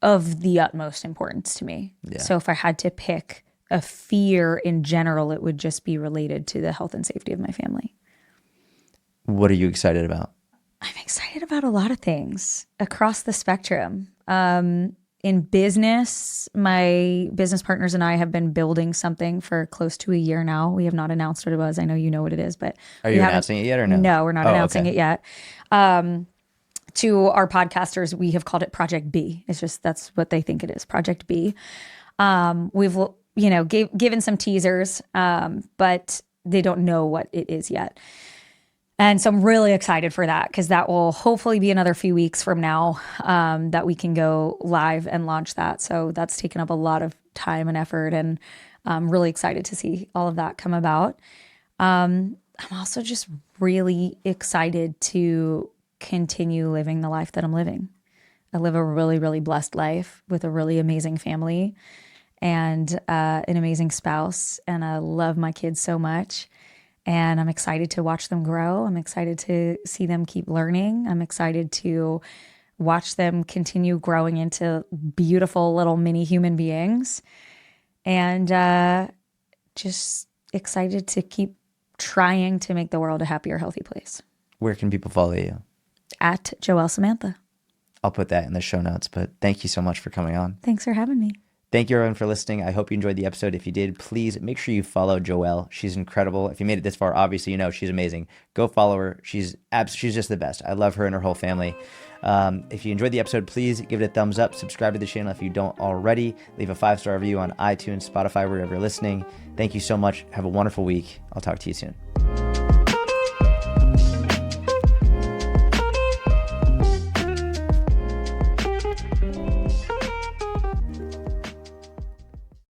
of the utmost importance to me. Yeah. So if I had to pick a fear in general, it would just be related to the health and safety of my family. What are you excited about? I'm excited about a lot of things across the spectrum. In business, my business partners and I have been building something for close to a year now. We have not announced what it was. I know you know what it is, but are you announcing it yet or no? No, we're not announcing it yet. To our podcasters, we have called it Project B. It's just, that's what they think it is, Project B. We've, given some teasers, but they don't know what it is yet. And so I'm really excited for that because that will hopefully be another few weeks from now that we can go live and launch that. So that's taken up a lot of time and effort, and I'm really excited to see all of that come about. I'm also just really excited to continue living the life that I'm living. I live a really, really blessed life with a really amazing family and an amazing spouse, and I love my kids so much. And I'm excited to watch them grow. I'm excited to see them keep learning. I'm excited to watch them continue growing into beautiful little mini human beings. And just excited to keep trying to make the world a happier, healthy place. Where can people follow you? At Joelle Samantha. I'll put that in the show notes, but thank you so much for coming on. Thanks for having me. Thank you everyone for listening. I hope you enjoyed the episode. If you did, please make sure you follow Joelle. She's incredible. If you made it this far, obviously you know she's amazing. Go follow her. She's just the best. I love her and her whole family. If you enjoyed the episode, please give it a thumbs up. Subscribe to the channel if you don't already. Leave a 5-star review on iTunes, Spotify, wherever you're listening. Thank you so much. Have a wonderful week. I'll talk to you soon.